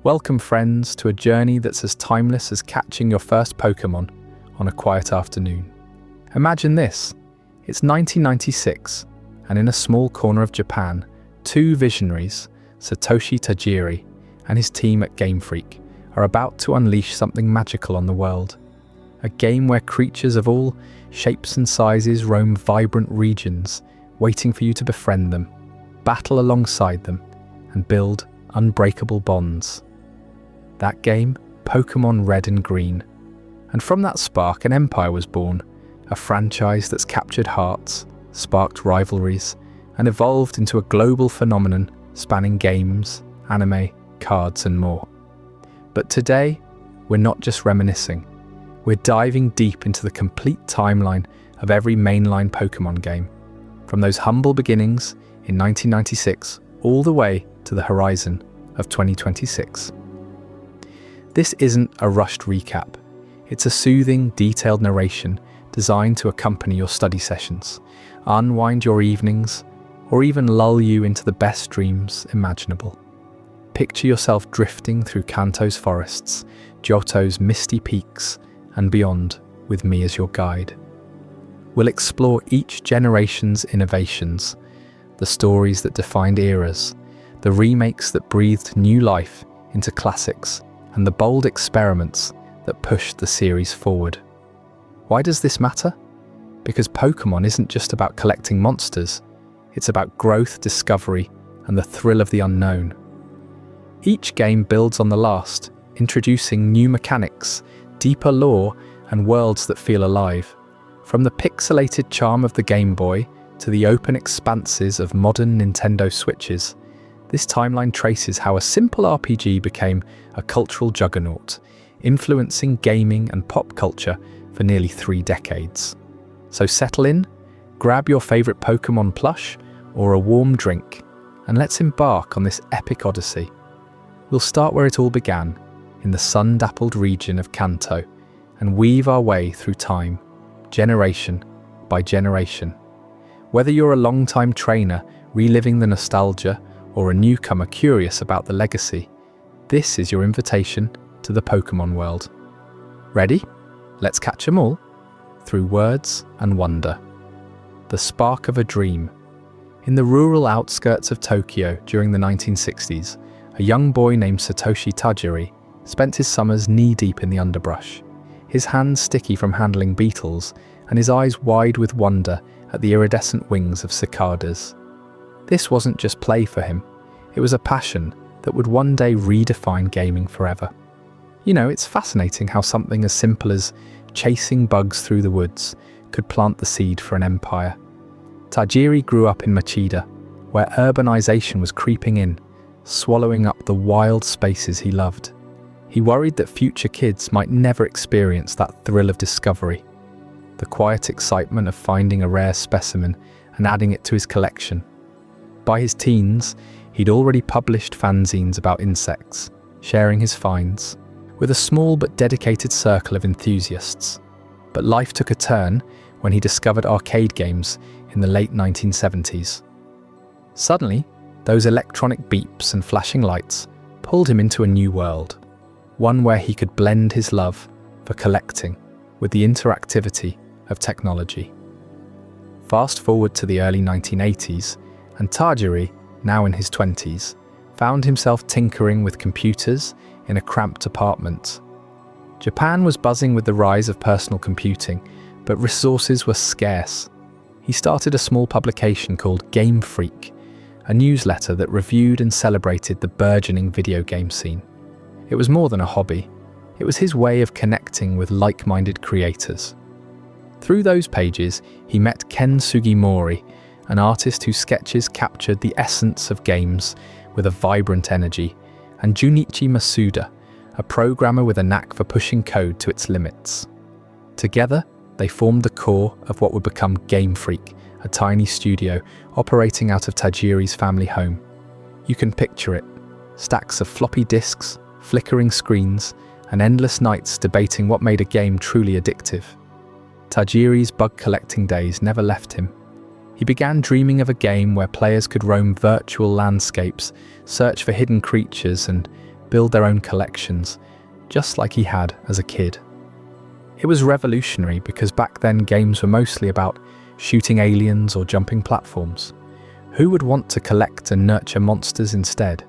Welcome, friends, to a journey that's as timeless as catching your first Pokémon on a quiet afternoon. Imagine this. It's 1996, and in a small corner of Japan, two visionaries, Satoshi Tajiri and his team at Game Freak, are about to unleash something magical on the world. A game where creatures of all shapes and sizes roam vibrant regions, waiting for you to befriend them, battle alongside them, and build unbreakable bonds. That game, Pokémon Red and Green. And from that spark, an empire was born, a franchise that's captured hearts, sparked rivalries, and evolved into a global phenomenon spanning games, anime, cards, and more. But today, we're not just reminiscing. We're diving deep into the complete timeline of every mainline Pokémon game, from those humble beginnings in 1996 all the way to the horizon of 2026. This isn't a rushed recap. It's a soothing, detailed narration designed to accompany your study sessions, unwind your evenings, or even lull you into the best dreams imaginable. Picture yourself drifting through Kanto's forests, Johto's misty peaks, and beyond with me as your guide. We'll explore each generation's innovations, the stories that defined eras, the remakes that breathed new life into classics, and the bold experiments that pushed the series forward. Why does this matter? Because Pokémon isn't just about collecting monsters, it's about growth, discovery, and the thrill of the unknown. Each game builds on the last, introducing new mechanics, deeper lore, and worlds that feel alive. From the pixelated charm of the Game Boy to the open expanses of modern Nintendo Switches, this timeline traces how a simple RPG became a cultural juggernaut, influencing gaming and pop culture for nearly 3 decades. So settle in, grab your favorite Pokémon plush or a warm drink, and let's embark on this epic odyssey. We'll start where it all began, in the sun-dappled region of Kanto, and weave our way through time, generation by generation. Whether you're a long-time trainer reliving the nostalgia or a newcomer curious about the legacy, this is your invitation to the Pokémon world. Ready? Let's catch 'em all through words and wonder. The spark of a dream. In the rural outskirts of Tokyo during the 1960s, a young boy named Satoshi Tajiri spent his summers knee-deep in the underbrush, his hands sticky from handling beetles and his eyes wide with wonder at the iridescent wings of cicadas. This wasn't just play for him, it was a passion that would one day redefine gaming forever. You know, it's fascinating how something as simple as chasing bugs through the woods could plant the seed for an empire. Tajiri grew up in Machida, where urbanization was creeping in, swallowing up the wild spaces he loved. He worried that future kids might never experience that thrill of discovery, the quiet excitement of finding a rare specimen and adding it to his collection. By his teens, he'd already published fanzines about insects, sharing his finds, with a small but dedicated circle of enthusiasts. But life took a turn when he discovered arcade games in the late 1970s. Suddenly, those electronic beeps and flashing lights pulled him into a new world, one where he could blend his love for collecting with the interactivity of technology. Fast forward to the early 1980s, and Tajiri, now in his 20s, found himself tinkering with computers in a cramped apartment. Japan was buzzing with the rise of personal computing, but resources were scarce. He started a small publication called Game Freak, a newsletter that reviewed and celebrated the burgeoning video game scene. It was more than a hobby. It was his way of connecting with like-minded creators. Through those pages, he met Ken Sugimori, an artist whose sketches captured the essence of games with a vibrant energy, and Junichi Masuda, a programmer with a knack for pushing code to its limits. Together, they formed the core of what would become Game Freak, a tiny studio operating out of Tajiri's family home. You can picture it: stacks of floppy disks, flickering screens, and endless nights debating what made a game truly addictive. Tajiri's bug-collecting days never left him. He began dreaming of a game where players could roam virtual landscapes, search for hidden creatures, and build their own collections, just like he had as a kid. It was revolutionary because back then games were mostly about shooting aliens or jumping platforms. Who would want to collect and nurture monsters instead?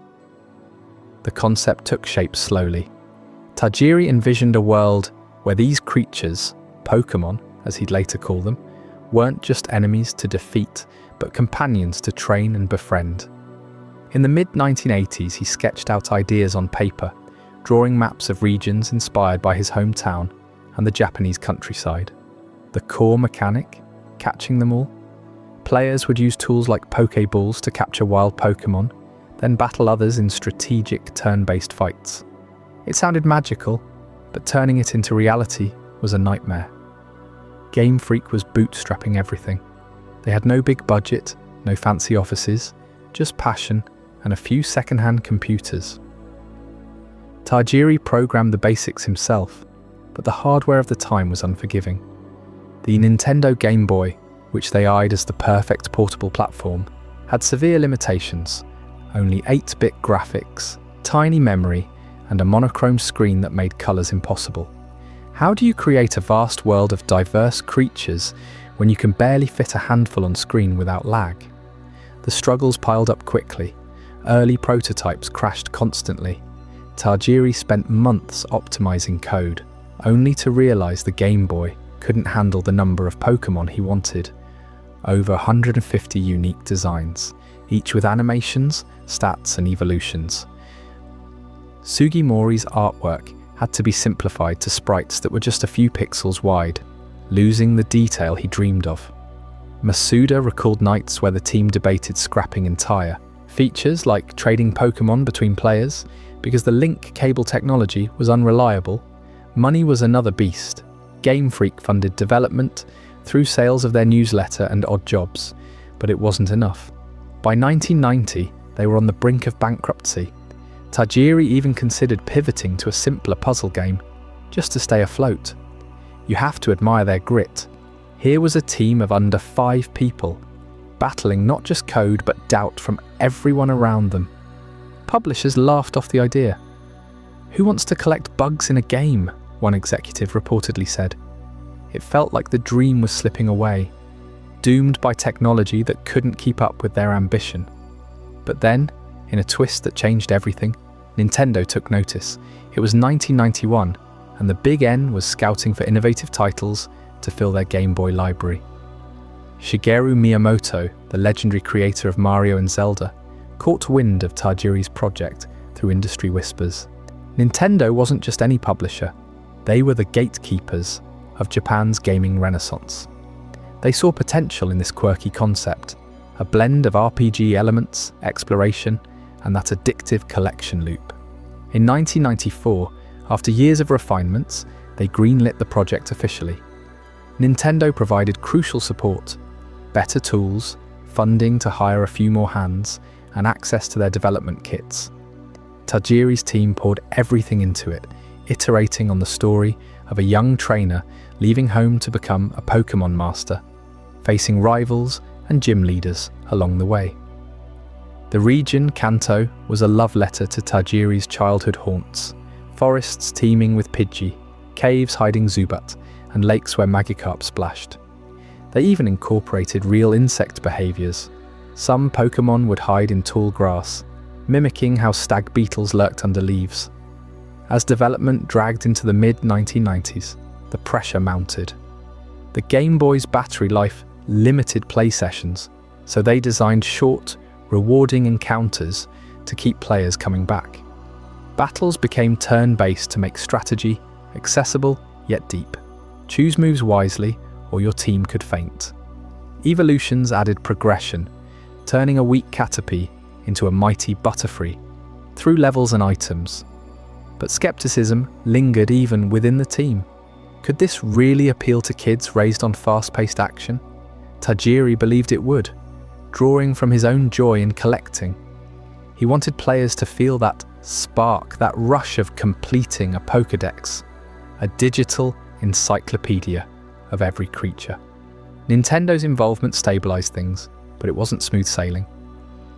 The concept took shape slowly. Tajiri envisioned a world where these creatures, Pokémon as he'd later call them, weren't just enemies to defeat, but companions to train and befriend. In the mid-1980s, he sketched out ideas on paper, drawing maps of regions inspired by his hometown and the Japanese countryside. The core mechanic, catching them all. Players would use tools like Pokeballs to capture wild Pokémon, then battle others in strategic turn-based fights. It sounded magical, but turning it into reality was a nightmare. Game Freak was bootstrapping everything. They had no big budget, no fancy offices, just passion and a few second-hand computers. Tajiri programmed the basics himself, but the hardware of the time was unforgiving. The Nintendo Game Boy, which they eyed as the perfect portable platform, had severe limitations: only 8-bit graphics, tiny memory, and a monochrome screen that made colours impossible. How do you create a vast world of diverse creatures when you can barely fit a handful on screen without lag? The struggles piled up quickly. Early prototypes crashed constantly. Tajiri spent months optimizing code, only to realize the Game Boy couldn't handle the number of Pokémon he wanted. Over 150 unique designs, each with animations, stats, and evolutions. Sugimori's artwork had to be simplified to sprites that were just a few pixels wide, losing the detail he dreamed of. Masuda recalled nights where the team debated scrapping entire features like trading Pokémon between players because the link cable technology was unreliable. Money was another beast. Game Freak funded development through sales of their newsletter and odd jobs, but it wasn't enough. By 1990, they were on the brink of bankruptcy. Tajiri even considered pivoting to a simpler puzzle game, just to stay afloat. You have to admire their grit. Here was a team of under 5 people, battling not just code but doubt from everyone around them. Publishers laughed off the idea. "Who wants to collect bugs in a game?" one executive reportedly said. It felt like the dream was slipping away, doomed by technology that couldn't keep up with their ambition. But then, in a twist that changed everything, Nintendo took notice. It was 1991, and the Big N was scouting for innovative titles to fill their Game Boy library. Shigeru Miyamoto, the legendary creator of Mario and Zelda, caught wind of Tajiri's project through industry whispers. Nintendo wasn't just any publisher. They were the gatekeepers of Japan's gaming renaissance. They saw potential in this quirky concept, a blend of RPG elements, exploration, and that addictive collection loop. In 1994, after years of refinements, they greenlit the project officially. Nintendo provided crucial support, better tools, funding to hire a few more hands, and access to their development kits. Tajiri's team poured everything into it, iterating on the story of a young trainer leaving home to become a Pokémon master, facing rivals and gym leaders along the way. The region, Kanto, was a love letter to Tajiri's childhood haunts, forests teeming with Pidgey, caves hiding Zubat, and lakes where Magikarp splashed. They even incorporated real insect behaviours. Some Pokémon would hide in tall grass, mimicking how stag beetles lurked under leaves. As development dragged into the mid-1990s, the pressure mounted. The Game Boy's battery life limited play sessions, so they designed short, rewarding encounters to keep players coming back. Battles became turn-based to make strategy accessible yet deep. Choose moves wisely, or your team could faint. Evolutions added progression, turning a weak Caterpie into a mighty Butterfree, through levels and items. But skepticism lingered even within the team. Could this really appeal to kids raised on fast-paced action? Tajiri believed it would, drawing from his own joy in collecting. He wanted players to feel that spark, that rush of completing a Pokédex, a digital encyclopedia of every creature. Nintendo's involvement stabilized things, but it wasn't smooth sailing.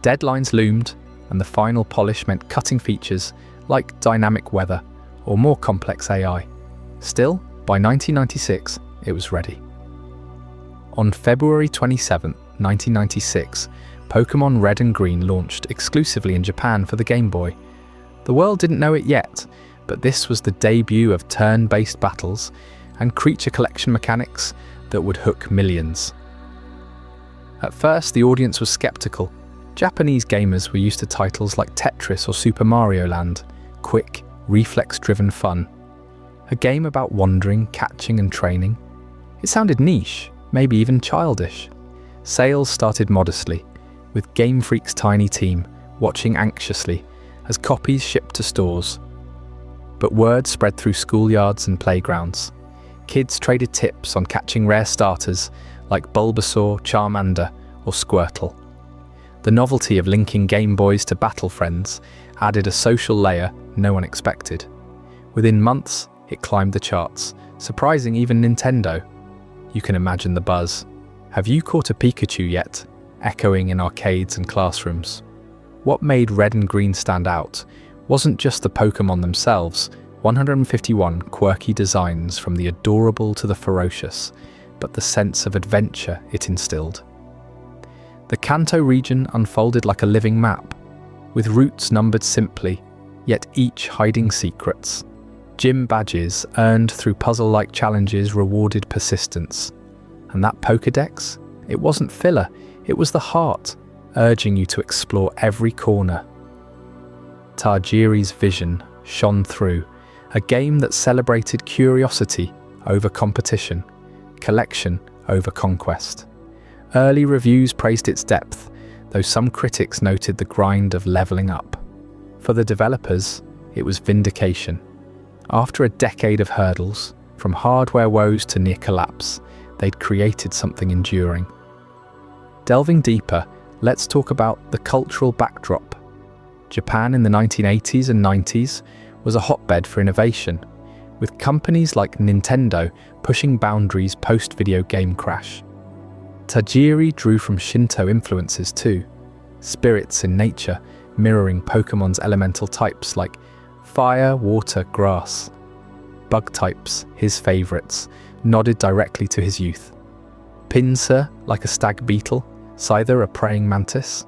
Deadlines loomed, and the final polish meant cutting features like dynamic weather or more complex AI. Still, by 1996, it was ready. On February 27, 1996, Pokémon Red and Green launched exclusively in Japan for the Game Boy. The world didn't know it yet, but this was the debut of turn-based battles and creature collection mechanics that would hook millions. At first, the audience was skeptical. Japanese gamers were used to titles like Tetris or Super Mario Land, quick, reflex-driven fun. A game about wandering, catching and training. It sounded niche, maybe even childish. Sales started modestly, with Game Freak's tiny team watching anxiously as copies shipped to stores. But word spread through schoolyards and playgrounds. Kids traded tips on catching rare starters like Bulbasaur, Charmander or Squirtle. The novelty of linking Game Boys to battle friends added a social layer no one expected. Within months, it climbed the charts, surprising even Nintendo. You can imagine the buzz. Have you caught a Pikachu yet? Echoing in arcades and classrooms. What made Red and Green stand out wasn't just the Pokémon themselves, 151 quirky designs from the adorable to the ferocious, but the sense of adventure it instilled. The Kanto region unfolded like a living map, with routes numbered simply, yet each hiding secrets. Gym badges earned through puzzle-like challenges rewarded persistence. And that Pokédex? It wasn't filler, it was the heart, urging you to explore every corner. Tajiri's vision shone through, a game that celebrated curiosity over competition, collection over conquest. Early reviews praised its depth, though some critics noted the grind of leveling up. For the developers, it was vindication. After a decade of hurdles, from hardware woes to near collapse, they'd created something enduring. Delving deeper, let's talk about the cultural backdrop. Japan in the 1980s and 90s was a hotbed for innovation, with companies like Nintendo pushing boundaries post-video game crash. Tajiri drew from Shinto influences too, spirits in nature mirroring Pokémon's elemental types like fire, water, grass. Bug types, his favourites, nodded directly to his youth. Pinsir, like a stag beetle, Scyther, a praying mantis.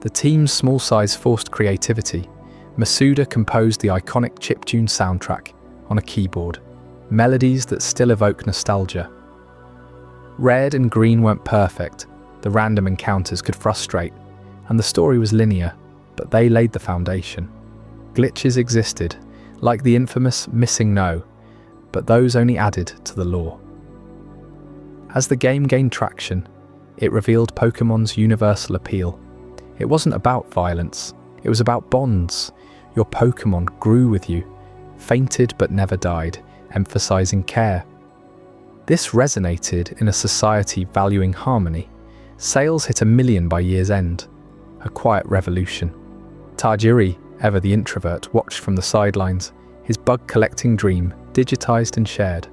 The team's small size forced creativity. Masuda composed the iconic chiptune soundtrack on a keyboard, melodies that still evoke nostalgia. Red and Green weren't perfect, the random encounters could frustrate, and the story was linear, but they laid the foundation. Glitches existed, like the infamous Missing No, but those only added to the lore. As the game gained traction, it revealed Pokémon's universal appeal. It wasn't about violence, it was about bonds. Your Pokémon grew with you, fainted but never died, emphasizing care. This resonated in a society valuing harmony. Sales hit 1 million by year's end, a quiet revolution. Tajiri, ever the introvert, watched from the sidelines, his bug-collecting dream digitized and shared.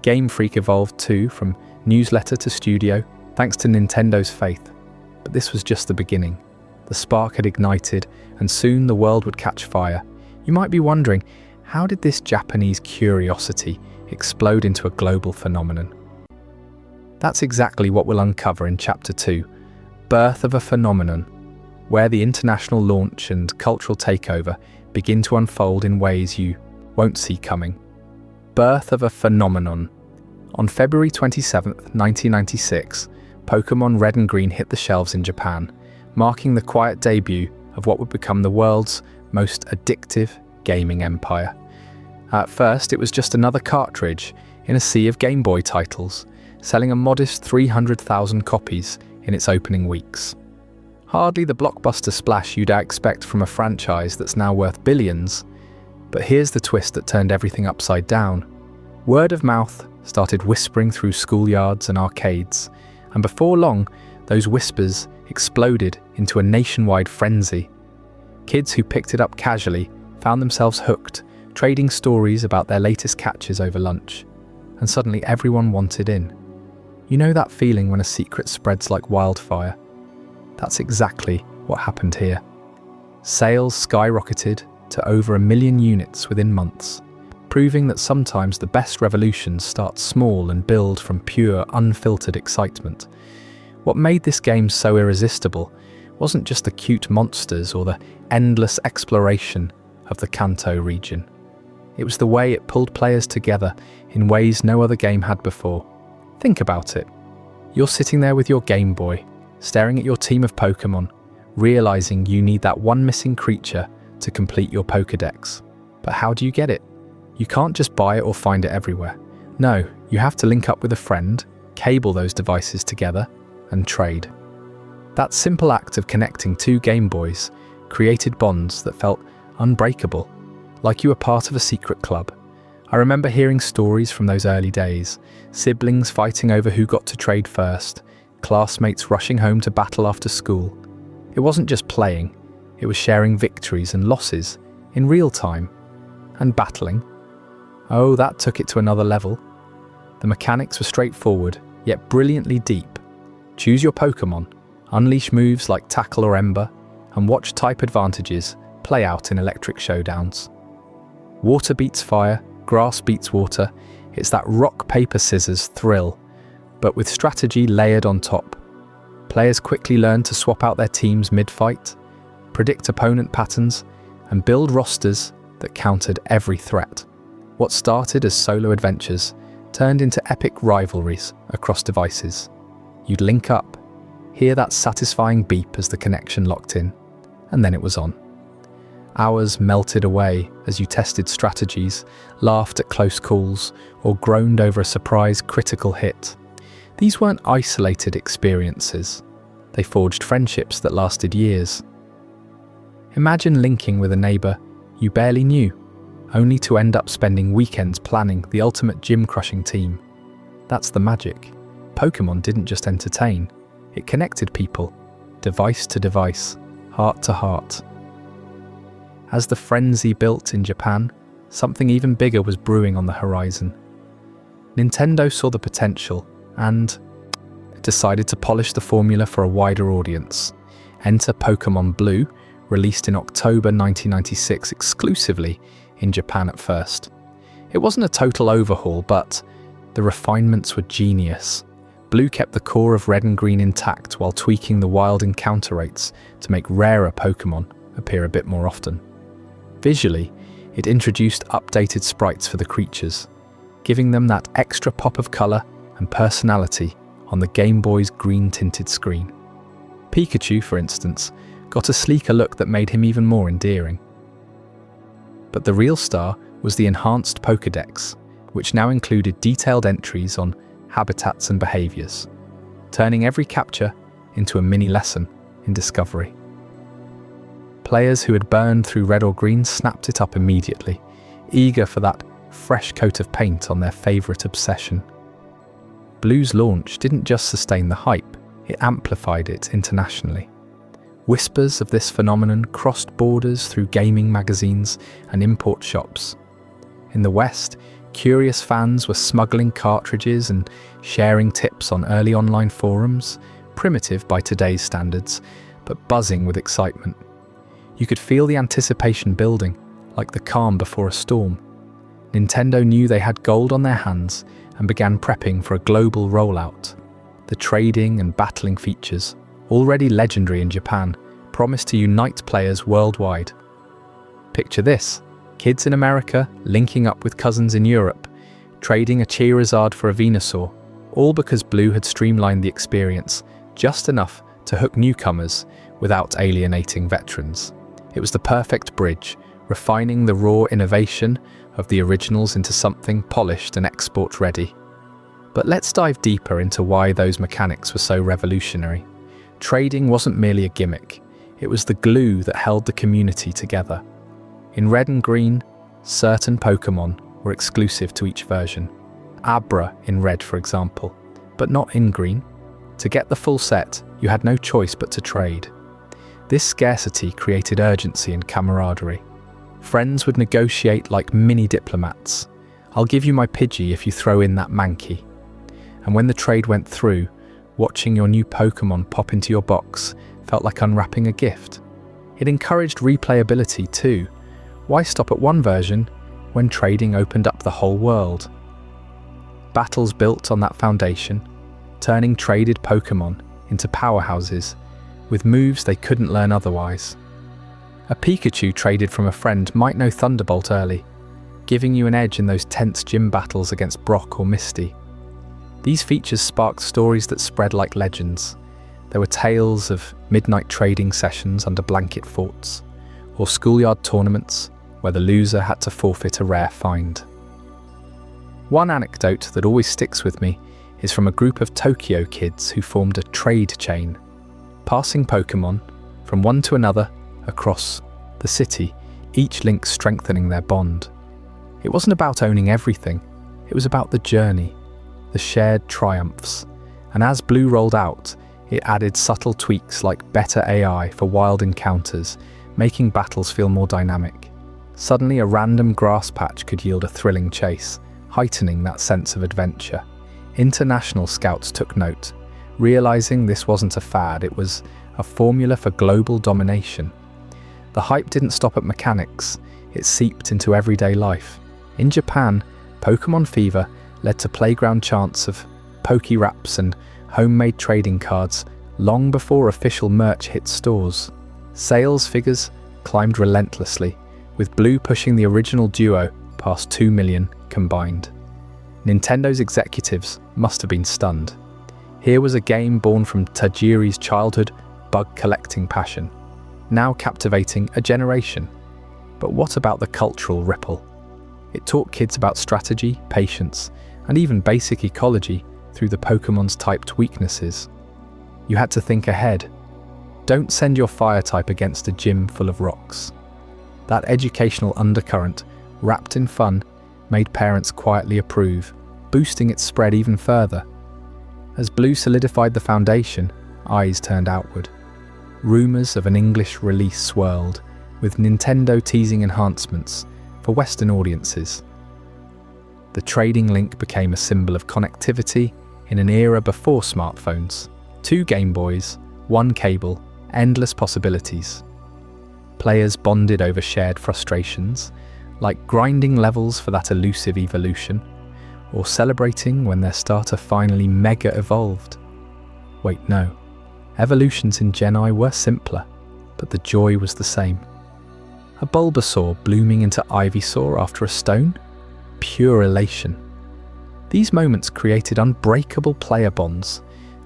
Game Freak evolved too, from newsletter to studio, thanks to Nintendo's faith. But this was just the beginning. The spark had ignited, and soon the world would catch fire. You might be wondering, how did this Japanese curiosity explode into a global phenomenon? That's exactly what we'll uncover in Chapter 2, Birth of a Phenomenon, where the international launch and cultural takeover begin to unfold in ways you won't see coming. Birth of a Phenomenon. On February 27, 1996, Pokémon Red and Green hit the shelves in Japan, marking the quiet debut of what would become the world's most addictive gaming empire. At first, it was just another cartridge in a sea of Game Boy titles, selling a modest 300,000 copies in its opening weeks. Hardly the blockbuster splash you'd expect from a franchise that's now worth billions. But here's the twist that turned everything upside down. Word of mouth started whispering through schoolyards and arcades, and before long, those whispers exploded into a nationwide frenzy. Kids who picked it up casually found themselves hooked, trading stories about their latest catches over lunch. And suddenly everyone wanted in. You know that feeling when a secret spreads like wildfire? That's exactly what happened here. Sales skyrocketed, to over 1 million units within months, proving that sometimes the best revolutions start small and build from pure, unfiltered excitement. What made this game so irresistible wasn't just the cute monsters or the endless exploration of the Kanto region. It was the way it pulled players together in ways no other game had before. Think about it. You're sitting there with your Game Boy, staring at your team of Pokémon, realizing you need that one missing creature to complete your Pokédex. But how do you get it? You can't just buy it or find it everywhere. No, you have to link up with a friend, cable those devices together, and trade. That simple act of connecting two Game Boys created bonds that felt unbreakable, like you were part of a secret club. I remember hearing stories from those early days, siblings fighting over who got to trade first, classmates rushing home to battle after school. It wasn't just playing, it was sharing victories and losses in real time. And battling. Oh, that took it to another level. The mechanics were straightforward, yet brilliantly deep. Choose your Pokémon, unleash moves like Tackle or Ember, and watch type advantages play out in electric showdowns. Water beats fire, grass beats water. It's that rock, paper, scissors thrill, but with strategy layered on top. Players quickly learn to swap out their teams mid-fight, predict opponent patterns, and build rosters that countered every threat. What started as solo adventures turned into epic rivalries across devices. You'd link up, hear that satisfying beep as the connection locked in, and then it was on. Hours melted away as you tested strategies, laughed at close calls, or groaned over a surprise critical hit. These weren't isolated experiences. They forged friendships that lasted years. Imagine linking with a neighbour you barely knew, only to end up spending weekends planning the ultimate gym-crushing team. That's the magic. Pokémon didn't just entertain, it connected people, device to device, heart to heart. As the frenzy built in Japan, something even bigger was brewing on the horizon. Nintendo saw the potential and decided to polish the formula for a wider audience. Enter Pokémon Blue, released in October 1996 exclusively in Japan at first. It wasn't a total overhaul, but the refinements were genius. Blue kept the core of Red and Green intact while tweaking the wild encounter rates to make rarer Pokémon appear a bit more often. Visually, it introduced updated sprites for the creatures, giving them that extra pop of colour and personality on the Game Boy's green-tinted screen. Pikachu, for instance, got a sleeker look that made him even more endearing. But the real star was the enhanced Pokédex, which now included detailed entries on habitats and behaviours, turning every capture into a mini lesson in discovery. Players who had burned through Red or Green snapped it up immediately, eager for that fresh coat of paint on their favourite obsession. Blue's launch didn't just sustain the hype, it amplified it internationally. Whispers of this phenomenon crossed borders through gaming magazines and import shops. In the West, curious fans were smuggling cartridges and sharing tips on early online forums, primitive by today's standards, but buzzing with excitement. You could feel the anticipation building, like the calm before a storm. Nintendo knew they had gold on their hands and began prepping for a global rollout. The trading and battling features, already legendary in Japan, promised to unite players worldwide. Picture this: kids in America linking up with cousins in Europe, trading a Charizard for a Venusaur, all because Blue had streamlined the experience just enough to hook newcomers without alienating veterans. It was the perfect bridge, refining the raw innovation of the originals into something polished and export-ready. But let's dive deeper into why those mechanics were so revolutionary. Trading wasn't merely a gimmick, it was the glue that held the community together. In Red and Green, certain Pokémon were exclusive to each version. Abra in Red, for example, but not in Green. To get the full set, you had no choice but to trade. This scarcity created urgency and camaraderie. Friends would negotiate like mini diplomats. I'll give you my Pidgey if you throw in that Mankey. And when the trade went through, watching your new Pokémon pop into your box felt like unwrapping a gift. It encouraged replayability too. Why stop at one version when trading opened up the whole world? Battles built on that foundation, turning traded Pokémon into powerhouses with moves they couldn't learn otherwise. A Pikachu traded from a friend might know Thunderbolt early, giving you an edge in those tense gym battles against Brock or Misty. These features sparked stories that spread like legends. There were tales of midnight trading sessions under blanket forts, or schoolyard tournaments where the loser had to forfeit a rare find. One anecdote that always sticks with me is from a group of Tokyo kids who formed a trade chain, passing Pokémon from one to another across the city, each link strengthening their bond. It wasn't about owning everything, it was about the journey, the shared triumphs, and as Blue rolled out, it added subtle tweaks like better AI for wild encounters, making battles feel more dynamic. Suddenly, a random grass patch could yield a thrilling chase, heightening that sense of adventure. International scouts took note, realizing this wasn't a fad, it was a formula for global domination. The hype didn't stop at mechanics, it seeped into everyday life. In Japan, Pokémon fever led to playground chants of Poké Raps and homemade trading cards long before official merch hit stores. Sales figures climbed relentlessly, with Blue pushing the original duo past 2 million combined. Nintendo's executives must have been stunned. Here was a game born from Tajiri's childhood bug-collecting passion, now captivating a generation. But what about the cultural ripple? It taught kids about strategy, patience, and even basic ecology through the Pokémon's typed weaknesses. You had to think ahead. Don't send your fire type against a gym full of rocks. That educational undercurrent, wrapped in fun, made parents quietly approve, boosting its spread even further. As Blue solidified the foundation, eyes turned outward. Rumours of an English release swirled, with Nintendo teasing enhancements for Western audiences. The trading link became a symbol of connectivity in an era before smartphones. 2 Game Boys, 1 cable, endless possibilities. Players bonded over shared frustrations, like grinding levels for that elusive evolution, or celebrating when their starter finally mega evolved. Wait, no. Evolutions in Gen I were simpler, but the joy was the same. A Bulbasaur blooming into Ivysaur after a stone? Pure elation. These moments created unbreakable player bonds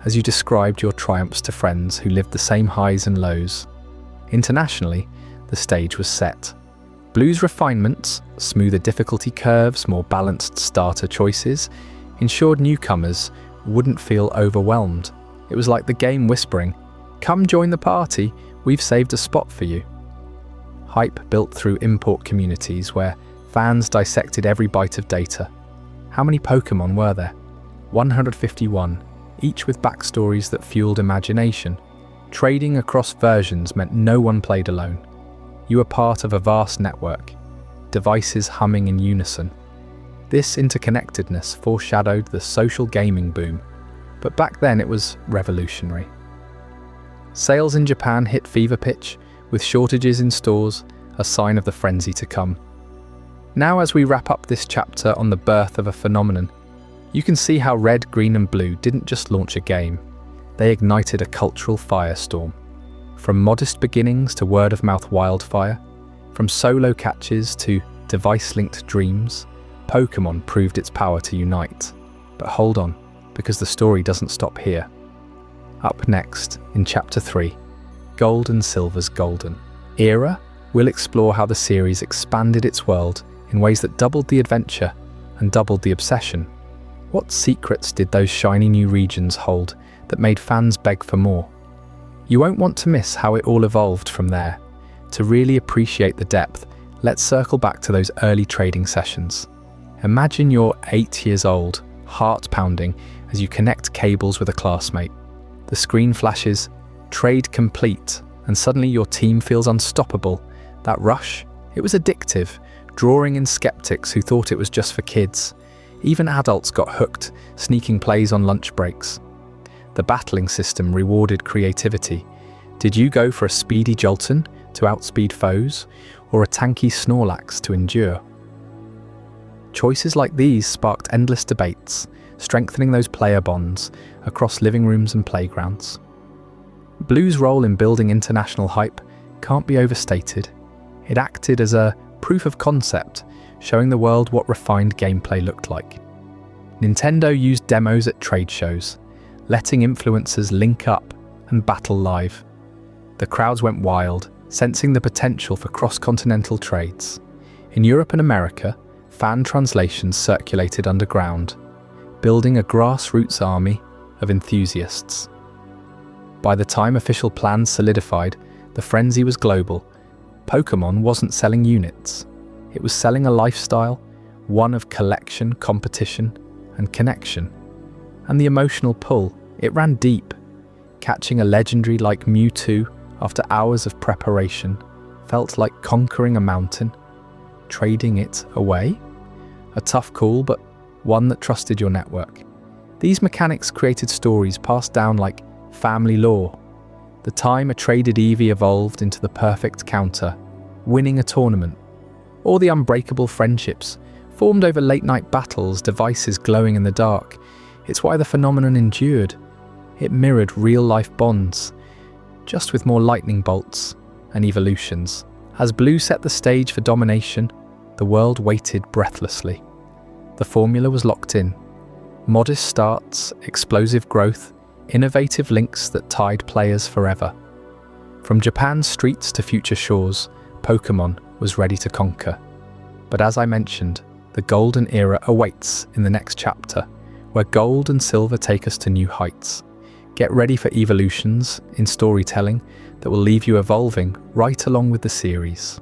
as you described your triumphs to friends who lived the same highs and lows. Internationally, the stage was set. Blue's refinements, smoother difficulty curves, more balanced starter choices, ensured newcomers wouldn't feel overwhelmed. It was like the game whispering, "Come join the party, we've saved a spot for you." Hype built through import communities where fans dissected every byte of data. How many Pokémon were there? 151, each with backstories that fueled imagination. Trading across versions meant no one played alone. You were part of a vast network, devices humming in unison. This interconnectedness foreshadowed the social gaming boom, but back then it was revolutionary. Sales in Japan hit fever pitch, with shortages in stores, a sign of the frenzy to come. Now, as we wrap up this chapter on the birth of a phenomenon, you can see how Red, Green and Blue didn't just launch a game, they ignited a cultural firestorm. From modest beginnings to word-of-mouth wildfire, from solo catches to device-linked dreams, Pokémon proved its power to unite. But hold on, because the story doesn't stop here. Up next, in Chapter 3, Gold and Silver's Golden Era, we'll explore how the series expanded its world in ways that doubled the adventure and doubled the obsession. What secrets did those shiny new regions hold that made fans beg for more? You won't want to miss how it all evolved from there. To really appreciate the depth, let's circle back to those early trading sessions. Imagine you're 8 years old, heart pounding as you connect cables with a classmate. The screen flashes, trade complete, and suddenly your team feels unstoppable. That rush, it was addictive, drawing in skeptics who thought it was just for kids. Even adults got hooked, sneaking plays on lunch breaks. The battling system rewarded creativity. Did you go for a speedy Jolton to outspeed foes? or a tanky Snorlax to endure? Choices like these sparked endless debates, strengthening those player bonds across living rooms and playgrounds. Blue's role in building international hype can't be overstated. It acted as a proof of concept, showing the world what refined gameplay looked like. Nintendo used demos at trade shows, letting influencers link up and battle live. The crowds went wild, sensing the potential for cross-continental trades. In Europe and America, fan translations circulated underground, building a grassroots army of enthusiasts. By the time official plans solidified, the frenzy was global. Pokémon wasn't selling units. It was selling a lifestyle, one of collection, competition, and connection. And the emotional pull, it ran deep. Catching a legendary like Mewtwo after hours of preparation felt like conquering a mountain. Trading it away? A tough call, but one that trusted your network. These mechanics created stories passed down like family lore. The time a traded Eevee evolved into the perfect counter, winning a tournament. Or the unbreakable friendships formed over late-night battles, devices glowing in the dark. It's why the phenomenon endured. It mirrored real-life bonds, just with more lightning bolts and evolutions. As Blue set the stage for domination, the world waited breathlessly. The formula was locked in. Modest starts, explosive growth, innovative links that tied players forever. From Japan's streets to future shores, Pokémon was ready to conquer. But as I mentioned, the golden era awaits in the next chapter, where gold and silver take us to new heights. Get ready for evolutions in storytelling that will leave you evolving right along with the series.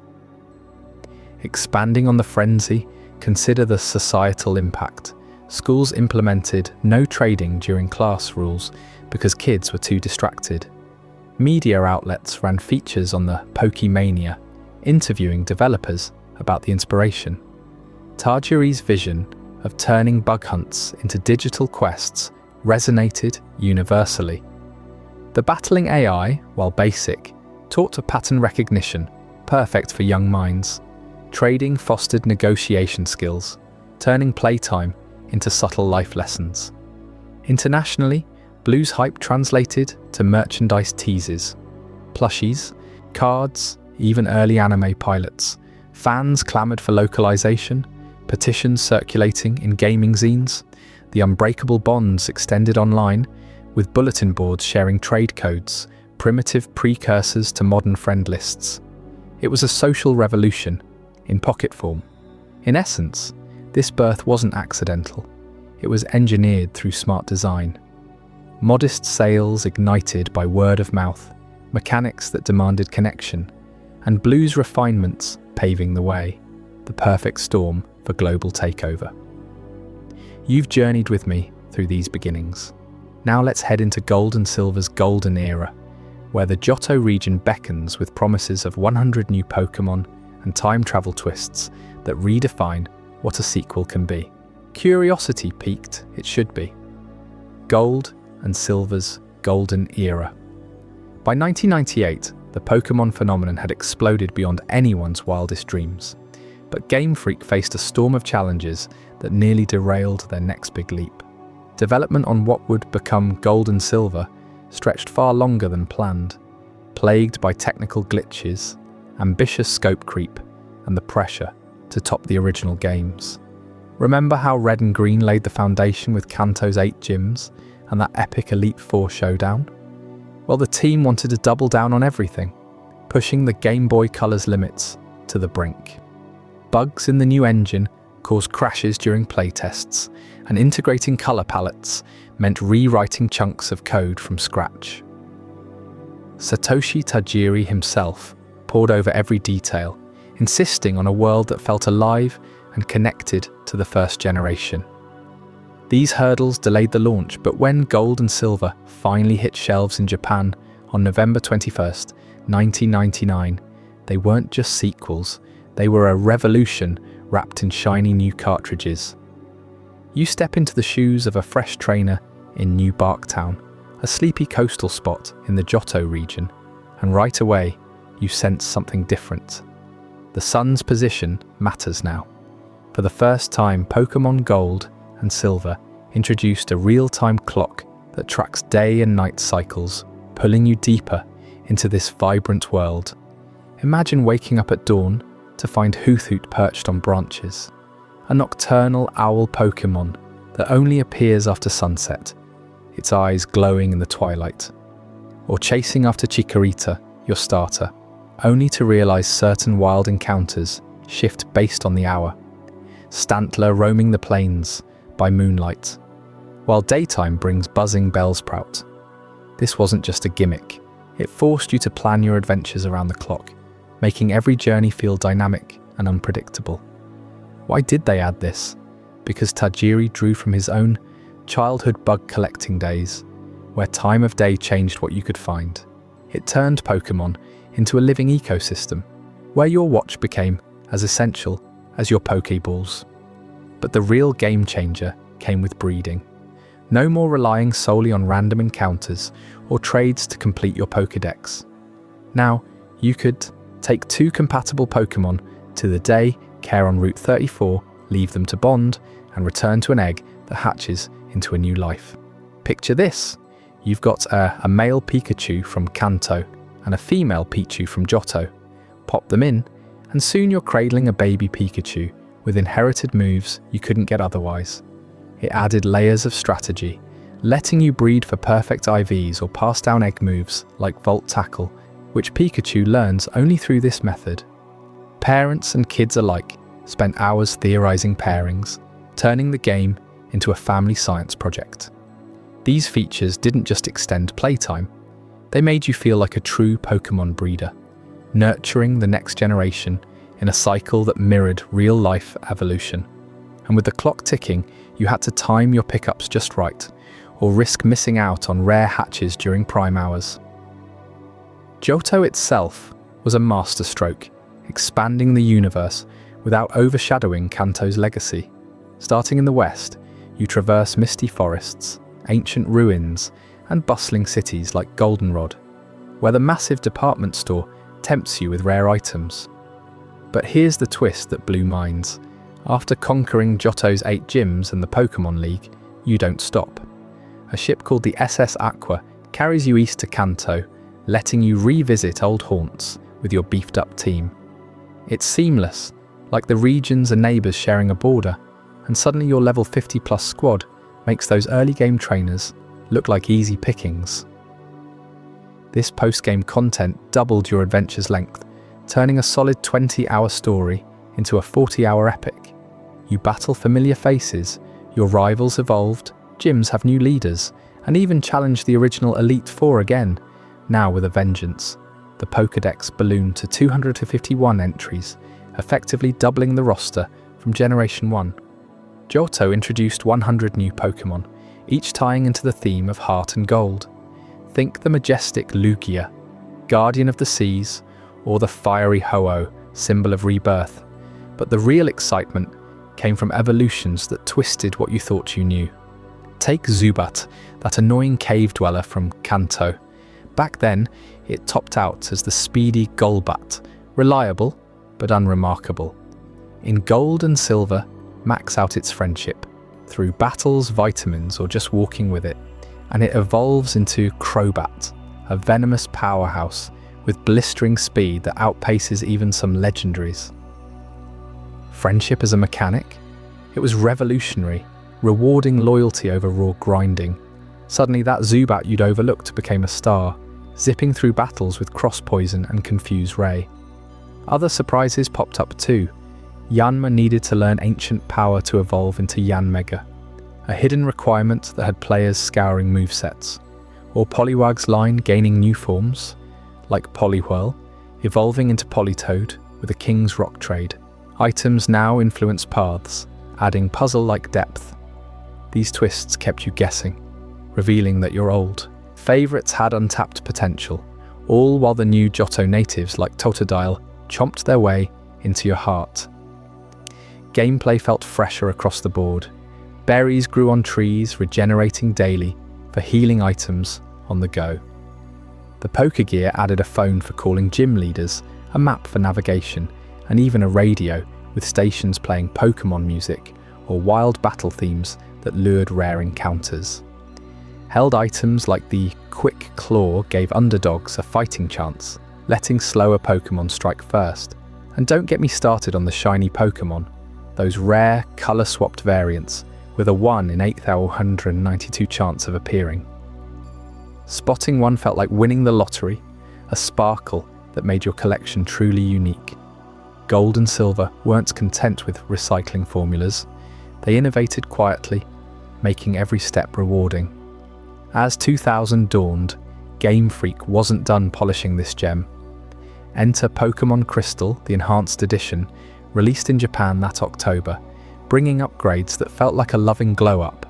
Expanding on the frenzy, consider the societal impact. Schools implemented no trading during class rules because kids were too distracted. Media outlets ran features on the Pokemania, interviewing developers about the inspiration. Tajiri's vision of turning bug hunts into digital quests resonated universally. The battling AI, while basic, taught to pattern recognition, perfect for young minds. Trading fostered negotiation skills, turning playtime into subtle life lessons. Internationally, Blue's hype translated to merchandise teases. Plushies, cards, even early anime pilots. Fans clamoured for localization, petitions circulating in gaming zines, the unbreakable bonds extended online, with bulletin boards sharing trade codes, primitive precursors to modern friend lists. It was a social revolution, in pocket form. In essence, this birth wasn't accidental. It was engineered through smart design. Modest sales ignited by word of mouth, mechanics that demanded connection, and Blue's refinements paving the way, the perfect storm for global takeover. You've journeyed with me through these beginnings. Now let's head into Gold and Silver's golden era, where the Johto region beckons with promises of 100 new Pokémon and time travel twists that redefine what a sequel can be. Curiosity piqued, it should be. Gold and Silver's golden era. By 1998, the Pokémon phenomenon had exploded beyond anyone's wildest dreams. But Game Freak faced a storm of challenges that nearly derailed their next big leap. Development on what would become Gold and Silver stretched far longer than planned, plagued by technical glitches, ambitious scope creep, and the pressure to top the original games. Remember how Red and Green laid the foundation with Kanto's 8 gyms and that epic Elite Four showdown? Well, the team wanted to double down on everything, pushing the Game Boy Color's limits to the brink. Bugs in the new engine caused crashes during playtests, and integrating color palettes meant rewriting chunks of code from scratch. Satoshi Tajiri himself pored over every detail, insisting on a world that felt alive and connected to the first generation. These hurdles delayed the launch, but when Gold and Silver finally hit shelves in Japan on November 21st, 1999, they weren't just sequels, they were a revolution wrapped in shiny new cartridges. You step into the shoes of a fresh trainer in New Barktown, a sleepy coastal spot in the Johto region, and right away you sense something different. The sun's position matters now. For the first time, Pokémon Gold and Silver introduced a real-time clock that tracks day and night cycles, pulling you deeper into this vibrant world. Imagine waking up at dawn to find Hoothoot perched on branches, a nocturnal owl Pokémon that only appears after sunset, its eyes glowing in the twilight. Or chasing after Chikorita, your starter, only to realize certain wild encounters shift based on the hour. Stantler roaming the plains by moonlight, while daytime brings buzzing Bellsprout. This wasn't just a gimmick, it forced you to plan your adventures around the clock, making every journey feel dynamic and unpredictable. Why did they add this? Because Tajiri drew from his own childhood bug collecting days, where time of day changed what you could find. It turned Pokémon into a living ecosystem, where your watch became as essential as your Pokéballs. But the real game changer came with breeding. No more relying solely on random encounters or trades to complete your Pokédex. Now, you could take 2 compatible Pokémon to the day, care on Route 34, leave them to bond, and return to an egg that hatches into a new life. Picture this. You've got a male Pikachu from Kanto and a female Pichu from Johto. Pop them in, and soon you're cradling a baby Pikachu with inherited moves you couldn't get otherwise. It added layers of strategy, letting you breed for perfect IVs or pass down egg moves like Volt Tackle, which Pikachu learns only through this method. Parents and kids alike spent hours theorizing pairings, turning the game into a family science project. These features didn't just extend playtime, they made you feel like a true Pokémon breeder, nurturing the next generation in a cycle that mirrored real-life evolution. And with the clock ticking, you had to time your pickups just right, or risk missing out on rare hatches during prime hours. Johto itself was a masterstroke, expanding the universe without overshadowing Kanto's legacy. Starting in the west, you traverse misty forests, ancient ruins, and bustling cities like Goldenrod, where the massive department store tempts you with rare items. But here's the twist that blew minds. After conquering Johto's 8 gyms and the Pokémon League, you don't stop. A ship called the SS Aqua carries you east to Kanto, letting you revisit old haunts with your beefed-up team. It's seamless, like the regions and neighbours sharing a border, and suddenly your level 50+ squad makes those early game trainers look like easy pickings. This post-game content doubled your adventure's length, turning a solid 20-hour story into a 40-hour epic. You battle familiar faces, your rivals evolved, gyms have new leaders, and even challenge the original Elite Four again, now with a vengeance. The Pokédex ballooned to 251 entries, effectively doubling the roster from Generation 1. Johto introduced 100 new Pokémon, each tying into the theme of Heart and Gold. Think the majestic Lugia, guardian of the seas, or the fiery Ho-Oh, symbol of rebirth. But the real excitement came from evolutions that twisted what you thought you knew. Take Zubat, that annoying cave dweller from Kanto. Back then, it topped out as the speedy Golbat, reliable but unremarkable. In Gold and Silver, max out its friendship, through battles, vitamins, or just walking with it, and it evolves into Crobat, a venomous powerhouse with blistering speed that outpaces even some legendaries. Friendship as a mechanic? It was revolutionary, rewarding loyalty over raw grinding. Suddenly that Zubat you'd overlooked became a star, zipping through battles with Cross Poison and Confuse Ray. Other surprises popped up too. Yanma needed to learn Ancient Power to evolve into Yanmega, a hidden requirement that had players scouring movesets. Or Poliwag's line gaining new forms, like Poliwhirl, evolving into Politoed with a King's Rock trade. Items now influence paths, adding puzzle-like depth. These twists kept you guessing, revealing that your old favourites had untapped potential, all while the new Johto natives like Totodile chomped their way into your heart. Gameplay felt fresher across the board. Berries grew on trees, regenerating daily for healing items on the go. The Pokegear added a phone for calling gym leaders, a map for navigation, and even a radio with stations playing Pokémon music or wild battle themes that lured rare encounters. Held items like the Quick Claw gave underdogs a fighting chance, letting slower Pokémon strike first. And don't get me started on the shiny Pokémon, those rare, colour-swapped variants with a 1 in 8,192 chance of appearing. Spotting one felt like winning the lottery, a sparkle that made your collection truly unique. Gold and Silver weren't content with recycling formulas. They innovated quietly, making every step rewarding. As 2000 dawned, Game Freak wasn't done polishing this gem. Enter Pokémon Crystal, the Enhanced Edition, released in Japan that October, bringing upgrades that felt like a loving glow-up.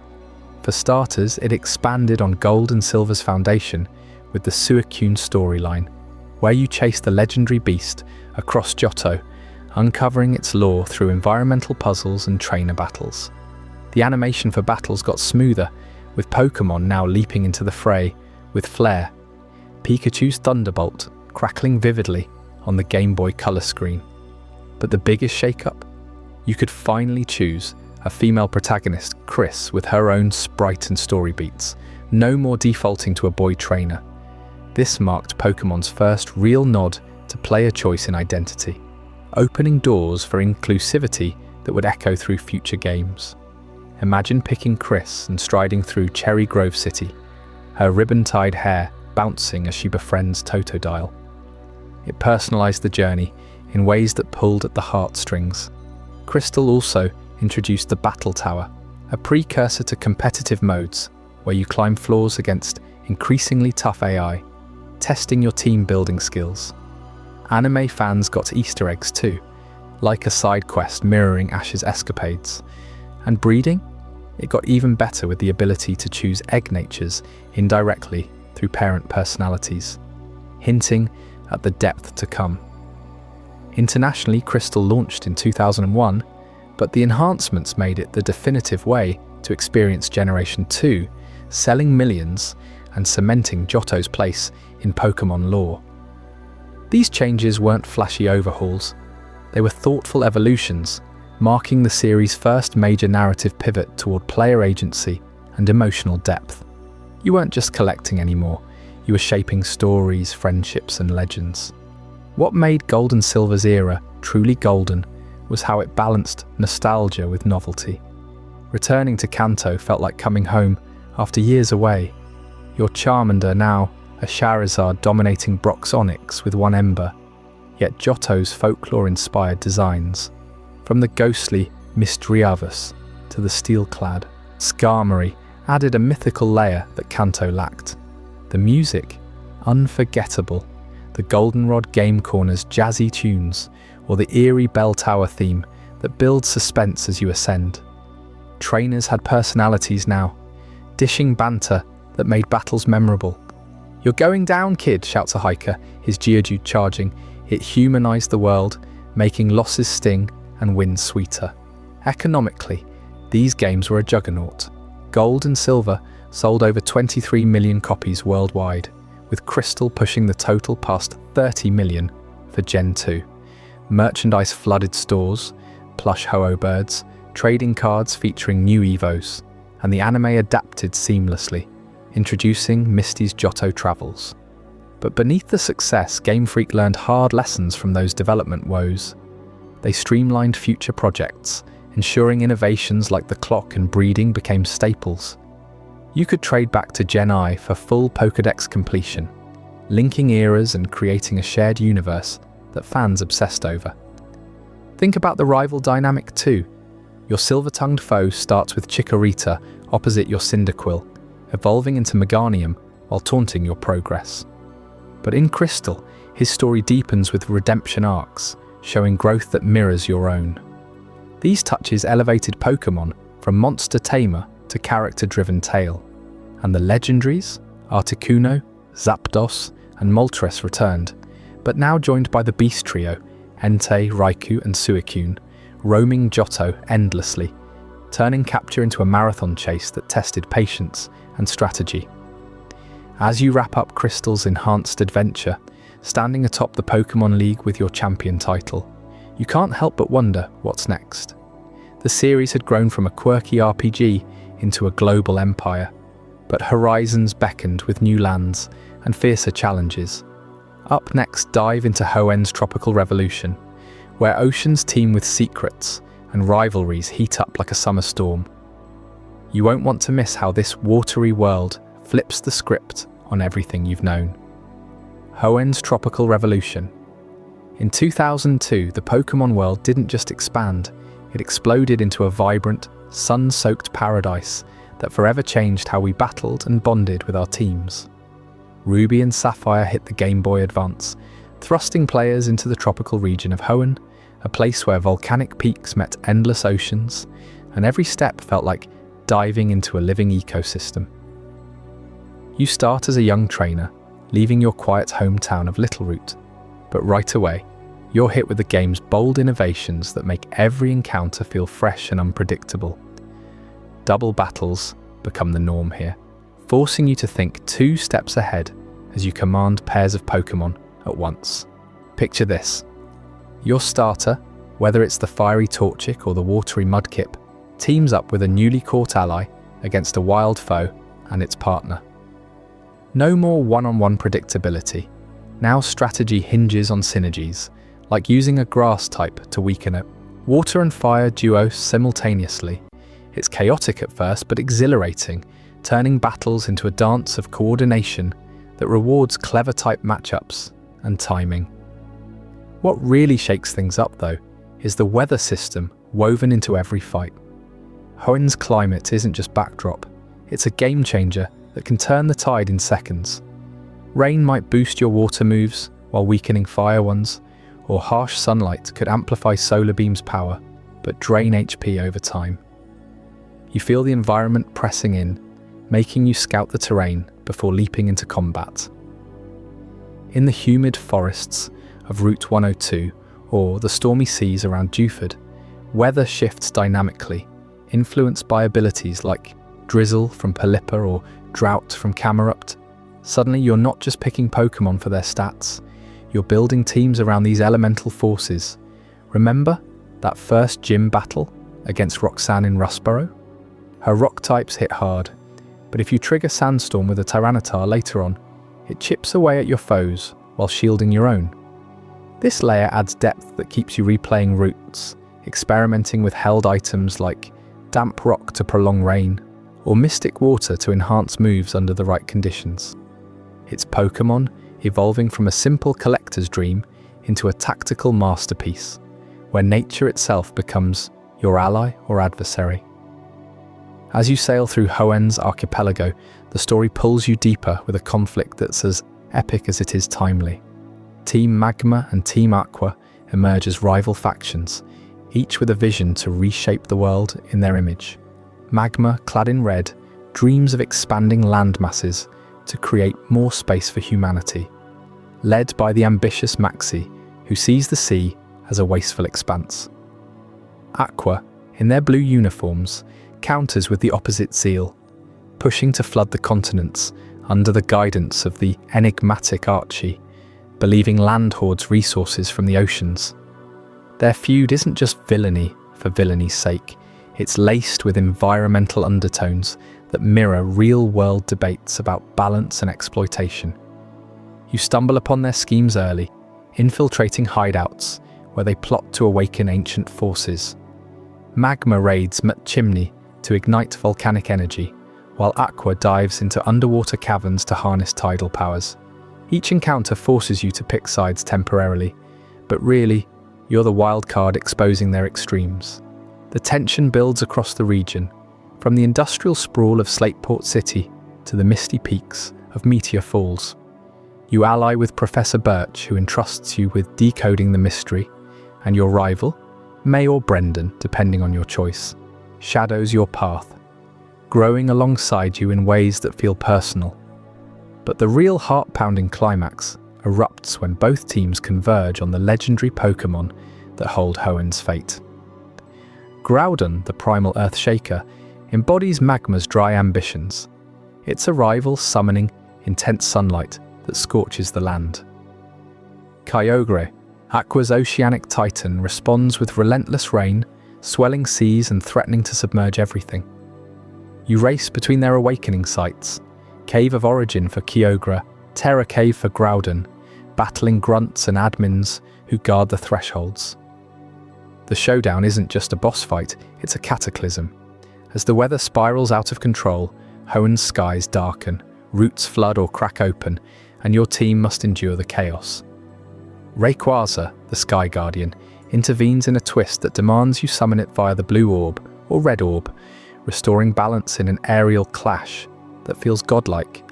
For starters, it expanded on Gold and Silver's foundation with the Suicune storyline, where you chase the legendary beast across Johto, uncovering its lore through environmental puzzles and trainer battles. The animation for battles got smoother, with Pokémon now leaping into the fray with flair. Pikachu's Thunderbolt crackling vividly on the Game Boy Color screen. But the biggest shake-up? You could finally choose a female protagonist, Chris, with her own sprite and story beats. No more defaulting to a boy trainer. This marked Pokémon's first real nod to player choice in identity, opening doors for inclusivity that would echo through future games. Imagine picking Chris and striding through Cherry Grove City, her ribbon-tied hair bouncing as she befriends Totodile. It personalized the journey in ways that pulled at the heartstrings. Crystal also introduced the Battle Tower, a precursor to competitive modes where you climb floors against increasingly tough AI, testing your team-building skills. Anime fans got Easter eggs too, like a side quest mirroring Ash's escapades. And breeding? It got even better with the ability to choose egg natures indirectly through parent personalities, hinting at the depth to come. Internationally, Crystal launched in 2001, but the enhancements made it the definitive way to experience Generation 2, selling millions and cementing Johto's place in Pokémon lore. These changes weren't flashy overhauls. They were thoughtful evolutions, marking the series' first major narrative pivot toward player agency and emotional depth. You weren't just collecting anymore, you were shaping stories, friendships, and legends. What made Gold and Silver's era truly golden was how it balanced nostalgia with novelty. Returning to Kanto felt like coming home after years away. Your Charmander now a Charizard dominating Brock's Onyx with one ember, yet Johto's folklore-inspired designs, from the ghostly Misdreavus to the steel-clad Skarmory, added a mythical layer that Kanto lacked. The music, unforgettable. The Goldenrod Game Corner's jazzy tunes, or the eerie bell tower theme that builds suspense as you ascend. Trainers had personalities now, dishing banter that made battles memorable. "You're going down, kid," shouts a hiker, his Geodude charging. It humanized the world, making losses sting and wins sweeter. Economically, these games were a juggernaut. Gold and Silver sold over 23 million copies worldwide, with Crystal pushing the total past 30 million for Gen 2. Merchandise flooded stores, plush Ho-Oh birds, trading cards featuring new Evos, and the anime adapted seamlessly, introducing Misty's Johto travels. But beneath the success, Game Freak learned hard lessons from those development woes. They streamlined future projects, ensuring innovations like the clock and breeding became staples. You could trade back to Gen I for full Pokédex completion, linking eras and creating a shared universe that fans obsessed over. Think about the rival dynamic too. Your silver-tongued foe starts with Chikorita opposite your Cyndaquil, evolving into Meganium while taunting your progress. But in Crystal, his story deepens with redemption arcs, showing growth that mirrors your own. These touches elevated Pokémon from monster tamer to character-driven tale, and the legendaries, Articuno, Zapdos, and Moltres returned, but now joined by the Beast Trio, Entei, Raikou, and Suicune, roaming Johto endlessly, turning capture into a marathon chase that tested patience and strategy. As you wrap up Crystal's enhanced adventure, standing atop the Pokémon League with your champion title, You can't help but wonder what's next. The series had grown from a quirky RPG into a global empire, but horizons beckoned with new lands and fiercer challenges. Up next, dive into Hoenn's Tropical Revolution, where oceans teem with secrets and rivalries heat up like a summer storm. You won't want to miss how this watery world flips the script on everything you've known. Hoenn's Tropical Revolution. In 2002, the Pokémon world didn't just expand, it exploded into a vibrant, sun-soaked paradise that forever changed how we battled and bonded with our teams. Ruby and Sapphire hit the Game Boy Advance, thrusting players into the tropical region of Hoenn, a place where volcanic peaks met endless oceans, and every step felt like diving into a living ecosystem. You start as a young trainer, leaving your quiet hometown of Littleroot, but right away, you're hit with the game's bold innovations that make every encounter feel fresh and unpredictable. Double battles become the norm here, forcing you to think 2 steps ahead as you command pairs of Pokémon at once. Picture this. Your starter, whether it's the fiery Torchic or the watery Mudkip, teams up with a newly caught ally against a wild foe and its partner. No more one-on-one predictability. Now strategy hinges on synergies, like using a grass type to weaken a water and fire duo simultaneously. It's chaotic at first, but exhilarating, turning battles into a dance of coordination that rewards clever type matchups and timing. What really shakes things up, though, is the weather system woven into every fight. Hoenn's climate isn't just backdrop, it's a game changer that can turn the tide in seconds. Rain might boost your water moves while weakening fire ones, or harsh sunlight could amplify Solar Beam's power, but drain HP over time. You feel the environment pressing in, making you scout the terrain before leaping into combat. In the humid forests of Route 102 or the stormy seas around Dewford, weather shifts dynamically, influenced by abilities like drizzle from Pelipper or drought from Camerupt. Suddenly you're not just picking Pokémon for their stats, you're building teams around these elemental forces. Remember that first gym battle against Roxanne in Rustboro? Her rock types hit hard, but if you trigger Sandstorm with a Tyranitar later on, it chips away at your foes while shielding your own. This layer adds depth that keeps you replaying routes, experimenting with held items like damp rock to prolong rain, or mystic water to enhance moves under the right conditions. It's Pokémon evolving from a simple collector's dream into a tactical masterpiece, where nature itself becomes your ally or adversary. As you sail through Hoenn's archipelago, the story pulls you deeper with a conflict that's as epic as it is timely. Team Magma and Team Aqua emerge as rival factions, each with a vision to reshape the world in their image. Magma, clad in red, dreams of expanding land masses to create more space for humanity, led by the ambitious Maxi, who sees the sea as a wasteful expanse. Aqua, in their blue uniforms, counters with the opposite zeal, pushing to flood the continents under the guidance of the enigmatic Archie, believing land hoards resources from the oceans. Their feud isn't just villainy for villainy sake, it's laced with environmental undertones that mirror real-world debates about balance and exploitation. You stumble upon their schemes early, infiltrating hideouts where they plot to awaken ancient forces. Magma raids Chimney to ignite volcanic energy, while Aqua dives into underwater caverns to harness tidal powers. Each encounter forces you to pick sides temporarily, but really, you're the wild card exposing their extremes. The tension builds across the region, from the industrial sprawl of Slateport City to the misty peaks of Meteor Falls. You ally with Professor Birch, who entrusts you with decoding the mystery, and your rival, May or Brendan, depending on your choice, shadows your path, growing alongside you in ways that feel personal. But the real heart-pounding climax erupts when both teams converge on the legendary Pokémon that hold Hoenn's fate. Groudon, the primal Earthshaker, embodies Magma's dry ambitions, its arrival summoning intense sunlight that scorches the land. Kyogre, Aqua's oceanic titan responds with relentless rain, swelling seas and threatening to submerge everything. You race between their awakening sites, Cave of Origin for Kyogre, Terror Cave for Groudon, battling grunts and admins who guard the thresholds. The showdown isn't just a boss fight, it's a cataclysm. As the weather spirals out of control, Hoenn's skies darken, roots flood or crack open, and your team must endure the chaos. Rayquaza, the Sky Guardian, intervenes in a twist that demands you summon it via the blue orb or red orb, restoring balance in an aerial clash that feels godlike.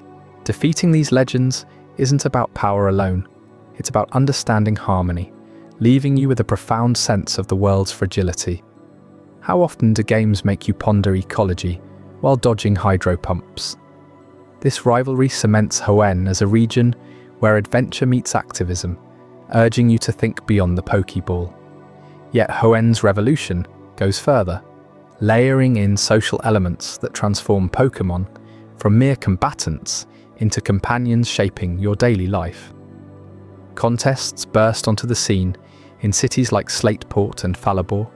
Defeating these legends isn't about power alone, it's about understanding harmony, leaving you with a profound sense of the world's fragility. How often do games make you ponder ecology while dodging hydro pumps? This rivalry cements Hoenn as a region where adventure meets activism, urging you to think beyond the Pokeball. Yet Hoenn's revolution goes further, layering in social elements that transform Pokémon from mere combatants into companions shaping your daily life. Contests burst onto the scene in cities like Slateport and Falabor,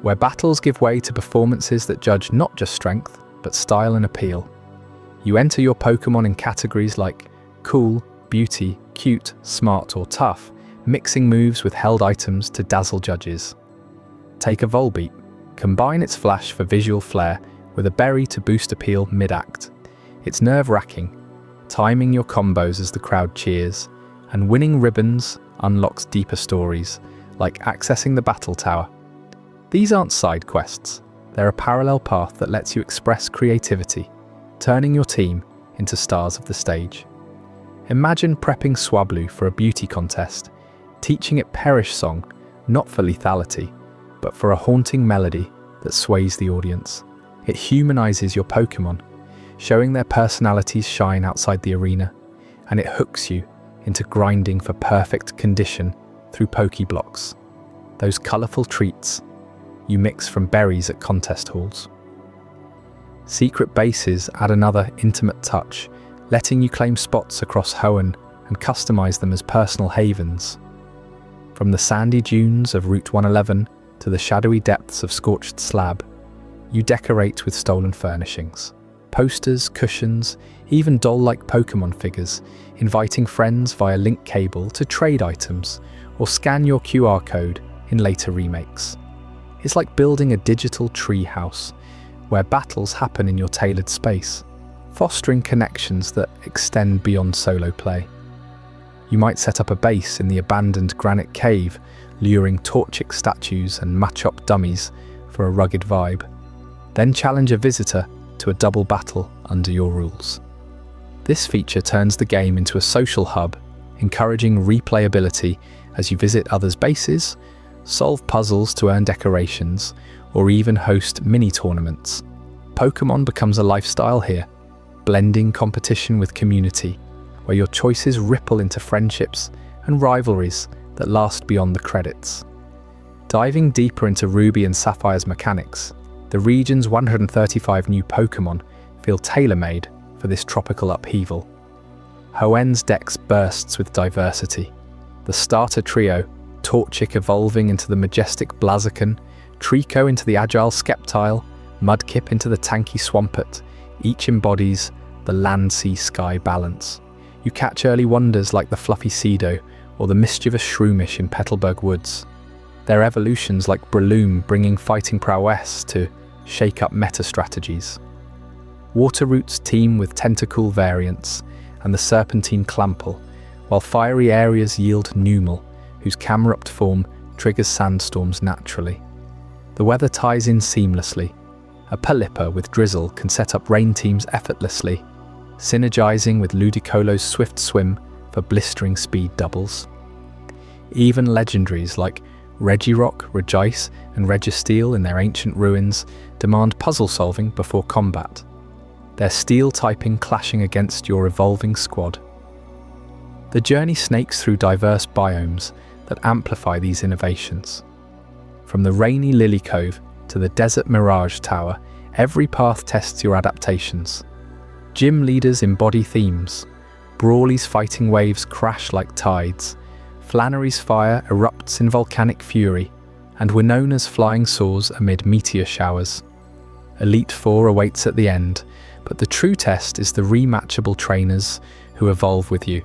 where battles give way to performances that judge not just strength, but style and appeal. You enter your Pokémon in categories like cool, beauty, cute, smart or tough, mixing moves with held items to dazzle judges. Take a Volbeat, combine its flash for visual flair with a berry to boost appeal mid-act. It's nerve-wracking, timing your combos as the crowd cheers, and winning ribbons unlocks deeper stories, like accessing the battle tower. These aren't side quests, they're a parallel path that lets you express creativity, turning your team into stars of the stage. Imagine prepping Swablu for a beauty contest, teaching it Perish Song, not for lethality, but for a haunting melody that sways the audience. It humanizes your Pokémon, showing their personalities shine outside the arena, and it hooks you into grinding for perfect condition through Pokeblocks. Those colorful treats you mix from berries at contest halls. Secret bases add another intimate touch, letting you claim spots across Hoenn and customize them as personal havens. From the sandy dunes of Route 111 to the shadowy depths of Scorched Slab, you decorate with stolen furnishings. Posters, cushions, even doll-like Pokémon figures, inviting friends via link cable to trade items or scan your QR code in later remakes. It's like building a digital tree house where battles happen in your tailored space, fostering connections that extend beyond solo play. You might set up a base in the abandoned granite cave, luring Torchic statues and Machop dummies for a rugged vibe. Then challenge a visitor to a double battle under your rules. This feature turns the game into a social hub, encouraging replayability as you visit others' bases, solve puzzles to earn decorations, or even host mini-tournaments. Pokémon becomes a lifestyle here, blending competition with community, where your choices ripple into friendships and rivalries that last beyond the credits. Diving deeper into Ruby and Sapphire's mechanics, the region's 135 new Pokémon feel tailor-made for this tropical upheaval. Hoenn's dex bursts with diversity. The starter trio, Torchic evolving into the majestic Blaziken, Trico into the agile Sceptile, Mudkip into the tanky Swampert, each embodies the land-sea-sky balance. You catch early wonders like the fluffy Cedo or the mischievous Shroomish in Petalburg Woods. Their evolutions like Breloom bringing fighting prowess to shake up meta strategies. Waterroots team with Tentacool variants and the Serpentine Clample, while fiery areas yield Numel, whose Camerupt form triggers sandstorms naturally. The weather ties in seamlessly. A Pelipper with Drizzle can set up rain teams effortlessly, synergizing with Ludicolo's Swift Swim for blistering speed doubles. Even legendaries like Regirock, Regice, and Registeel in their ancient ruins demand puzzle solving before combat, their steel typing clashing against your evolving squad. The journey snakes through diverse biomes that amplify these innovations. From the rainy Lily Cove to the desert Mirage Tower, every path tests your adaptations. Gym leaders embody themes. Brawly's fighting waves crash like tides. Flannery's fire erupts in volcanic fury, and Winona's flying soars amid meteor showers. Elite Four awaits at the end, but the true test is the rematchable trainers who evolve with you,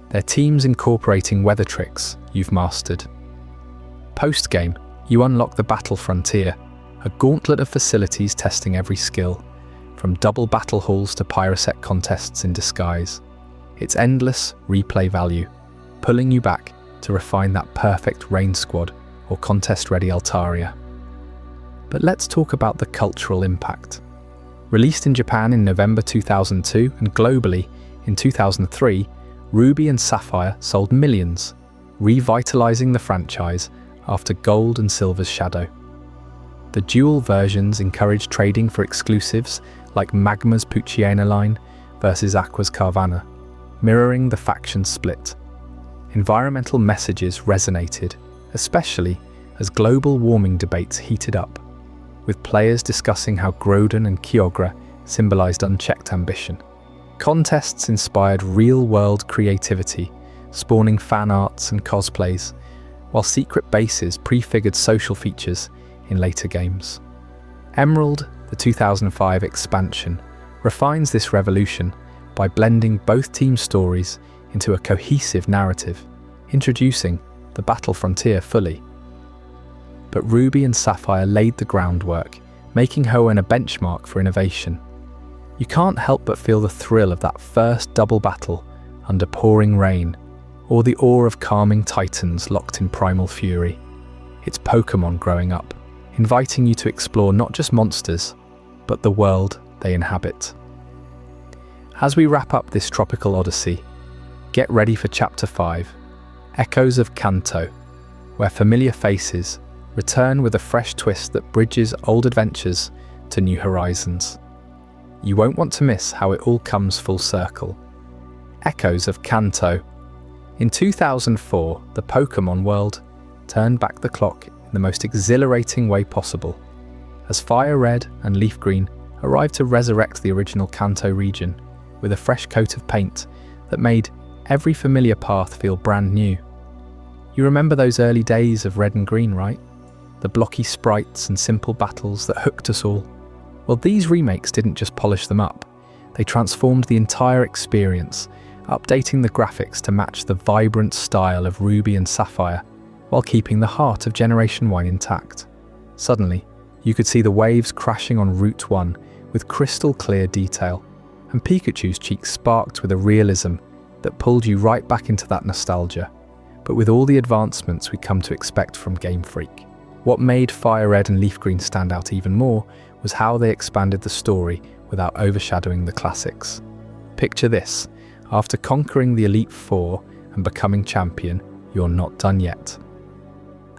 their teams incorporating weather tricks you've mastered. Post-game, you unlock the Battle Frontier, a gauntlet of facilities testing every skill, from double battle halls to pyrosec contests in disguise. It's endless replay value, pulling you back to refine that perfect rain squad or contest-ready Altaria. But let's talk about the cultural impact. Released in Japan in November 2002 and globally in 2003, Ruby and Sapphire sold millions, revitalizing the franchise after Gold and Silver's shadow. The dual versions encourage trading for exclusives like Magma's Poochyena line versus Aqua's Carvanha, mirroring the faction split. Environmental messages resonated, especially as global warming debates heated up, with players discussing how Groudon and Kyogre symbolized unchecked ambition. Contests inspired real-world creativity, spawning fan arts and cosplays, while secret bases prefigured social features in later games. Emerald, the 2005 expansion, refines this revolution by blending both team stories into a cohesive narrative, introducing the Battle Frontier fully. But Ruby and Sapphire laid the groundwork, making Hoenn a benchmark for innovation. You can't help but feel the thrill of that first double battle under pouring rain, or the awe of calming titans locked in primal fury. It's Pokémon growing up, inviting you to explore not just monsters, but the world they inhabit. As we wrap up this tropical odyssey, get ready for Chapter 5, Echoes of Kanto, where familiar faces return with a fresh twist that bridges old adventures to new horizons. You won't want to miss how it all comes full circle. Echoes of Kanto. In 2004, the Pokémon world turned back the clock in the most exhilarating way possible, as Fire Red and Leaf Green arrived to resurrect the original Kanto region with a fresh coat of paint that made every familiar path feel brand new. You remember those early days of Red and Green, right? The blocky sprites and simple battles that hooked us all. Well, these remakes didn't just polish them up, they transformed the entire experience, updating the graphics to match the vibrant style of Ruby and Sapphire, while keeping the heart of Generation 1 intact. Suddenly, you could see the waves crashing on Route 1 with crystal clear detail, and Pikachu's cheeks sparked with a realism that pulled you right back into that nostalgia, but with all the advancements we'd come to expect from Game Freak. What made Fire Red and Leaf Green stand out even more was how they expanded the story without overshadowing the classics. Picture this: after conquering the Elite Four and becoming champion, you're not done yet.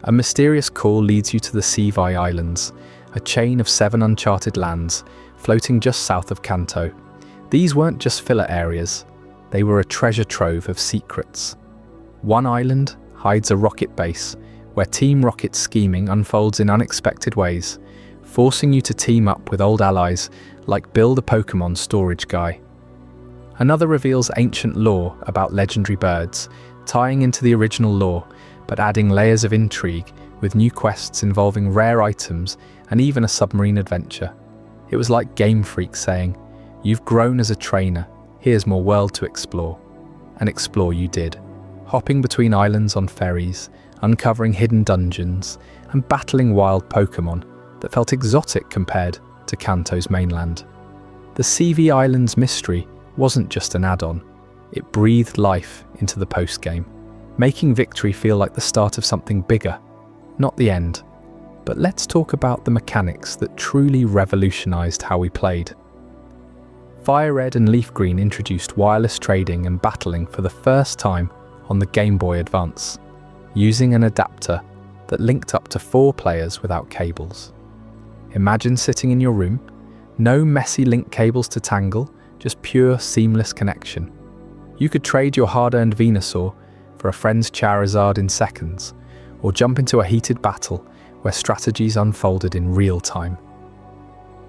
A mysterious call leads you to the Seavai Islands, a chain of 7 uncharted lands floating just south of Kanto. These weren't just filler areas, they were a treasure trove of secrets. One island hides a rocket base, where Team Rocket's scheming unfolds in unexpected ways, forcing you to team up with old allies like Build a Pokémon storage guy. Another reveals ancient lore about legendary birds, tying into the original lore, but adding layers of intrigue with new quests involving rare items and even a submarine adventure. It was like Game Freak saying, "You've grown as a trainer, here's more world to explore." And explore you did, hopping between islands on ferries, uncovering hidden dungeons, and battling wild Pokémon that felt exotic compared to Kanto's mainland. The Seavai Islands mystery wasn't just an add-on, it breathed life into the post-game, making victory feel like the start of something bigger, not the end. But let's talk about the mechanics that truly revolutionized how we played. Fire Red and Leaf Green introduced wireless trading and battling for the first time on the Game Boy Advance, using an adapter that linked up to 4 players without cables. Imagine sitting in your room, no messy link cables to tangle, just pure seamless connection. You could trade your hard-earned Venusaur for a friend's Charizard in seconds, or jump into a heated battle where strategies unfolded in real time.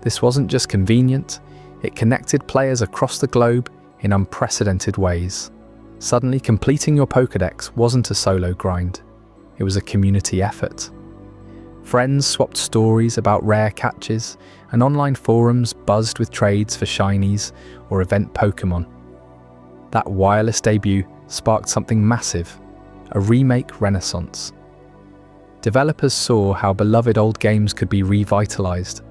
This wasn't just convenient, it connected players across the globe in unprecedented ways. Suddenly, completing your Pokédex wasn't a solo grind. It was a community effort. Friends swapped stories about rare catches, and online forums buzzed with trades for shinies or event Pokémon. That wireless debut sparked something massive, a remake renaissance. Developers saw how beloved old games could be revitalized,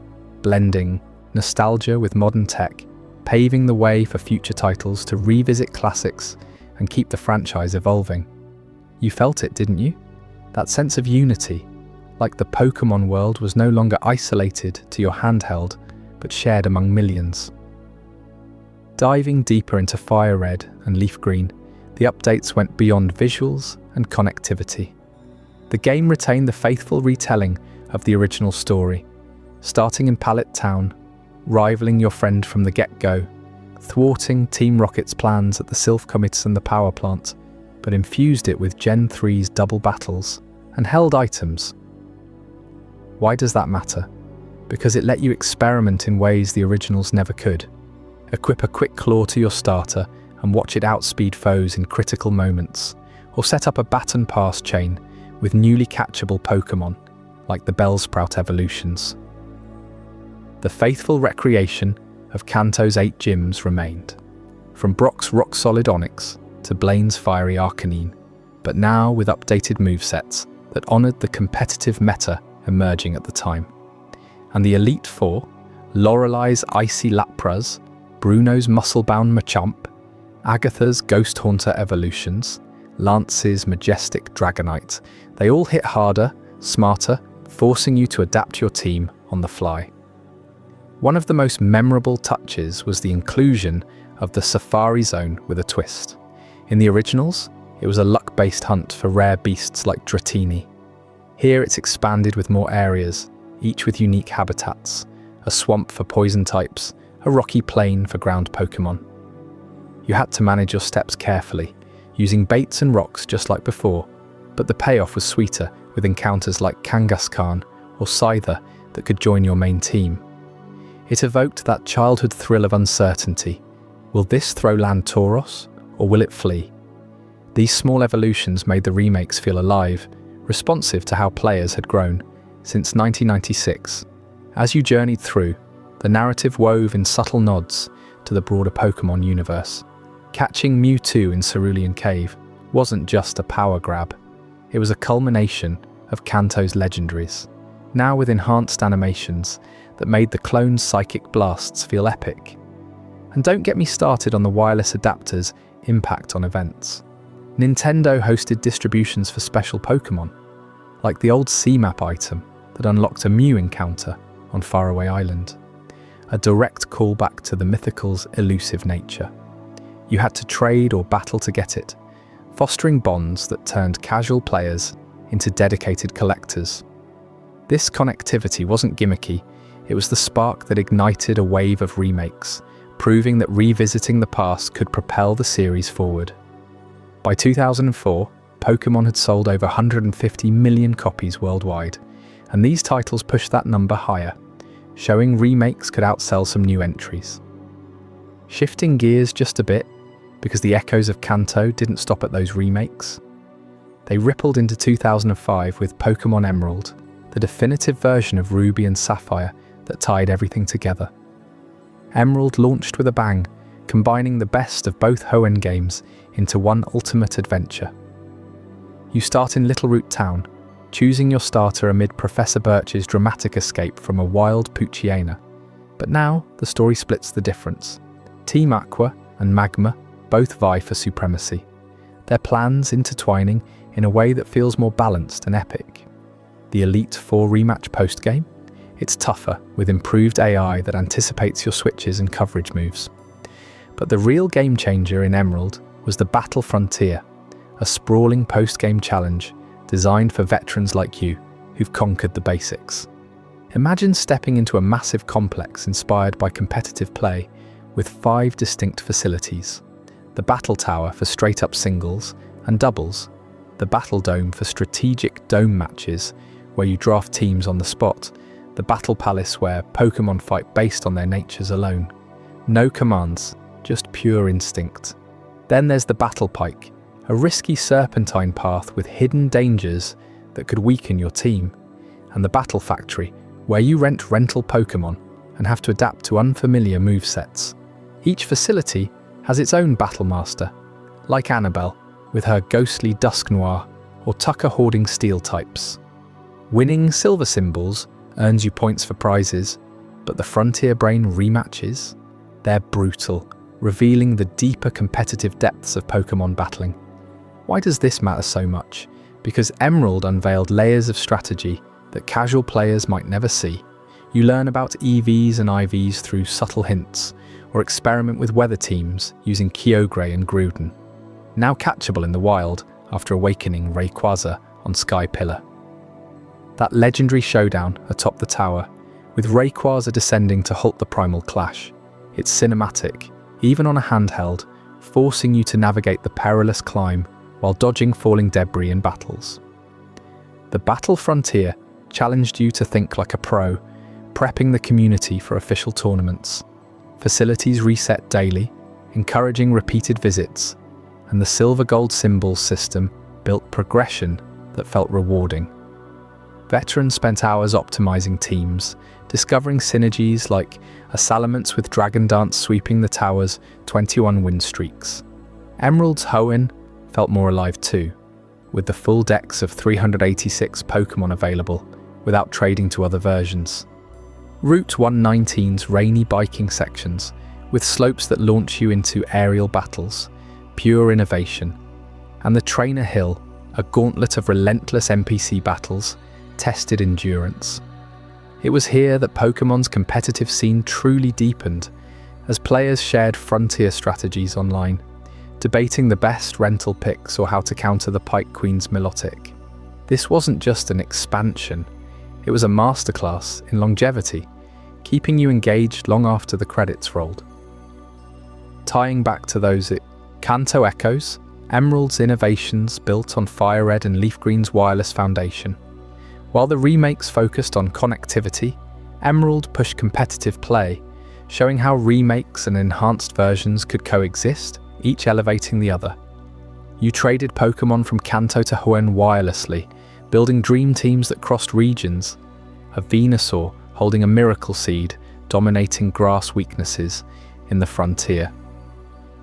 blending nostalgia with modern tech, paving the way for future titles to revisit classics and keep the franchise evolving. You felt it, didn't you? That sense of unity, like the Pokémon world was no longer isolated to your handheld, but shared among millions. Diving deeper into Fire Red and Leaf Green, the updates went beyond visuals and connectivity. The game retained the faithful retelling of the original story, starting in Pallet Town, rivaling your friend from the get-go, thwarting Team Rocket's plans at the Sylph Comets and the power plant, but infused it with Gen 3's double battles and held items. Why does that matter? Because it let you experiment in ways the originals never could. Equip a quick claw to your starter and watch it outspeed foes in critical moments, or set up a baton pass chain with newly catchable Pokémon, like the Bellsprout evolutions. The faithful recreation of Kanto's 8 gyms remained, from Brock's rock-solid Onyx to Blaine's fiery Arcanine, but now with updated movesets that honoured the competitive meta emerging at the time. And the Elite Four, Lorelei's icy Lapras, Bruno's muscle-bound Machamp, Agatha's Ghost Haunter evolutions, Lance's majestic Dragonite, they all hit harder, smarter, forcing you to adapt your team on the fly. One of the most memorable touches was the inclusion of the Safari Zone with a twist. In the originals, it was a luck-based hunt for rare beasts like Dratini. Here it's expanded with more areas, each with unique habitats, a swamp for poison types, a rocky plain for ground Pokémon. You had to manage your steps carefully, using baits and rocks just like before, but the payoff was sweeter with encounters like Kangaskhan or Scyther that could join your main team. It evoked that childhood thrill of uncertainty. Will this throw land Tauros, or will it flee? These small evolutions made the remakes feel alive, responsive to how players had grown since 1996. As you journeyed through, the narrative wove in subtle nods to the broader Pokémon universe. Catching Mewtwo in Cerulean Cave wasn't just a power grab, it was a culmination of Kanto's legendaries, now with enhanced animations that made the clone's psychic blasts feel epic. And don't get me started on the wireless adapter's impact on events. Nintendo hosted distributions for special Pokémon, like the old C-Map item that unlocked a Mew encounter on Faraway Island, a direct callback to the mythical's elusive nature. You had to trade or battle to get it, fostering bonds that turned casual players into dedicated collectors. This connectivity wasn't gimmicky, it was the spark that ignited a wave of remakes, proving that revisiting the past could propel the series forward. By 2004, Pokémon had sold over 150 million copies worldwide, and these titles pushed that number higher, showing remakes could outsell some new entries. Shifting gears just a bit, because the echoes of Kanto didn't stop at those remakes. They rippled into 2005 with Pokémon Emerald, the definitive version of Ruby and Sapphire that tied everything together. Emerald launched with a bang, combining the best of both Hoenn games into one ultimate adventure. You start in Little Root Town, choosing your starter amid Professor Birch's dramatic escape from a wild Poochyena. But now, the story splits the difference. Team Aqua and Magma both vie for supremacy, their plans intertwining in a way that feels more balanced and epic. The Elite Four rematch postgame? It's tougher, with improved AI that anticipates your switches and coverage moves. But the real game changer in Emerald was the Battle Frontier, a sprawling post-game challenge designed for veterans like you who've conquered the basics. Imagine stepping into a massive complex inspired by competitive play with 5 distinct facilities. The Battle Tower for straight-up singles and doubles, the Battle Dome for strategic dome matches where you draft teams on the spot, the Battle Palace where Pokémon fight based on their natures alone. No commands, just pure instinct. Then there's the Battle Pike, a risky serpentine path with hidden dangers that could weaken your team. And the Battle Factory, where you rent rental Pokémon and have to adapt to unfamiliar movesets. Each facility has its own Battle Master, like Annabelle, with her ghostly Dusk Noir or Tucker hoarding Steel types. Winning silver symbols earns you points for prizes, but the Frontier Brain rematches? They're brutal, revealing the deeper competitive depths of Pokémon battling. Why does this matter so much? Because Emerald unveiled layers of strategy that casual players might never see. You learn about EVs and IVs through subtle hints, or experiment with weather teams using Kyogre and Groudon. Now catchable in the wild after awakening Rayquaza on Sky Pillar. That legendary showdown atop the tower, with Rayquaza descending to halt the primal clash. It's cinematic, even on a handheld, forcing you to navigate the perilous climb while dodging falling debris in battles. The Battle Frontier challenged you to think like a pro, prepping the community for official tournaments. Facilities reset daily, encouraging repeated visits, and the silver-gold symbols system built progression that felt rewarding. Veterans spent hours optimizing teams, discovering synergies like a Salamence with Dragon Dance sweeping the tower's 21 win streaks. Emerald's Hoenn felt more alive too, with the full decks of 386 Pokémon available without trading to other versions. Route 119's rainy biking sections, with slopes that launch you into aerial battles, pure innovation. And the Trainer Hill, a gauntlet of relentless NPC battles, tested endurance. It was here that Pokémon's competitive scene truly deepened, as players shared frontier strategies online, debating the best rental picks or how to counter the Pike Queen's Milotic. This wasn't just an expansion, it was a masterclass in longevity, keeping you engaged long after the credits rolled. Tying back to those Kanto echoes, Emerald's innovations built on Fire Red and Leaf Green's wireless foundation. While the remakes focused on connectivity, Emerald pushed competitive play, showing how remakes and enhanced versions could coexist, each elevating the other. You traded Pokémon from Kanto to Hoenn wirelessly, building dream teams that crossed regions. A Venusaur holding a Miracle Seed, dominating grass weaknesses in the frontier.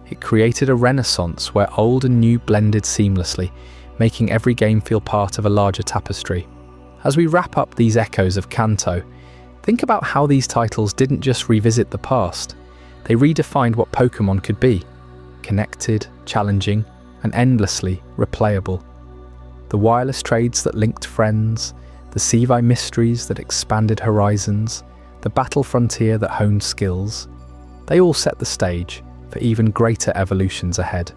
It created a renaissance where old and new blended seamlessly, making every game feel part of a larger tapestry. As we wrap up these echoes of Kanto, think about how these titles didn't just revisit the past, they redefined what Pokémon could be. Connected, challenging, and endlessly replayable. The wireless trades that linked friends, the Sevi mysteries that expanded horizons, the battle frontier that honed skills, they all set the stage for even greater evolutions ahead.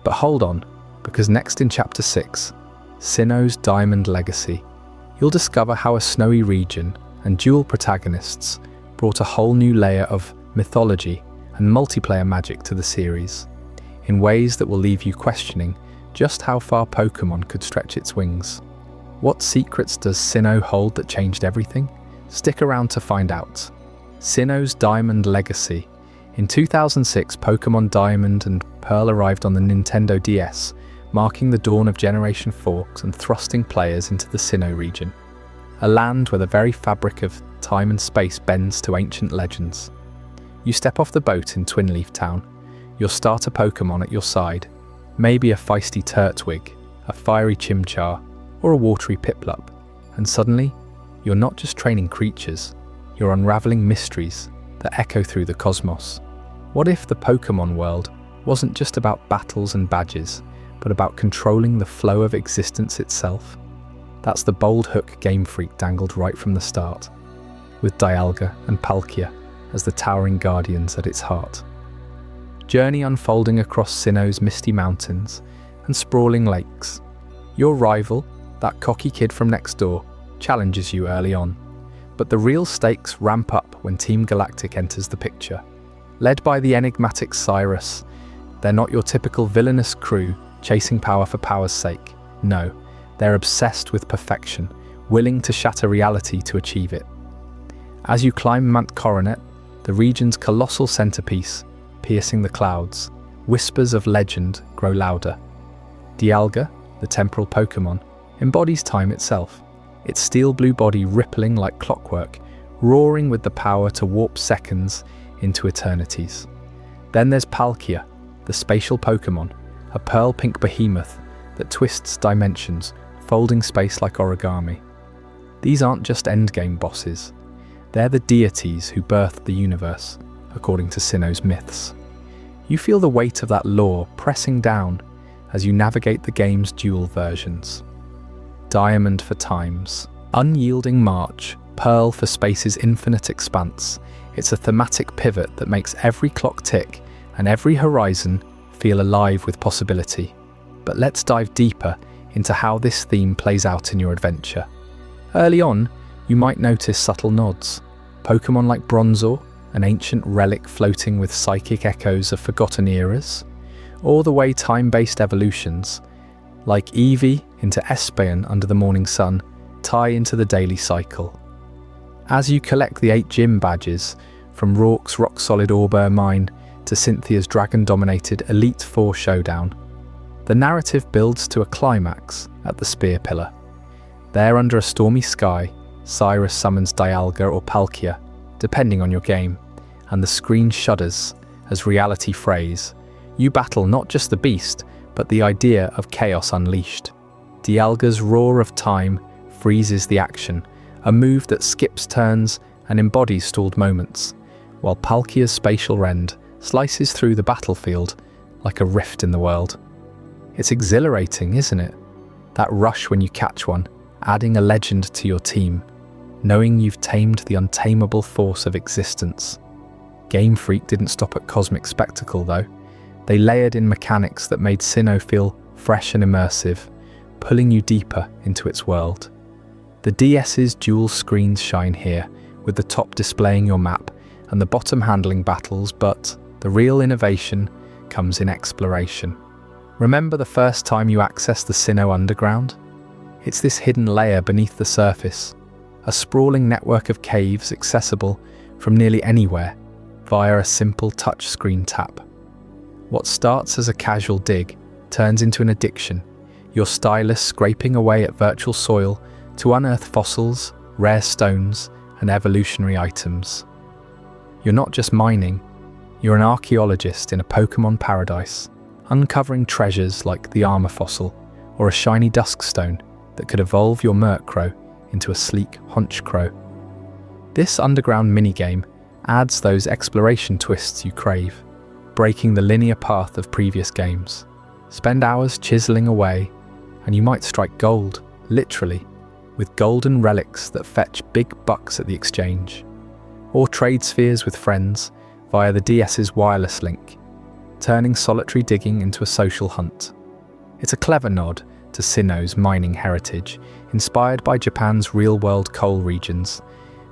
But hold on, because next in Chapter 6, Sinnoh's Diamond Legacy, you'll discover how a snowy region and dual protagonists brought a whole new layer of mythology and multiplayer magic to the series, in ways that will leave you questioning just how far Pokémon could stretch its wings. What secrets does Sinnoh hold that changed everything? Stick around to find out. Sinnoh's Diamond Legacy. In 2006, Pokémon Diamond and Pearl arrived on the Nintendo DS, marking the dawn of Generation 4 and thrusting players into the Sinnoh region, a land where the very fabric of time and space bends to ancient legends. You step off the boat in Twinleaf Town, your starter Pokémon at your side, maybe a feisty Turtwig, a fiery Chimchar, or a watery Piplup, and suddenly, you're not just training creatures, you're unraveling mysteries that echo through the cosmos. What if the Pokémon world wasn't just about battles and badges, but about controlling the flow of existence itself? That's the bold hook Game Freak dangled right from the start, with Dialga and Palkia as the towering guardians at its heart. Journey unfolding across Sinnoh's misty mountains and sprawling lakes. Your rival, that cocky kid from next door, challenges you early on, but the real stakes ramp up when Team Galactic enters the picture. Led by the enigmatic Cyrus, they're not your typical villainous crew chasing power for power's sake. No, they're obsessed with perfection, willing to shatter reality to achieve it. As you climb Mount Coronet, the region's colossal centerpiece, piercing the clouds, whispers of legend grow louder. Dialga, the temporal Pokémon, embodies time itself, its steel-blue body rippling like clockwork, roaring with the power to warp seconds into eternities. Then there's Palkia, the spatial Pokémon, a pearl-pink behemoth that twists dimensions, folding space like origami. These aren't just endgame bosses. They're the deities who birthed the universe, according to Sinnoh's myths. You feel the weight of that lore pressing down as you navigate the game's dual versions. Diamond for time's unyielding march, pearl for space's infinite expanse. It's a thematic pivot that makes every clock tick and every horizon feel alive with possibility. But let's dive deeper into how this theme plays out in your adventure. Early on, you might notice subtle nods. Pokémon like Bronzor, an ancient relic floating with psychic echoes of forgotten eras, or the way time-based evolutions, like Eevee into Espeon under the morning sun, tie into the daily cycle. As you collect the 8 gym badges, from Rourke's rock-solid Orbur mine to Cynthia's dragon-dominated Elite Four showdown, the narrative builds to a climax at the Spear Pillar. There, under a stormy sky, Cyrus summons Dialga or Palkia, depending on your game, and the screen shudders as reality frays. You battle not just the beast, but the idea of chaos unleashed. Dialga's roar of time freezes the action, a move that skips turns and embodies stalled moments, while Palkia's spatial rend slices through the battlefield like a rift in the world. It's exhilarating, isn't it? That rush when you catch one, adding a legend to your team, knowing you've tamed the untamable force of existence. Game Freak didn't stop at cosmic spectacle though. They layered in mechanics that made Sinnoh feel fresh and immersive, pulling you deeper into its world. The DS's dual screens shine here, with the top displaying your map and the bottom handling battles, but the real innovation comes in exploration. Remember the first time you accessed the Sinnoh Underground? It's this hidden layer beneath the surface, a sprawling network of caves accessible from nearly anywhere via a simple touchscreen tap. What starts as a casual dig turns into an addiction, your stylus scraping away at virtual soil to unearth fossils, rare stones, and evolutionary items. You're not just mining, you're an archaeologist in a Pokémon paradise, uncovering treasures like the armor fossil or a shiny duskstone that could evolve your Murkrow into a sleek Honchkrow. This underground minigame adds those exploration twists you crave, breaking the linear path of previous games. Spend hours chiseling away, and you might strike gold, literally, with golden relics that fetch big bucks at the exchange. Or trade spheres with friends via the DS's wireless link, turning solitary digging into a social hunt. It's a clever nod to Sinnoh's mining heritage, inspired by Japan's real-world coal regions,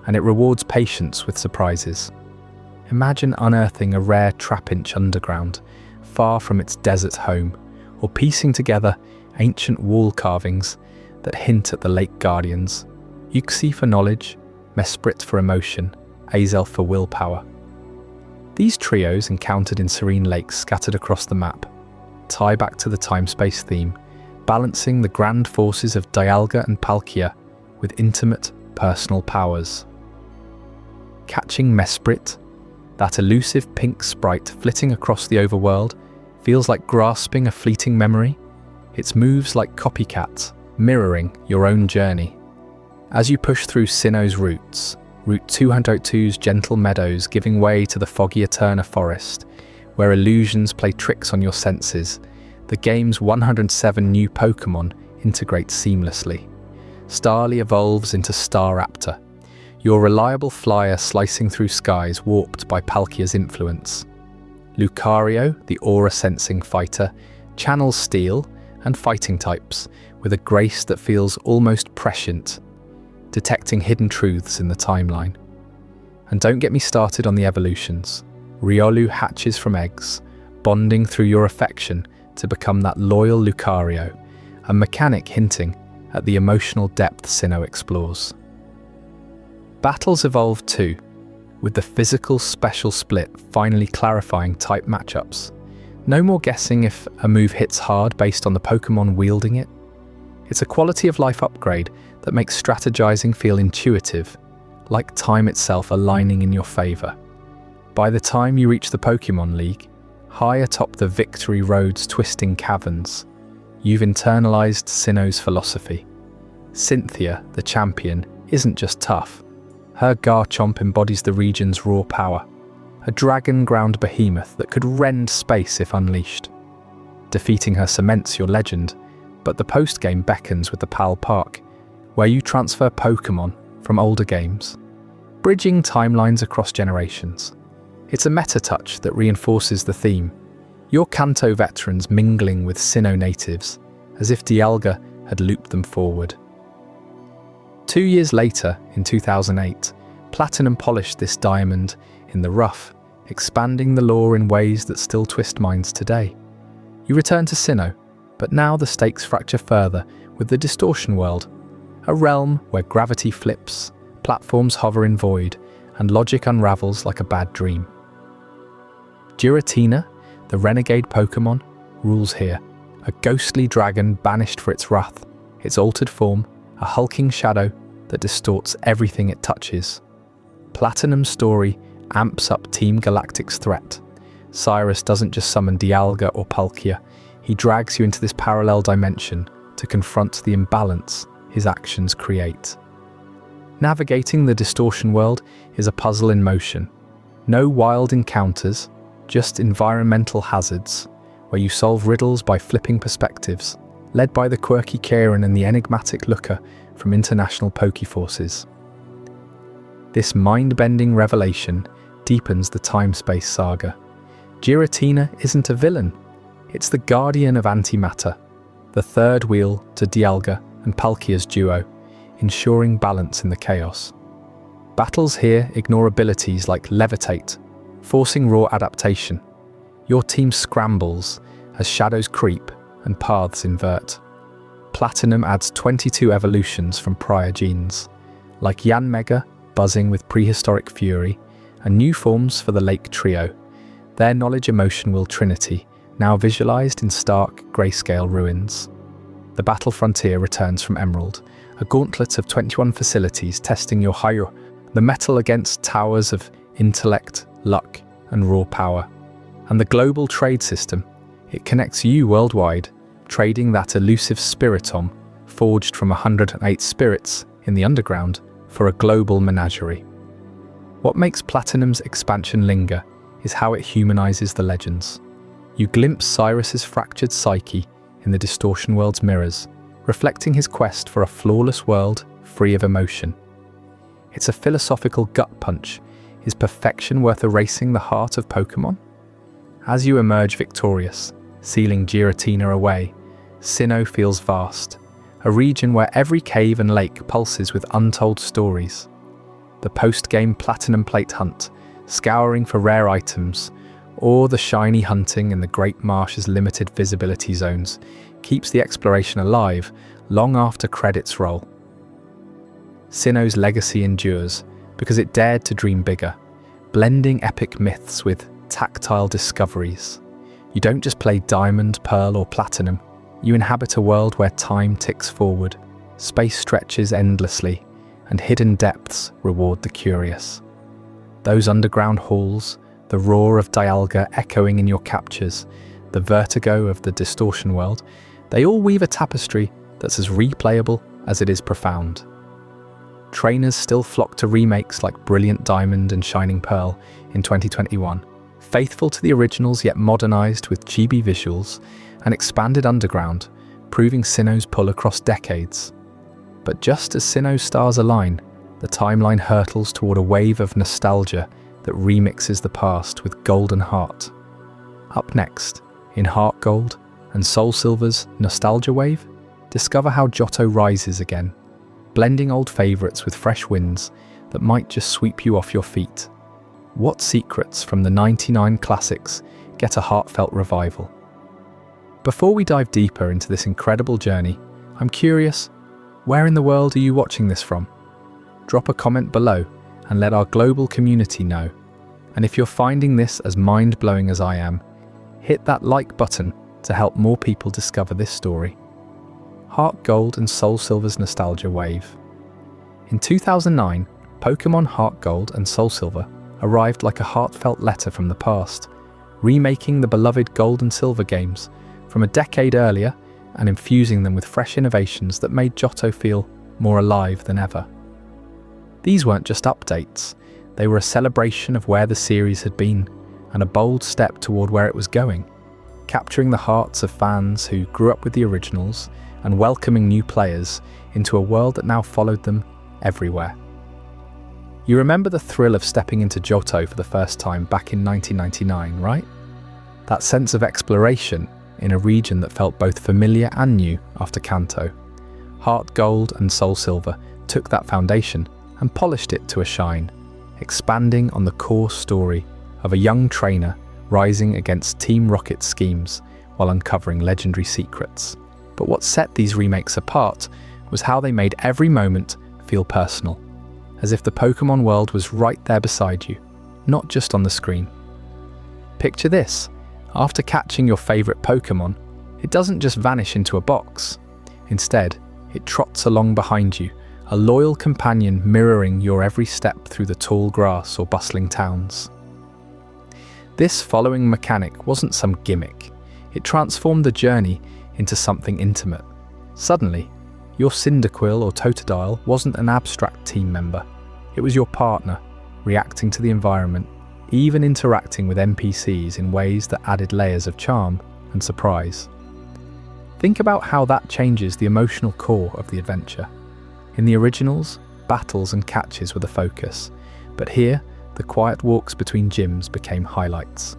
and it rewards patience with surprises. Imagine unearthing a rare trapinch underground, far from its desert home, or piecing together ancient wall carvings that hint at the Lake Guardians. Uxie for knowledge, Mesprit for emotion, Azelf for willpower. These trios, encountered in serene lakes scattered across the map, tie back to the time-space theme, balancing the grand forces of Dialga and Palkia with intimate, personal powers. Catching Mesprit, that elusive pink sprite flitting across the overworld, feels like grasping a fleeting memory. Its moves like copycats, mirroring your own journey. As you push through Sinnoh's routes, Route 202's gentle meadows giving way to the foggy Eterna forest, where illusions play tricks on your senses, the game's 107 new Pokémon integrate seamlessly. Starly evolves into Staraptor, your reliable flyer slicing through skies warped by Palkia's influence. Lucario, the aura-sensing fighter, channels steel and fighting types with a grace that feels almost prescient, detecting hidden truths in the timeline. And don't get me started on the evolutions. Riolu hatches from eggs, bonding through your affection to become that loyal Lucario, a mechanic hinting at the emotional depth Sinnoh explores. Battles evolve too, with the physical special split finally clarifying type matchups. No more guessing if a move hits hard based on the Pokémon wielding it. It's a quality of life upgrade that makes strategizing feel intuitive, like time itself aligning in your favor. By the time you reach the Pokémon League, high atop the Victory Road's twisting caverns, you've internalized Sinnoh's philosophy. Cynthia, the champion, isn't just tough. Her Garchomp embodies the region's raw power, a dragon-ground behemoth that could rend space if unleashed. Defeating her cements your legend, but the post-game beckons with the PAL Park, where you transfer Pokémon from older games, bridging timelines across generations. It's a meta-touch that reinforces the theme, your Kanto veterans mingling with Sinnoh natives, as if Dialga had looped them forward. 2 years later, in 2008, Platinum polished this diamond in the rough, expanding the lore in ways that still twist minds today. You return to Sinnoh, but now the stakes fracture further with the Distortion World, a realm where gravity flips, platforms hover in void, and logic unravels like a bad dream. Giratina, the renegade Pokémon, rules here, a ghostly dragon banished for its wrath, its altered form, a hulking shadow that distorts everything it touches. Platinum's story amps up Team Galactic's threat. Cyrus doesn't just summon Dialga or Palkia, he drags you into this parallel dimension to confront the imbalance his actions create. Navigating the Distortion World is a puzzle in motion. No wild encounters, just environmental hazards, where you solve riddles by flipping perspectives, led by the quirky Kieran and the enigmatic Looker from International Pokeforces. This mind-bending revelation deepens the time-space saga. Giratina isn't a villain, it's the guardian of antimatter, the third wheel to Dialga and Palkia's duo, ensuring balance in the chaos. Battles here ignore abilities like Levitate, forcing raw adaptation. Your team scrambles as shadows creep and paths invert. Platinum adds 22 evolutions from prior genes, like Yanmega, buzzing with prehistoric fury, and new forms for the Lake Trio, their knowledge-emotion will trinity, now visualized in stark, grayscale ruins. The battle frontier returns from Emerald, a gauntlet of 21 facilities testing your hyrule, the metal against towers of intellect, luck, and raw power. And the global trade system, it connects you worldwide, trading that elusive Spiritomb, forged from 108 spirits in the underground, for a global menagerie. What makes Platinum's expansion linger is how it humanizes the legends. You glimpse Cyrus's fractured psyche in the Distortion World's mirrors, reflecting his quest for a flawless world free of emotion. It's a philosophical gut punch. Is perfection worth erasing the heart of Pokémon? As you emerge victorious, sealing Giratina away, Sinnoh feels vast, a region where every cave and lake pulses with untold stories. The post-game Platinum Plate hunt, scouring for rare items, or the shiny hunting in the Great Marsh's limited visibility zones, keeps the exploration alive long after credits roll. Sinnoh's legacy endures because it dared to dream bigger, blending epic myths with tactile discoveries. You don't just play Diamond, Pearl, or Platinum, you inhabit a world where time ticks forward, space stretches endlessly, and hidden depths reward the curious. Those underground halls, the roar of Dialga echoing in your captures, the vertigo of the Distortion World, they all weave a tapestry that's as replayable as it is profound. Trainers still flock to remakes like Brilliant Diamond and Shining Pearl in 2021, faithful to the originals yet modernized with chibi visuals and expanded underground, proving Sinnoh's pull across decades. But just as Sinnoh's stars align, the timeline hurtles toward a wave of nostalgia that remixes the past with Golden Heart. Up next, in Heart Gold and Soul Silver's Nostalgia Wave, discover how Johto rises again, blending old favorites with fresh winds that might just sweep you off your feet. What secrets from the 99 classics get a heartfelt revival? Before we dive deeper into this incredible journey, I'm curious, where in the world are you watching this from? Drop a comment below and let our global community know. And if you're finding this as mind-blowing as I am, hit that like button to help more people discover this story. Heart Gold and Soul Silver's nostalgia wave. In 2009, Pokémon Heart Gold and Soul Silver arrived like a heartfelt letter from the past, remaking the beloved Gold and Silver games from a decade earlier and infusing them with fresh innovations that made Johto feel more alive than ever. These weren't just updates, they were a celebration of where the series had been and a bold step toward where it was going, capturing the hearts of fans who grew up with the originals and welcoming new players into a world that now followed them everywhere. You remember the thrill of stepping into Johto for the first time back in 1999, right? That sense of exploration in a region that felt both familiar and new after Kanto. Heart Gold and Soul Silver took that foundation and polished it to a shine, expanding on the core story of a young trainer rising against Team Rocket's schemes while uncovering legendary secrets. But what set these remakes apart was how they made every moment feel personal, as if the Pokémon world was right there beside you, not just on the screen. Picture this: after catching your favourite Pokémon, it doesn't just vanish into a box. Instead, it trots along behind you, a loyal companion mirroring your every step through the tall grass or bustling towns. This following mechanic wasn't some gimmick. It transformed the journey into something intimate. Suddenly, your Cyndaquil or Totodile wasn't an abstract team member. It was your partner, reacting to the environment, even interacting with NPCs in ways that added layers of charm and surprise. Think about how that changes the emotional core of the adventure. In the originals, battles and catches were the focus, but here, the quiet walks between gyms became highlights.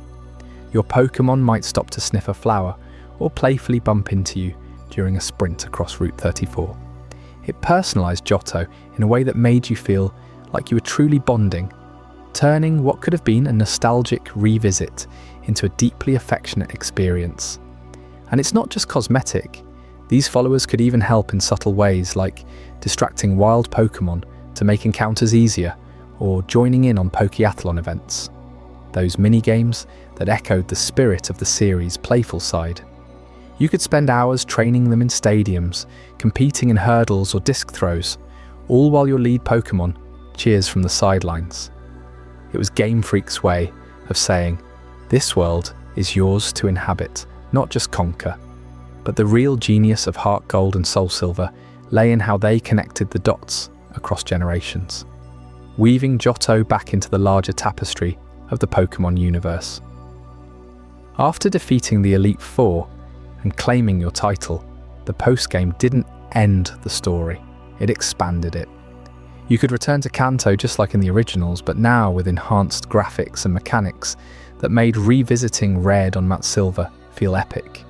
Your Pokémon might stop to sniff a flower or playfully bump into you during a sprint across Route 34. It personalised Johto in a way that made you feel like you were truly bonding, turning what could have been a nostalgic revisit into a deeply affectionate experience. And it's not just cosmetic. These followers could even help in subtle ways, like distracting wild Pokémon to make encounters easier, or joining in on Pokéathlon events. Those mini-games that echoed the spirit of the series' playful side. You could spend hours training them in stadiums, competing in hurdles or disc throws, all while your lead Pokémon cheers from the sidelines. It was Game Freak's way of saying, this world is yours to inhabit, not just conquer. But the real genius of Heart Gold and Soul Silver lay in how they connected the dots across generations, weaving Johto back into the larger tapestry of the Pokémon universe. After defeating the Elite Four and claiming your title, the postgame didn't end the story, it expanded it. You could return to Kanto just like in the originals, but now with enhanced graphics and mechanics that made revisiting Red on Mount Silver feel epic.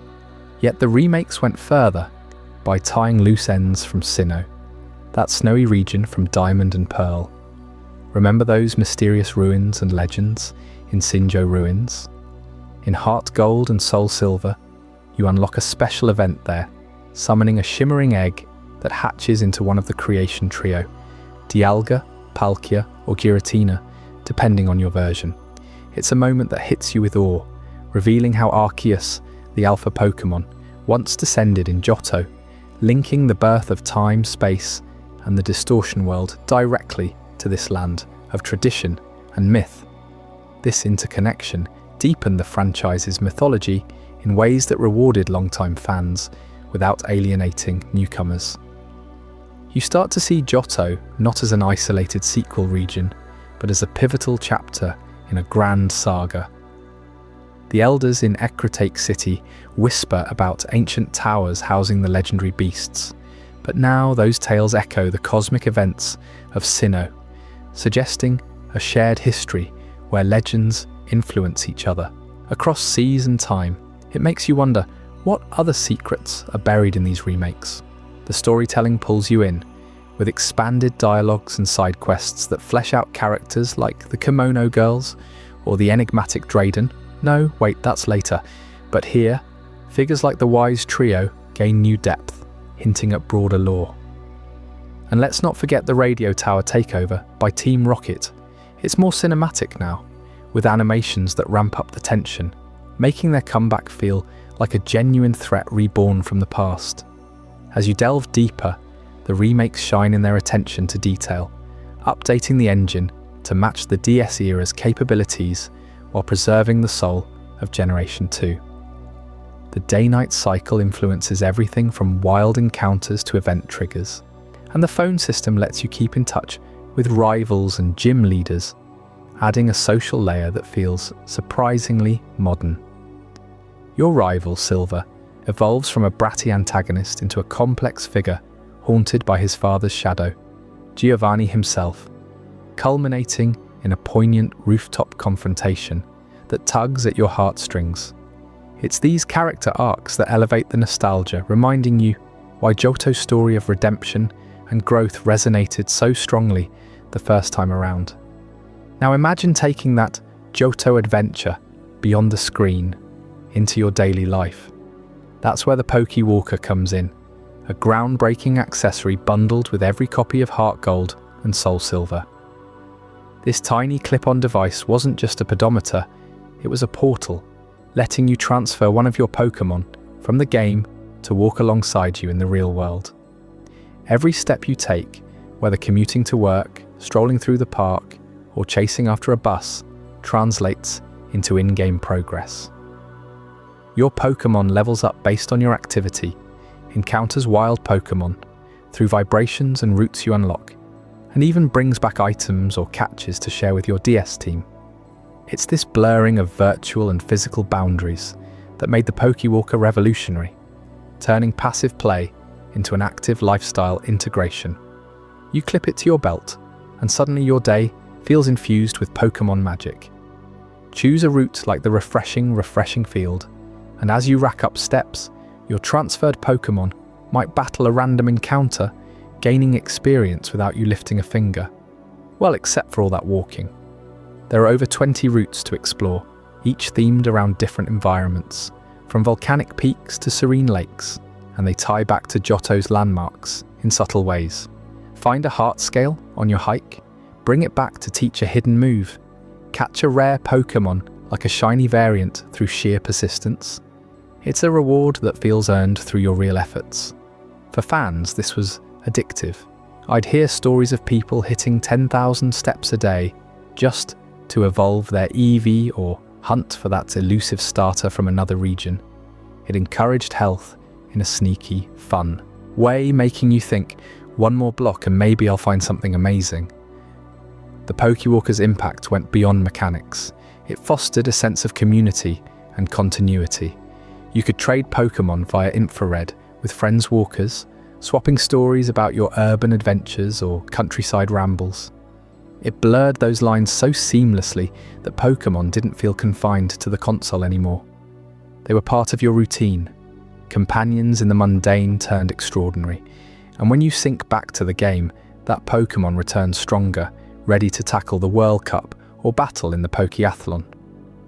Yet the remakes went further by tying loose ends from Sinnoh, that snowy region from Diamond and Pearl. Remember those mysterious ruins and legends in Sinjo Ruins? In Heart Gold and Soul Silver, you unlock a special event there, summoning a shimmering egg that hatches into one of the creation trio, Dialga, Palkia, or Giratina, depending on your version. It's a moment that hits you with awe, revealing how Arceus, the alpha Pokémon, once descended in Johto, linking the birth of time, space, and the distortion world directly to this land of tradition and myth. This interconnection deepened the franchise's mythology in ways that rewarded longtime fans without alienating newcomers. You start to see Johto not as an isolated sequel region, but as a pivotal chapter in a grand saga. The elders in Ecruteak City whisper about ancient towers housing the legendary beasts, but now those tales echo the cosmic events of Sinnoh, suggesting a shared history where legends influence each other. Across seas and time, it makes you wonder, what other secrets are buried in these remakes? The storytelling pulls you in, with expanded dialogues and side quests that flesh out characters like the Kimono Girls or the enigmatic Drayden. No, wait, that's later. But here, figures like the Wise Trio gain new depth, hinting at broader lore. And let's not forget the radio tower takeover by Team Rocket. It's more cinematic now, with animations that ramp up the tension, making their comeback feel like a genuine threat reborn from the past. As you delve deeper, the remakes shine in their attention to detail, updating the engine to match the DS era's capabilities while preserving the soul of Generation 2. The day-night cycle influences everything from wild encounters to event triggers, and the phone system lets you keep in touch with rivals and gym leaders, adding a social layer that feels surprisingly modern. Your rival, Silver, evolves from a bratty antagonist into a complex figure haunted by his father's shadow, Giovanni himself, culminating in a poignant rooftop confrontation that tugs at your heartstrings. It's these character arcs that elevate the nostalgia, reminding you why Johto's story of redemption and growth resonated so strongly the first time around. Now imagine taking that Johto adventure beyond the screen into your daily life. That's where the Pokewalker comes in, a groundbreaking accessory bundled with every copy of Heart Gold and Soul Silver. This tiny clip-on device wasn't just a pedometer, it was a portal, letting you transfer one of your Pokémon from the game to walk alongside you in the real world. Every step you take, whether commuting to work, strolling through the park, or chasing after a bus, translates into in-game progress. Your Pokémon levels up based on your activity, encounters wild Pokémon through vibrations and routes you unlock, and even brings back items or catches to share with your DS team. It's this blurring of virtual and physical boundaries that made the Pokewalker revolutionary, turning passive play into an active lifestyle integration. You clip it to your belt, and suddenly your day feels infused with Pokémon magic. Choose a route like the refreshing field, and as you rack up steps, your transferred Pokémon might battle a random encounter, gaining experience without you lifting a finger. Well, except for all that walking. There are over 20 routes to explore, each themed around different environments, from volcanic peaks to serene lakes, and they tie back to Johto's landmarks in subtle ways. Find a heart scale on your hike, bring it back to teach a hidden move, catch a rare Pokémon like a shiny variant through sheer persistence. It's a reward that feels earned through your real efforts. For fans, this was addictive. I'd hear stories of people hitting 10,000 steps a day just to evolve their EV or hunt for that elusive starter from another region. It encouraged health in a sneaky, fun way, making you think, one more block and maybe I'll find something amazing. The Pokewalker's impact went beyond mechanics. It fostered a sense of community and continuity. You could trade Pokémon via infrared with friends walkers, swapping stories about your urban adventures or countryside rambles. It blurred those lines so seamlessly that Pokémon didn't feel confined to the console anymore. They were part of your routine, companions in the mundane turned extraordinary, and when you sync back to the game, that Pokémon returns stronger, ready to tackle the World Cup or battle in the Pokeathlon.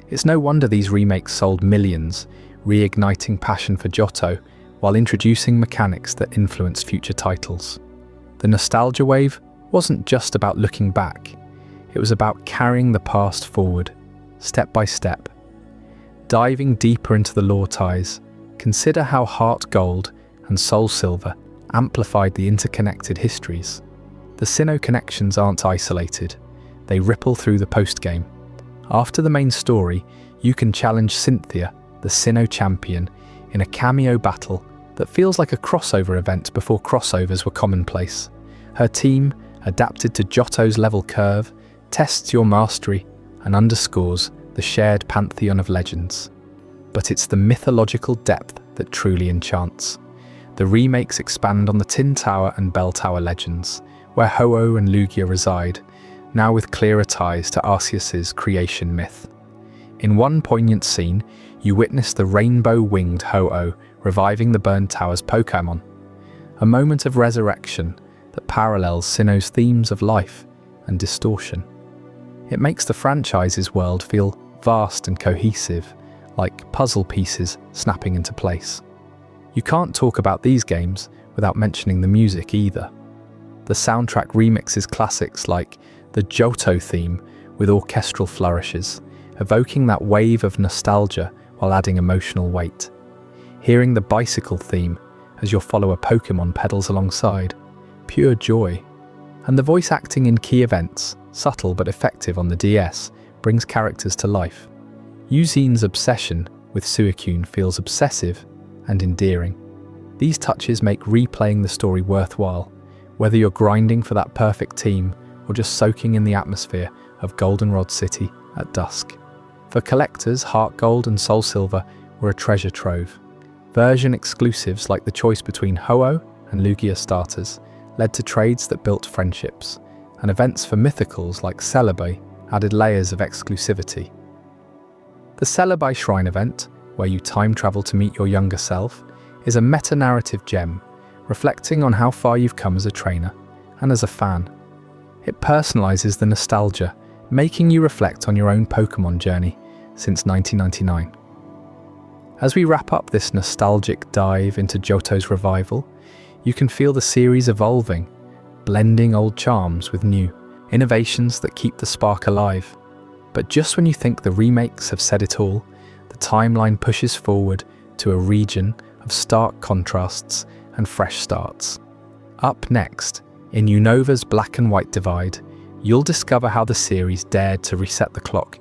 It's no wonder these remakes sold millions, reigniting passion for Johto while introducing mechanics that influenced future titles. The nostalgia wave wasn't just about looking back, it was about carrying the past forward, step by step. Diving deeper into the lore ties, consider how Heart Gold and Soul Silver amplified the interconnected histories. The Sinnoh connections aren't isolated, they ripple through the post-game. After the main story, you can challenge Cynthia, the Sinnoh champion, in a cameo battle that feels like a crossover event before crossovers were commonplace. Her team, adapted to Johto's level curve, tests your mastery and underscores the shared pantheon of legends. But it's the mythological depth that truly enchants. The remakes expand on the Tin Tower and Bell Tower legends, where Ho-Oh and Lugia reside, now with clearer ties to Arceus's creation myth. In one poignant scene, you witness the rainbow-winged Ho-Oh reviving the burned tower's Pokémon, a moment of resurrection that parallels Sinnoh's themes of life and distortion. It makes the franchise's world feel vast and cohesive, like puzzle pieces snapping into place. You can't talk about these games without mentioning the music either. The soundtrack remixes classics like the Johto theme with orchestral flourishes, evoking that wave of nostalgia while adding emotional weight. Hearing the bicycle theme as your follower Pokémon pedals alongside, pure joy. And the voice acting in key events, subtle but effective on the DS, brings characters to life. Eugene's obsession with Suicune feels obsessive and endearing. These touches make replaying the story worthwhile, whether you're grinding for that perfect team or just soaking in the atmosphere of Goldenrod City at dusk. For collectors, Heart Gold and Soul Silver were a treasure trove. Version exclusives like the choice between Ho-Oh and Lugia starters led to trades that built friendships, and events for mythicals like Celebi added layers of exclusivity. The Celebi Shrine event, where you time travel to meet your younger self, is a meta-narrative gem, reflecting on how far you've come as a trainer and as a fan. It personalizes the nostalgia, making you reflect on your own Pokémon journey since 1999. As we wrap up this nostalgic dive into Johto's revival, you can feel the series evolving, blending old charms with new innovations that keep the spark alive. But just when you think the remakes have said it all, the timeline pushes forward to a region of stark contrasts and fresh starts. Up next, in Unova's Black and White Divide, you'll discover how the series dared to reset the clock,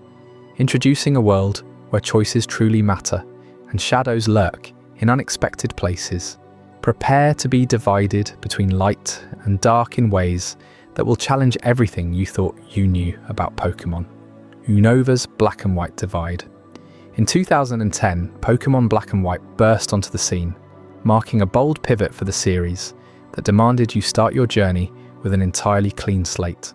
introducing a world where choices truly matter and shadows lurk in unexpected places. Prepare to be divided between light and dark in ways that will challenge everything you thought you knew about Pokémon. Unova's Black and White Divide. In 2010, Pokémon Black and White burst onto the scene, marking a bold pivot for the series that demanded you start your journey with an entirely clean slate.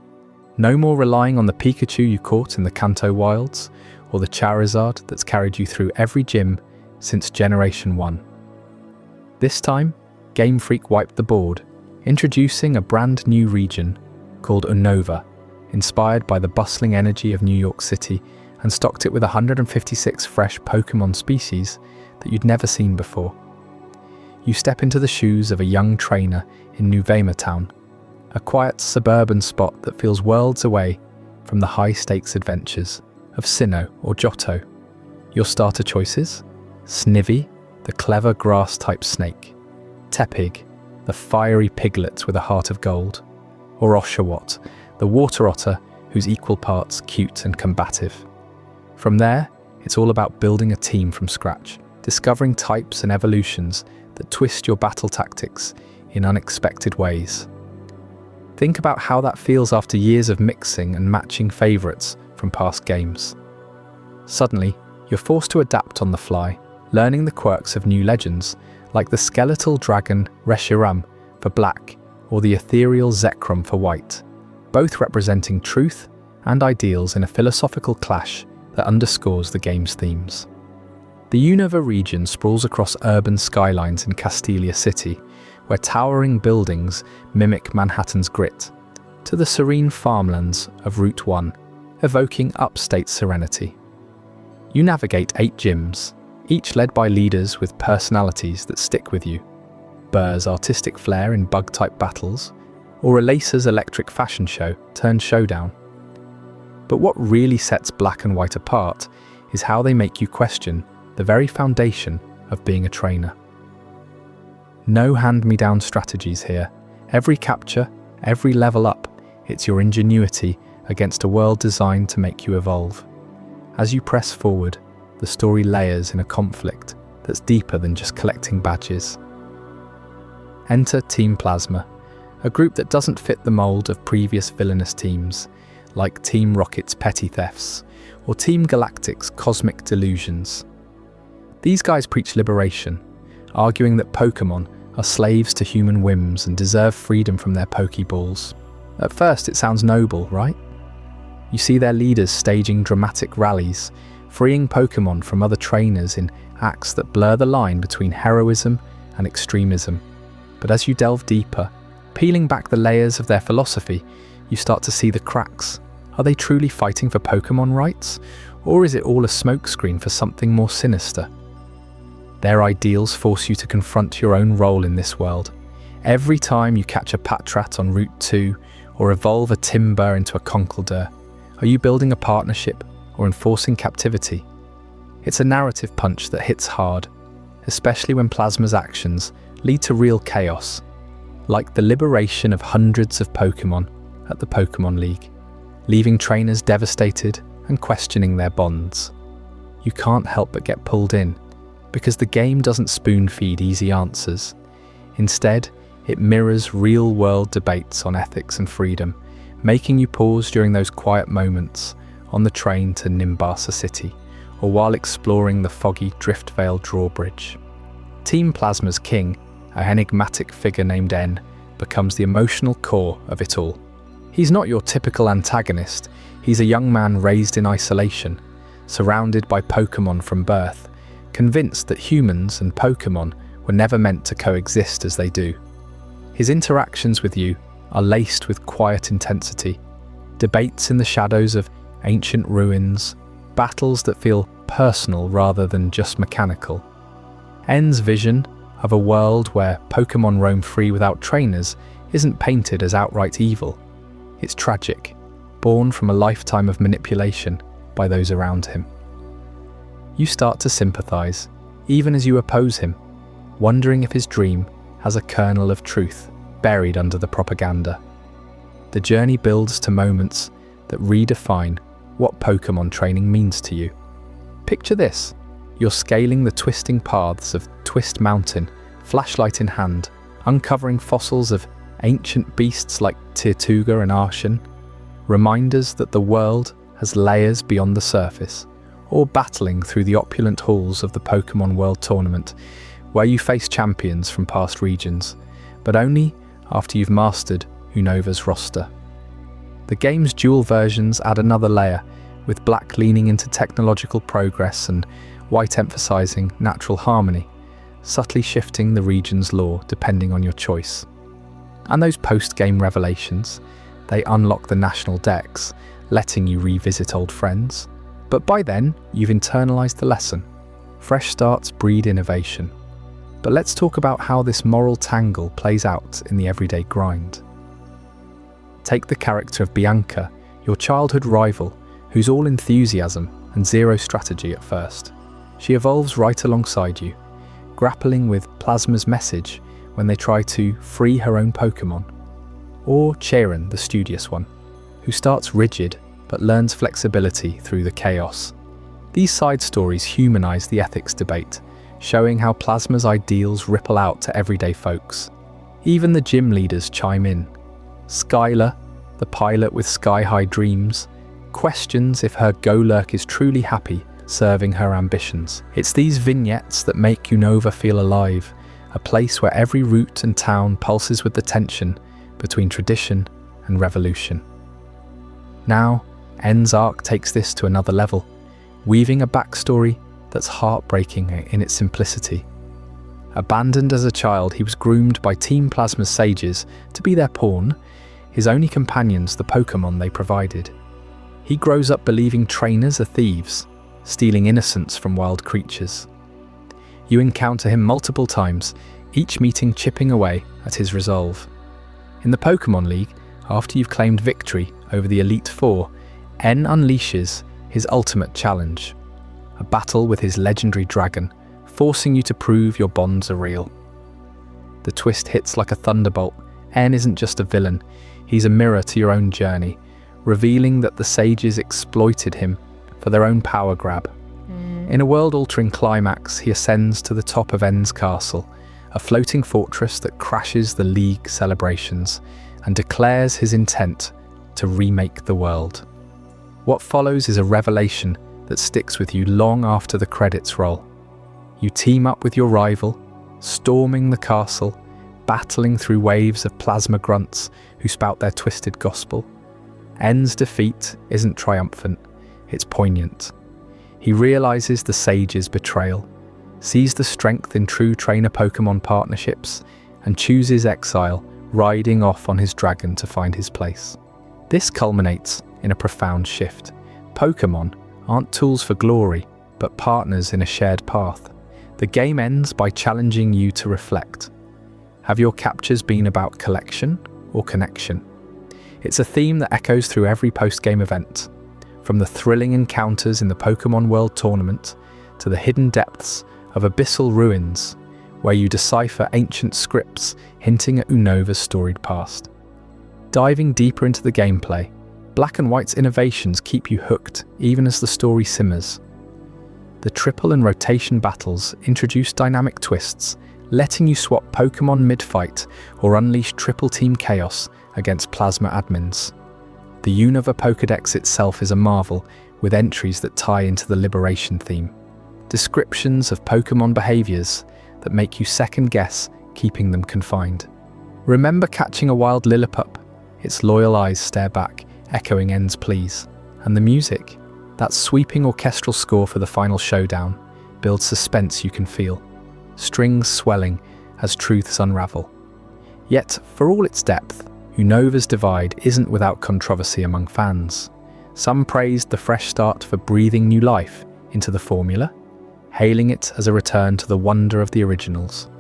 No more relying on the Pikachu you caught in the Kanto Wilds, or the Charizard that's carried you through every gym since Generation 1. This time, Game Freak wiped the board, introducing a brand new region called Unova, inspired by the bustling energy of New York City, and stocked it with 156 fresh Pokémon species that you'd never seen before. You step into the shoes of a young trainer in New Vema Town, a quiet suburban spot that feels worlds away from the high-stakes adventures of Sinnoh or Johto. Your starter choices? Snivy, the clever grass-type snake; Tepig, the fiery piglet with a heart of gold; or Oshawott, the water otter who's equal parts cute and combative. From there, it's all about building a team from scratch, discovering types and evolutions that twist your battle tactics in unexpected ways. Think about how that feels after years of mixing and matching favourites from past games. Suddenly, you're forced to adapt on the fly, learning the quirks of new legends, like the skeletal dragon Reshiram for black or the ethereal Zekrom for white, both representing truth and ideals in a philosophical clash that underscores the game's themes. The Unova region sprawls across urban skylines in Castelia City, where towering buildings mimic Manhattan's grit, to the serene farmlands of Route 1, evoking upstate serenity. You navigate 8 gyms, each led by leaders with personalities that stick with you. Burr's artistic flair in bug-type battles, or Elace's electric fashion show turned showdown. But what really sets Black and White apart is how they make you question the very foundation of being a trainer. No hand-me-down strategies here. Every capture, every level up, it's your ingenuity against a world designed to make you evolve. As you press forward, the story layers in a conflict that's deeper than just collecting badges. Enter Team Plasma, a group that doesn't fit the mold of previous villainous teams, like Team Rocket's Petty Thefts, or Team Galactic's Cosmic Delusions. These guys preach liberation, arguing that Pokémon are slaves to human whims and deserve freedom from their Pokéballs. At first it sounds noble, right? You see their leaders staging dramatic rallies, freeing Pokémon from other trainers in acts that blur the line between heroism and extremism. But as you delve deeper, peeling back the layers of their philosophy, you start to see the cracks. Are they truly fighting for Pokémon rights? Or is it all a smokescreen for something more sinister? Their ideals force you to confront your own role in this world. Every time you catch a Patrat on Route 2 or evolve a Timburr into a Conkeldurr, are you building a partnership or enforcing captivity? It's a narrative punch that hits hard, especially when Plasma's actions lead to real chaos, like the liberation of hundreds of Pokémon at the Pokémon League, leaving trainers devastated and questioning their bonds. You can't help but get pulled in, because the game doesn't spoon-feed easy answers. Instead, it mirrors real-world debates on ethics and freedom, making you pause during those quiet moments on the train to Nimbasa City, or while exploring the foggy Driftvale drawbridge. Team Plasma's king, an enigmatic figure named N, becomes the emotional core of it all. He's not your typical antagonist. He's a young man raised in isolation, surrounded by Pokémon from birth, convinced that humans and Pokémon were never meant to coexist as they do. His interactions with you are laced with quiet intensity, debates in the shadows of ancient ruins, battles that feel personal rather than just mechanical. N's vision of a world where Pokémon roam free without trainers isn't painted as outright evil. It's tragic, born from a lifetime of manipulation by those around him. You start to sympathize, even as you oppose him, wondering if his dream has a kernel of truth buried under the propaganda. The journey builds to moments that redefine what Pokémon training means to you. Picture this: you're scaling the twisting paths of Twist Mountain, flashlight in hand, uncovering fossils of ancient beasts like Tirtuga and Arshan, reminders that the world has layers beyond the surface, or battling through the opulent halls of the Pokémon World Tournament, where you face champions from past regions, but only after you've mastered Unova's roster. The game's dual versions add another layer, with Black leaning into technological progress and White emphasizing natural harmony, subtly shifting the region's lore depending on your choice. And those post-game revelations, they unlock the national decks, letting you revisit old friends. But by then, you've internalized the lesson. Fresh starts breed innovation. But let's talk about how this moral tangle plays out in the everyday grind. Take the character of Bianca, your childhood rival, who's all enthusiasm and zero strategy at first. She evolves right alongside you, grappling with Plasma's message when they try to free her own Pokémon. Or Cheiron, the studious one, who starts rigid but learns flexibility through the chaos. These side stories humanize the ethics debate, showing how Plasma's ideals ripple out to everyday folks. Even the gym leaders chime in. Skylar, the pilot with sky-high dreams, questions if her Golurk is truly happy serving her ambitions. It's these vignettes that make Unova feel alive, a place where every route and town pulses with the tension between tradition and revolution. Now, N's arc takes this to another level, weaving a backstory that's heartbreaking in its simplicity. Abandoned as a child, he was groomed by Team Plasma's sages to be their pawn, his only companions the Pokémon they provided. He grows up believing trainers are thieves, stealing innocence from wild creatures. You encounter him multiple times, each meeting chipping away at his resolve. In the Pokémon League, after you've claimed victory over the Elite Four, N unleashes his ultimate challenge, a battle with his legendary dragon, forcing you to prove your bonds are real. The twist hits like a thunderbolt. N isn't just a villain, he's a mirror to your own journey, revealing that the sages exploited him for their own power grab. In a world-altering climax, he ascends to the top of N's castle, a floating fortress that crashes the League celebrations and declares his intent to remake the world. What follows is a revelation that sticks with you long after the credits roll. You team up with your rival, storming the castle, battling through waves of plasma grunts who spout their twisted gospel. N's defeat isn't triumphant, it's poignant. He realizes the sage's betrayal, sees the strength in true trainer-Pokémon partnerships, and chooses exile, riding off on his dragon to find his place. This culminates in a profound shift. Pokémon aren't tools for glory, but partners in a shared path. The game ends by challenging you to reflect. Have your captures been about collection or connection? It's a theme that echoes through every post-game event, from the thrilling encounters in the Pokémon World Tournament to the hidden depths of abyssal ruins, where you decipher ancient scripts hinting at Unova's storied past. Diving deeper into the gameplay, Black and White's innovations keep you hooked even as the story simmers. The triple and rotation battles introduce dynamic twists, letting you swap Pokémon mid-fight or unleash triple team chaos against Plasma admins. The Unova Pokédex itself is a marvel, with entries that tie into the Liberation theme. Descriptions of Pokémon behaviours that make you second-guess keeping them confined. Remember catching a wild Lillipup? Its loyal eyes stare back, echoing N's pleas. And the music, that sweeping orchestral score for the final showdown, builds suspense you can feel. Strings swelling as truths unravel. Yet, for all its depth, Unova's Divide isn't without controversy among fans. Some praised the fresh start for breathing new life into the formula, hailing it as a return to the wonder of the originals.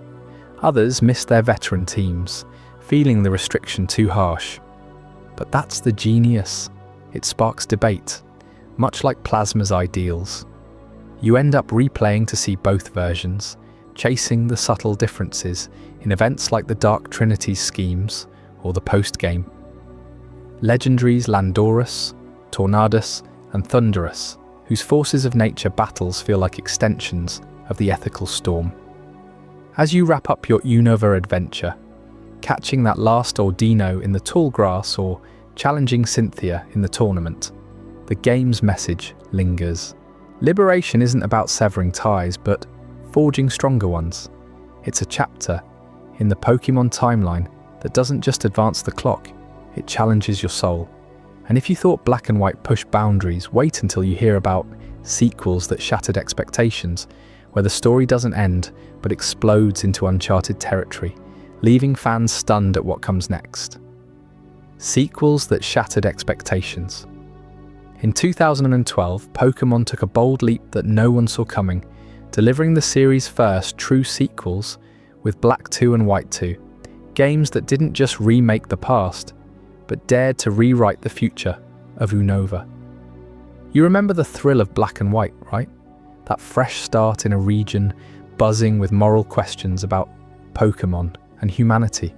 Others missed their veteran teams, feeling the restriction too harsh. But that's the genius. It sparks debate, much like Plasma's ideals. You end up replaying to see both versions, chasing the subtle differences in events like the Dark Trinity's schemes or the post-game. Legendaries Landorus, Tornadus, and Thunderous, whose forces of nature battles feel like extensions of the ethical storm. As you wrap up your Unova adventure, catching that last Ordino in the tall grass or challenging Cynthia in the tournament, the game's message lingers. Liberation isn't about severing ties, but forging stronger ones. It's a chapter in the Pokémon timeline that doesn't just advance the clock, it challenges your soul. And if you thought Black and White pushed boundaries, wait until you hear about sequels that shattered expectations, where the story doesn't end but explodes into uncharted territory, leaving fans stunned at what comes next. Sequels that shattered expectations. In 2012, Pokémon took a bold leap that no one saw coming, delivering the series' first true sequels with Black 2 and White 2, games that didn't just remake the past, but dared to rewrite the future of Unova. You remember the thrill of Black and White, right? That fresh start in a region buzzing with moral questions about Pokémon and humanity.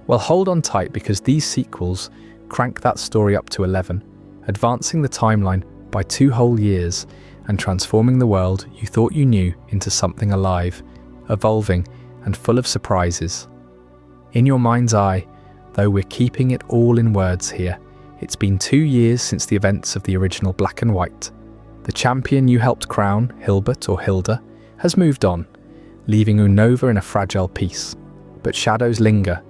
Well, hold on tight, because these sequels crank that story up to 11, advancing the timeline by 2 whole years and transforming the world you thought you knew into something alive, evolving, and full of surprises. In your mind's eye, though we're keeping it all in words here, it's been 2 years since the events of the original Black and White. The champion you helped crown, Hilbert or Hilda, has moved on, leaving Unova in a fragile peace. But shadows linger.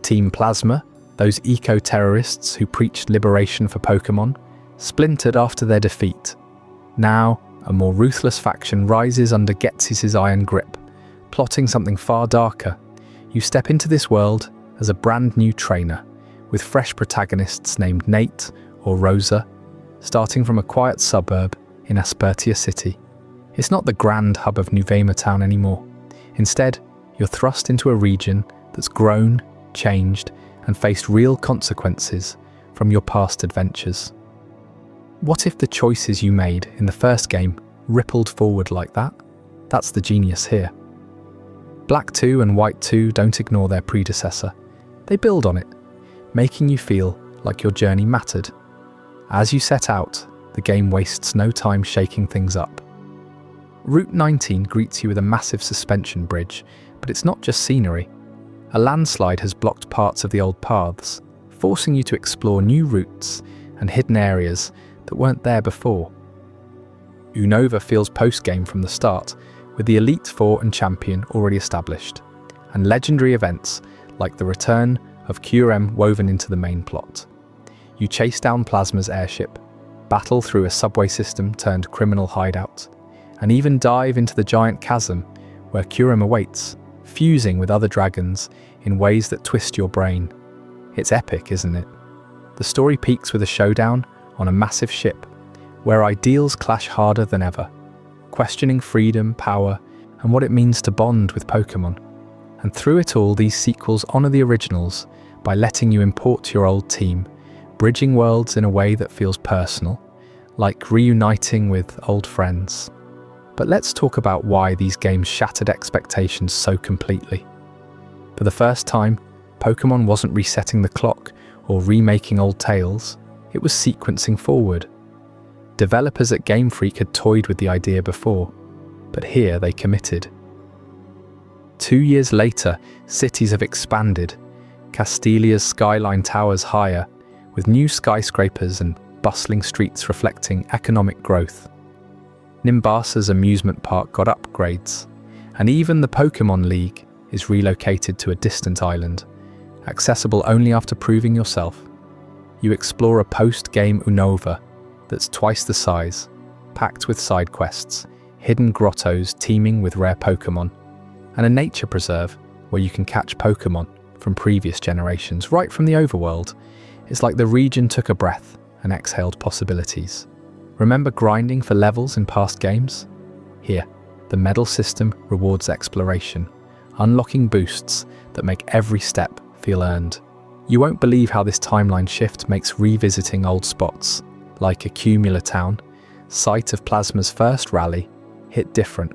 Team Plasma, those eco-terrorists who preached liberation for Pokémon, splintered after their defeat. Now, a more ruthless faction rises under Ghetsis' iron grip, plotting something far darker. You step into this world as a brand new trainer, with fresh protagonists named Nate or Rosa, starting from a quiet suburb in Aspertia City. It's not the grand hub of Nuvema Town anymore. Instead, you're thrust into a region that's grown, changed, and faced real consequences from your past adventures. What if the choices you made in the first game rippled forward like that? That's the genius here. Black 2 and White 2 don't ignore their predecessor. They build on it, making you feel like your journey mattered. As you set out, the game wastes no time shaking things up. Route 19 greets you with a massive suspension bridge, but it's not just scenery. A landslide has blocked parts of the old paths, forcing you to explore new routes and hidden areas that weren't there before. Unova feels post-game from the start, with the Elite Four and Champion already established, and legendary events like the return of QRM woven into the main plot. You chase down Plasma's airship, battle through a subway system turned criminal hideout, and even dive into the giant chasm where QRM awaits, fusing with other dragons in ways that twist your brain. It's epic, isn't it? The story peaks with a showdown on a massive ship, where ideals clash harder than ever, questioning freedom, power, and what it means to bond with Pokémon. And through it all, these sequels honour the originals by letting you import your old team, bridging worlds in a way that feels personal, like reuniting with old friends. But But let's talk about why these games shattered expectations so completely. For the first time, Pokémon wasn't resetting the clock or remaking old tales, it was sequencing forward. Developers at Game Freak had toyed with the idea before, but here they committed. 2 years later, cities have expanded, Castilia's skyline towers higher, with new skyscrapers and bustling streets reflecting economic growth. Nimbasa's amusement park got upgrades, and even the Pokémon League is relocated to a distant island, accessible only after proving yourself. You explore a post-game Unova that's twice the size, packed with side quests, hidden grottos teeming with rare Pokémon, and a nature preserve where you can catch Pokémon from previous generations right from the overworld. It's like the region took a breath and exhaled possibilities. Remember grinding for levels in past games? Here, the medal system rewards exploration, unlocking boosts that make every step feel earned. You won't believe how this timeline shift makes revisiting old spots, like Accumula Town, site of Plasma's first rally, hit different,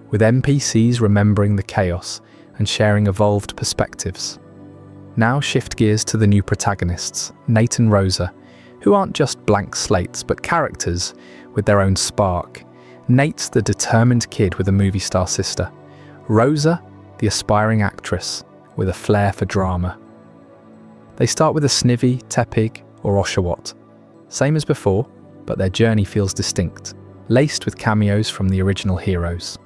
with NPCs remembering the chaos and sharing evolved perspectives. Now shift gears to the new protagonists, Nate and Rosa, who aren't just blank slates but characters with their own spark. Nate's the determined kid with a movie star sister. Rosa, the aspiring actress with a flair for drama. They start with a Snivy, Tepig or Oshawott. Same as before, but their journey feels distinct, laced with cameos from the original heroes.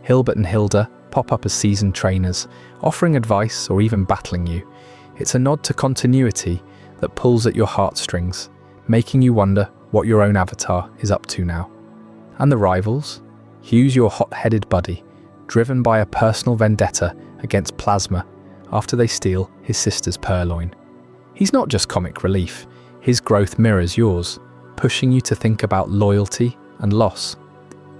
Hilbert and Hilda pop up as seasoned trainers, offering advice or even battling you. It's a nod to continuity that pulls at your heartstrings, making you wonder what your own avatar is up to now. And the rivals? Hugh's your hot-headed buddy, driven by a personal vendetta against Plasma after they steal his sister's purloin. He's not just comic relief, his growth mirrors yours, pushing you to think about loyalty and loss.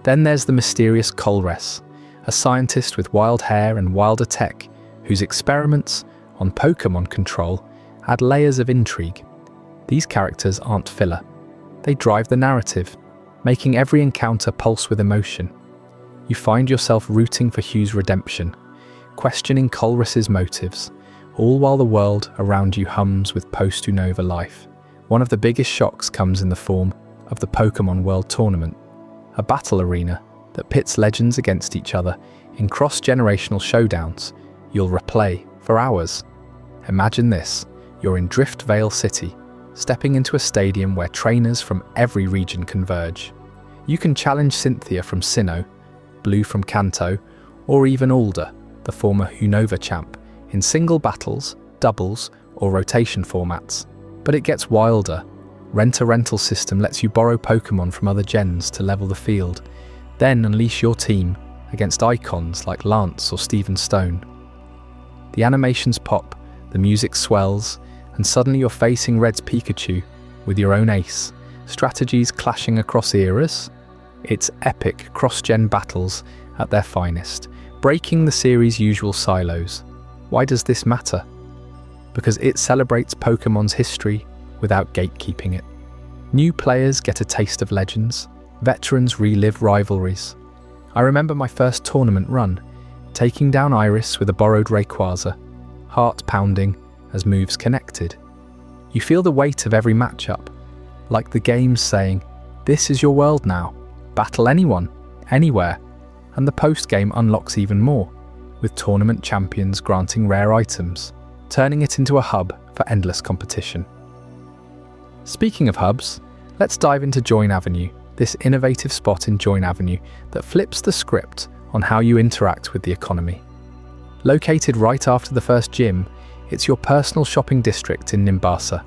Then there's the mysterious Colress, a scientist with wild hair and wilder tech, whose experiments on Pokémon control add layers of intrigue. These characters aren't filler. They drive the narrative, making every encounter pulse with emotion. You find yourself rooting for Hugh's redemption, questioning Colress's motives, all while the world around you hums with post-Unova life. One of the biggest shocks comes in the form of the Pokémon World Tournament, a battle arena that pits legends against each other in cross-generational showdowns you'll replay for hours. Imagine this, you're in Drift Vale City, stepping into a stadium where trainers from every region converge. You can challenge Cynthia from Sinnoh, Blue from Kanto, or even Alder, the former Unova champ, in single battles, doubles, or rotation formats. But it gets wilder. Rent-a-rental system lets you borrow Pokémon from other gens to level the field, then unleash your team against icons like Lance or Steven Stone. The animations pop, the music swells, and suddenly you're facing Red's Pikachu with your own ace, strategies clashing across eras. It's epic cross-gen battles at their finest, breaking the series' usual silos. Why does this matter? Because it celebrates Pokémon's history without gatekeeping it. New players get a taste of legends, veterans relive rivalries. I remember my first tournament run, taking down Iris with a borrowed Rayquaza, heart pounding as moves connected. You feel the weight of every matchup, like the game's saying, "This is your world now, battle anyone, anywhere," and the post-game unlocks even more, with tournament champions granting rare items, turning it into a hub for endless competition. Speaking of hubs, let's dive into Join Avenue, this innovative spot in Join Avenue that flips the script on how you interact with the economy. Located right after the first gym, it's your personal shopping district in Nimbasa.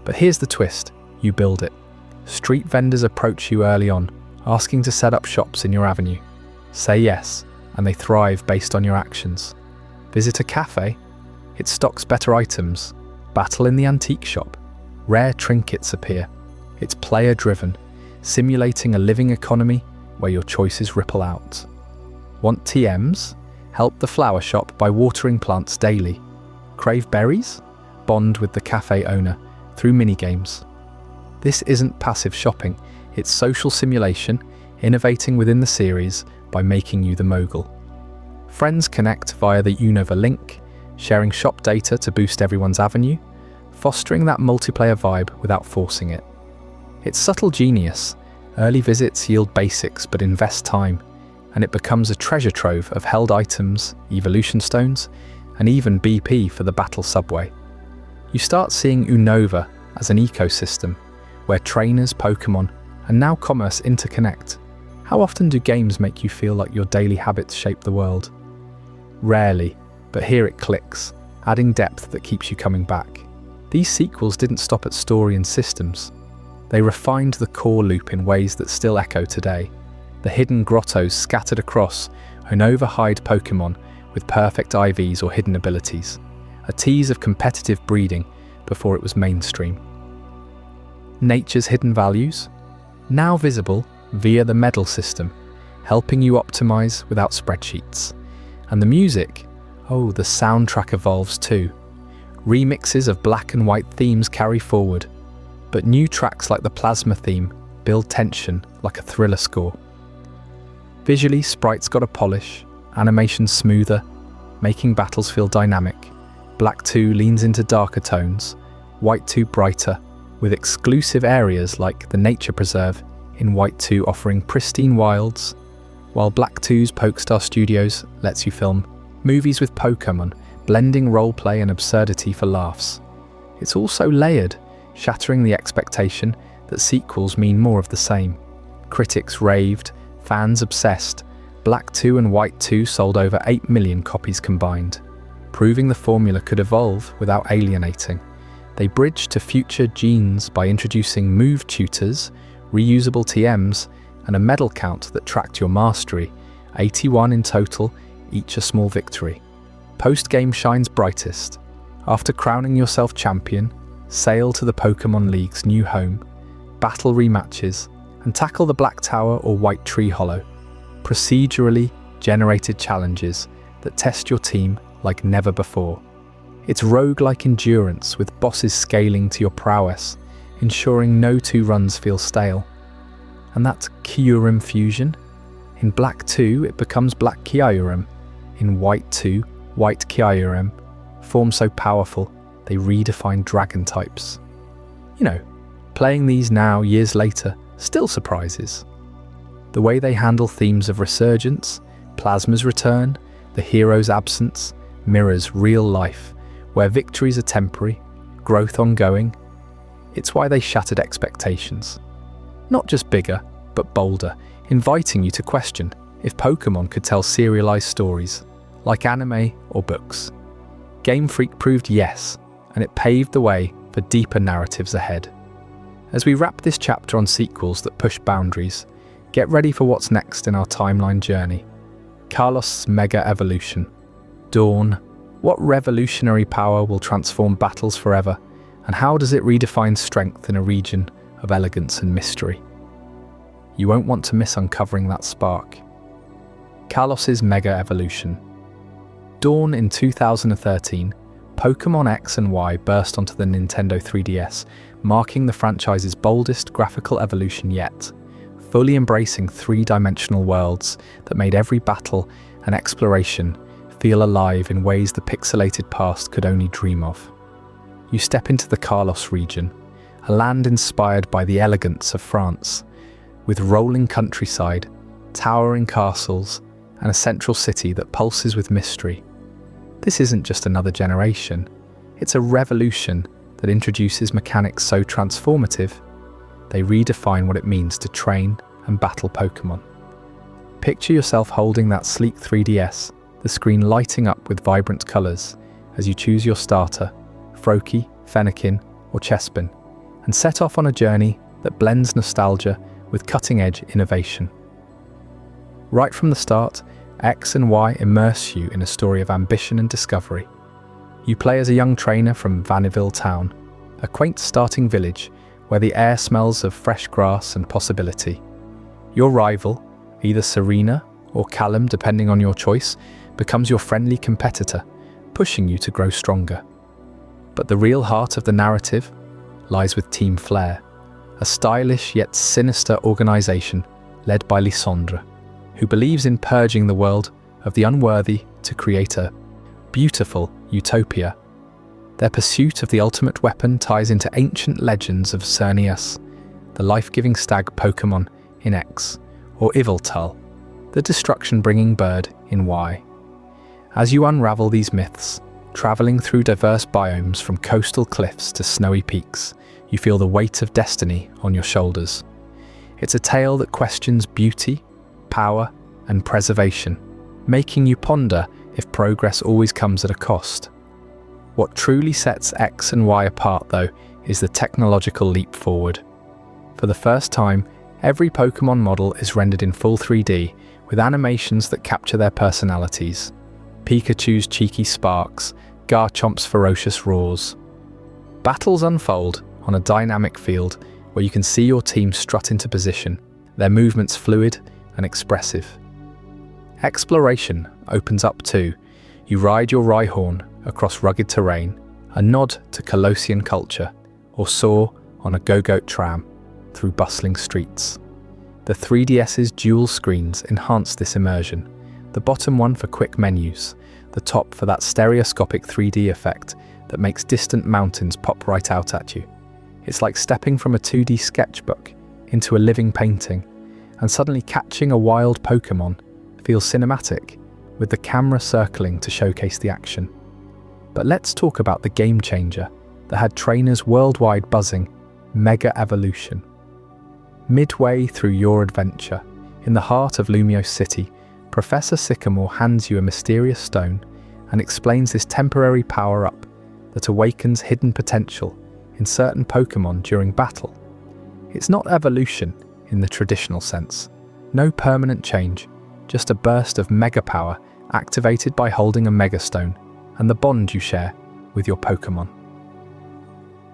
But here's the twist, you build it. Street vendors approach you early on, asking to set up shops in your avenue. Say yes, and they thrive based on your actions. Visit a cafe? It stocks better items. Battle in the antique shop? Rare trinkets appear. It's player-driven, simulating a living economy where your choices ripple out. Want TMs? Help the flower shop by watering plants daily. Crave berries? Bond with the cafe owner through minigames. This isn't passive shopping, it's social simulation innovating within the series by making you the mogul. Friends connect via the Unova link, sharing shop data to boost everyone's avenue, fostering that multiplayer vibe without forcing it. It's subtle genius. Early visits yield basics but invest time, and it becomes a treasure trove of held items, evolution stones, and even BP for the battle subway. You start seeing Unova as an ecosystem, where trainers, Pokémon, and now commerce interconnect. How often do games make you feel like your daily habits shape the world? Rarely, but here it clicks, adding depth that keeps you coming back. These sequels didn't stop at story and systems. They refined the core loop in ways that still echo today. The hidden grottos scattered across Unova hide Pokémon with perfect IVs or hidden abilities, a tease of competitive breeding before it was mainstream. Nature's hidden values, now visible via the medal system, helping you optimize without spreadsheets. And the music, oh, the soundtrack evolves too. Remixes of black and white themes carry forward, but new tracks like the Plasma theme build tension like a thriller score. Visually, sprites got a polish, animation smoother, making battles feel dynamic. Black 2 leans into darker tones, White 2 brighter, with exclusive areas like the Nature Preserve in White 2 offering pristine wilds, while Black 2's Pokestar Studios lets you film movies with Pokémon, blending roleplay and absurdity for laughs. It's also layered, shattering the expectation that sequels mean more of the same. Critics raved, fans obsessed. Black 2 and White 2 sold over 8 million copies combined, proving the formula could evolve without alienating. They bridged to future genes by introducing move tutors, reusable TMs, and a medal count that tracked your mastery, 81 in total, each a small victory. Post-game shines brightest. After crowning yourself champion, sail to the Pokémon League's new home, battle rematches, and tackle the Black Tower or White Tree Hollow. Procedurally generated challenges that test your team like never before. It's roguelike endurance with bosses scaling to your prowess, ensuring no 2 runs feel stale. And that's Kyurem fusion. In Black 2, it becomes Black Kyurem. In White 2, White Kyurem. Forms so powerful, they redefine dragon types. You know, playing these now, years later, still surprises. The way they handle themes of resurgence, Plasma's return, the hero's absence, mirrors real life, where victories are temporary, growth ongoing. It's why they shattered expectations. Not just bigger, but bolder, inviting you to question if Pokémon could tell serialized stories, like anime or books. Game Freak proved yes, and it paved the way for deeper narratives ahead. As we wrap this chapter on sequels that push boundaries, get ready for what's next in our timeline journey. Kalos' Mega Evolution. Dawn. What revolutionary power will transform battles forever, and how does it redefine strength in a region of elegance and mystery? You won't want to miss uncovering that spark. Kalos' Mega Evolution. Dawn in 2013, Pokémon X and Y burst onto the Nintendo 3DS, marking the franchise's boldest graphical evolution yet, fully embracing 3-dimensional worlds that made every battle and exploration feel alive in ways the pixelated past could only dream of. You step into the Kalos region, a land inspired by the elegance of France, with rolling countryside, towering castles, and a central city that pulses with mystery. This isn't just another generation, it's a revolution that introduces mechanics so transformative, they redefine what it means to train and battle Pokémon. Picture yourself holding that sleek 3DS, the screen lighting up with vibrant colours as you choose your starter, Froakie, Fennekin, or Chespin, and set off on a journey that blends nostalgia with cutting-edge innovation. Right from the start, X and Y immerse you in a story of ambition and discovery. You play as a young trainer from Vanilleville Town, a quaint starting village where the air smells of fresh grass and possibility. Your rival, either Serena or Callum depending on your choice, becomes your friendly competitor, pushing you to grow stronger. But the real heart of the narrative lies with Team Flare, a stylish yet sinister organisation led by Lysandre, who believes in purging the world of the unworthy to create a beautiful utopia. Their pursuit of the ultimate weapon ties into ancient legends of Cernius, the life-giving stag Pokémon in X, or Yveltal, the destruction-bringing bird in Y. As you unravel these myths, travelling through diverse biomes from coastal cliffs to snowy peaks, you feel the weight of destiny on your shoulders. It's a tale that questions beauty, power, and preservation, making you ponder if progress always comes at a cost. What truly sets X and Y apart, though, is the technological leap forward. For the first time, every Pokémon model is rendered in full 3D, with animations that capture their personalities. Pikachu's cheeky sparks, Garchomp's ferocious roars. Battles unfold on a dynamic field where you can see your team strut into position, their movements fluid and expressive. Exploration opens up too. You ride your Rhyhorn across rugged terrain, a nod to Colossian culture, or soar on a go-goat tram through bustling streets. The 3DS's dual screens enhance this immersion, the bottom one for quick menus, the top for that stereoscopic 3D effect that makes distant mountains pop right out at you. It's like stepping from a 2D sketchbook into a living painting, and suddenly catching a wild Pokémon feels cinematic, with the camera circling to showcase the action. But let's talk about the game changer that had trainers worldwide buzzing: Mega Evolution. Midway through your adventure, in the heart of Lumiose City, Professor Sycamore hands you a mysterious stone and explains this temporary power-up that awakens hidden potential in certain Pokémon during battle. It's not evolution in the traditional sense. No permanent change, just a burst of mega power activated by holding a Mega Stone and the bond you share with your Pokémon.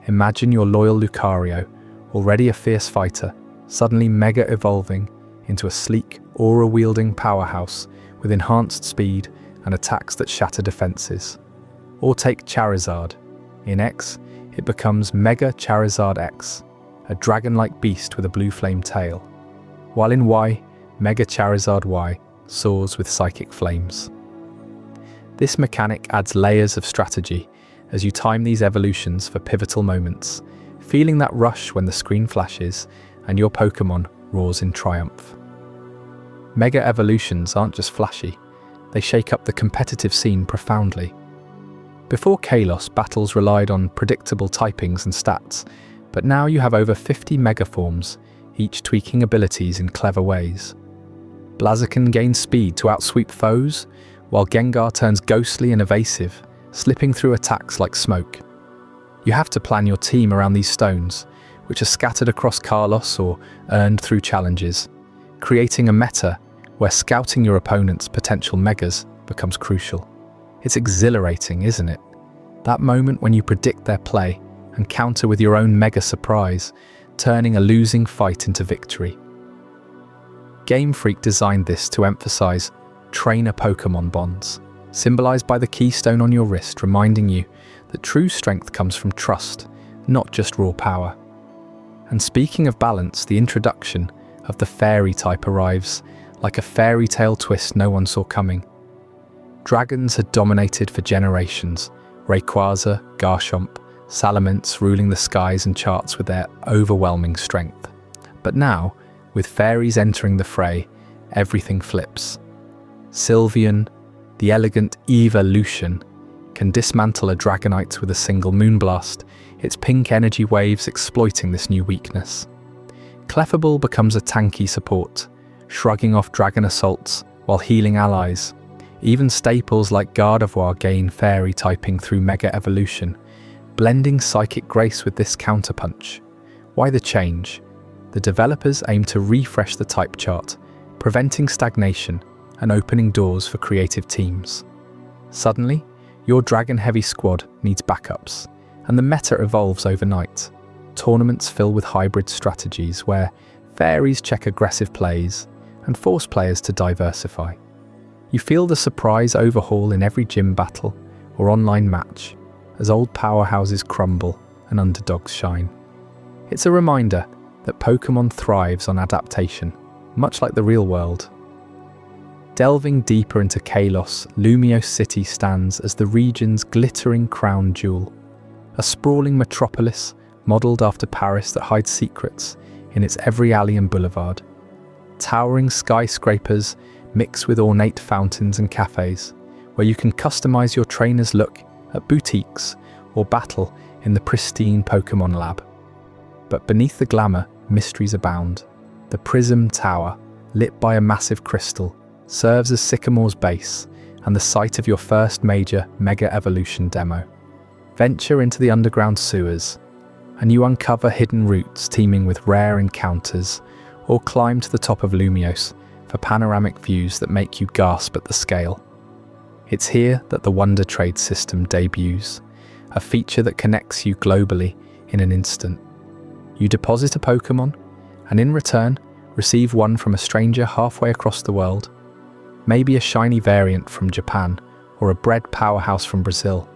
Imagine your loyal Lucario, already a fierce fighter, suddenly mega evolving into a sleek, aura-wielding powerhouse with enhanced speed and attacks that shatter defenses. Or take Charizard. In X, it becomes Mega Charizard X, a dragon-like beast with a blue flame tail, while in Y, Mega Charizard Y soars with psychic flames. This mechanic adds layers of strategy as you time these evolutions for pivotal moments, feeling that rush when the screen flashes and your Pokémon roars in triumph. Mega evolutions aren't just flashy, they shake up the competitive scene profoundly. Before Kalos, battles relied on predictable typings and stats, but now you have over 50 Mega forms, each tweaking abilities in clever ways. Blaziken gains speed to outsweep foes, while Gengar turns ghostly and evasive, slipping through attacks like smoke. You have to plan your team around these stones, which are scattered across Kalos or earned through challenges, creating a meta where scouting your opponent's potential Megas becomes crucial. It's exhilarating, isn't it? That moment when you predict their play and counter with your own Mega surprise, turning a losing fight into victory. Game Freak designed this to emphasize trainer-Pokémon bonds, symbolized by the keystone on your wrist, reminding you that true strength comes from trust, not just raw power. And speaking of balance, the introduction of the fairy type arrives like a fairy tale twist no one saw coming. Dragons had dominated for generations, Rayquaza, Garchomp, Salamence ruling the skies and charts with their overwhelming strength. But now, with fairies entering the fray, everything flips. Sylveon, the elegant Evolution, can dismantle a Dragonite with a single Moonblast, its pink energy waves exploiting this new weakness. Clefable becomes a tanky support, shrugging off dragon assaults while healing allies. Even staples like Gardevoir gain fairy typing through Mega Evolution, blending Psychic Grace with this counterpunch. Why the change? The developers aim to refresh the type chart, preventing stagnation and opening doors for creative teams. Suddenly, your dragon-heavy squad needs backups, and the meta evolves overnight. Tournaments fill with hybrid strategies where fairies check aggressive plays and force players to diversify. You feel the surprise overhaul in every gym battle or online match as old powerhouses crumble and underdogs shine. It's a reminder that Pokémon thrives on adaptation, much like the real world. Delving deeper into Kalos, Lumiose City stands as the region's glittering crown jewel, a sprawling metropolis modelled after Paris that hides secrets in its every alley and boulevard. Towering skyscrapers mix with ornate fountains and cafes, where you can customize your trainer's look at boutiques or battle in the pristine Pokémon lab. But beneath the glamour, mysteries abound. The Prism Tower, lit by a massive crystal, serves as Sycamore's base and the site of your first major Mega Evolution demo. Venture into the underground sewers, and you uncover hidden routes teeming with rare encounters, or climb to the top of Lumiose for panoramic views that make you gasp at the scale. It's here that the Wonder Trade system debuts, a feature that connects you globally in an instant. You deposit a Pokémon, and in return, receive one from a stranger halfway across the world. Maybe a shiny variant from Japan, or a bred powerhouse from Brazil.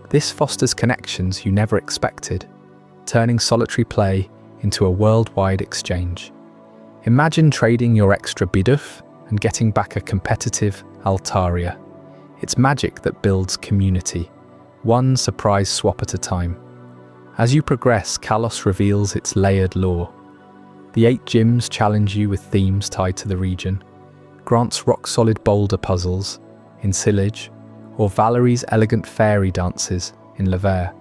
This fosters connections you never expected, turning solitary play into a worldwide exchange. Imagine trading your extra Bidoof and getting back a competitive Altaria. It's magic that builds community, one surprise swap at a time. As you progress, Kalos reveals its layered lore. The 8 gyms challenge you with themes tied to the region, grants rock-solid boulder puzzles in Sillage, or Valerie's elegant fairy dances in Levere.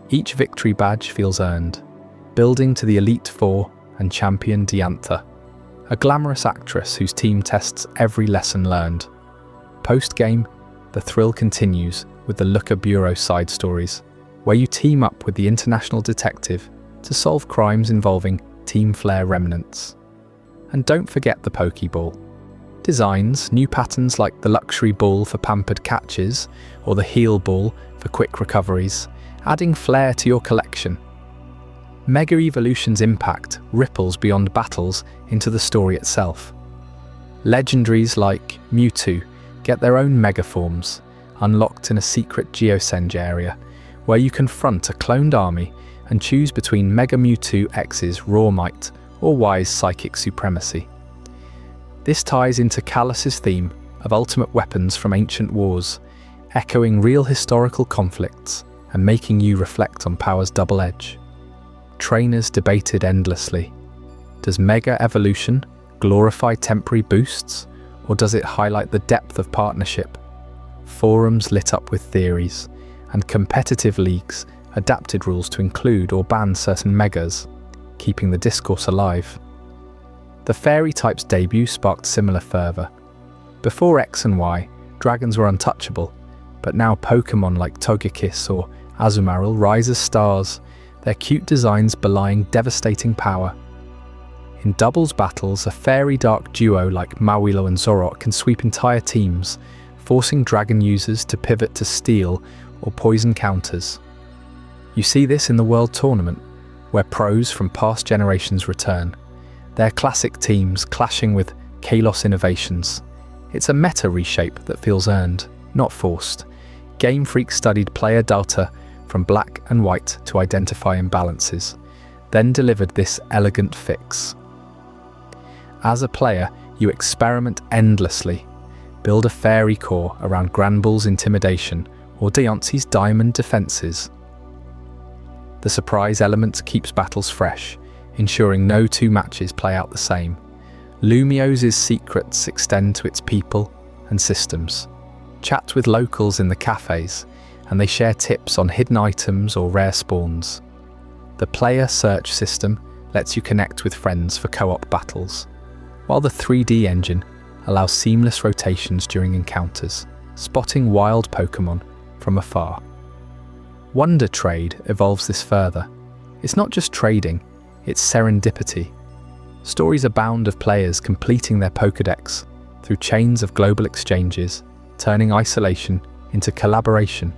Each victory badge feels earned, building to the Elite Four and champion Diantha, a glamorous actress whose team tests every lesson learned. Post-game, the thrill continues with the Looker Bureau side stories, where you team up with the international detective to solve crimes involving Team Flare remnants. And don't forget the Pokeball. Designs, new patterns like the Luxury Ball for pampered catches or the Heal Ball for quick recoveries, adding flair to your collection. Mega Evolution's impact ripples beyond battles into the story itself. Legendaries like Mewtwo get their own Mega forms, unlocked in a secret Geosenge area, where you confront a cloned army and choose between Mega Mewtwo X's Raw Might or Y's Psychic Supremacy. This ties into Kalos's theme of ultimate weapons from ancient wars, echoing real historical conflicts and making you reflect on power's double edge. Trainers debated endlessly. Does Mega Evolution glorify temporary boosts, or does it highlight the depth of partnership? Forums lit up with theories, and competitive leagues adapted rules to include or ban certain Megas, keeping the discourse alive. The Fairy type's debut sparked similar fervour. Before X and Y, dragons were untouchable, but now Pokémon like Togekiss or Azumarill rise as stars, their cute designs belying devastating power. In doubles battles, a Fairy Dark duo like Mawilo and Zorok can sweep entire teams, forcing dragon users to pivot to steel or poison counters. You see this in the World Tournament, where pros from past generations return, their classic teams clashing with Kalos innovations. It's a meta reshape that feels earned, not forced. Game Freak studied player data from black and white to identify imbalances, then delivered this elegant fix. As a player, you experiment endlessly. Build a Fairy core around Granbull's intimidation or Deontai's diamond defences. The surprise element keeps battles fresh, ensuring no two matches play out the same. Lumiose's secrets extend to its people and systems. Chat with locals in the cafes, and they share tips on hidden items or rare spawns. The player search system lets you connect with friends for co-op battles, while the 3D engine allows seamless rotations during encounters, spotting wild Pokémon from afar. Wonder Trade evolves this further. It's not just trading, it's serendipity. Stories abound of players completing their Pokédex through chains of global exchanges, turning isolation into collaboration.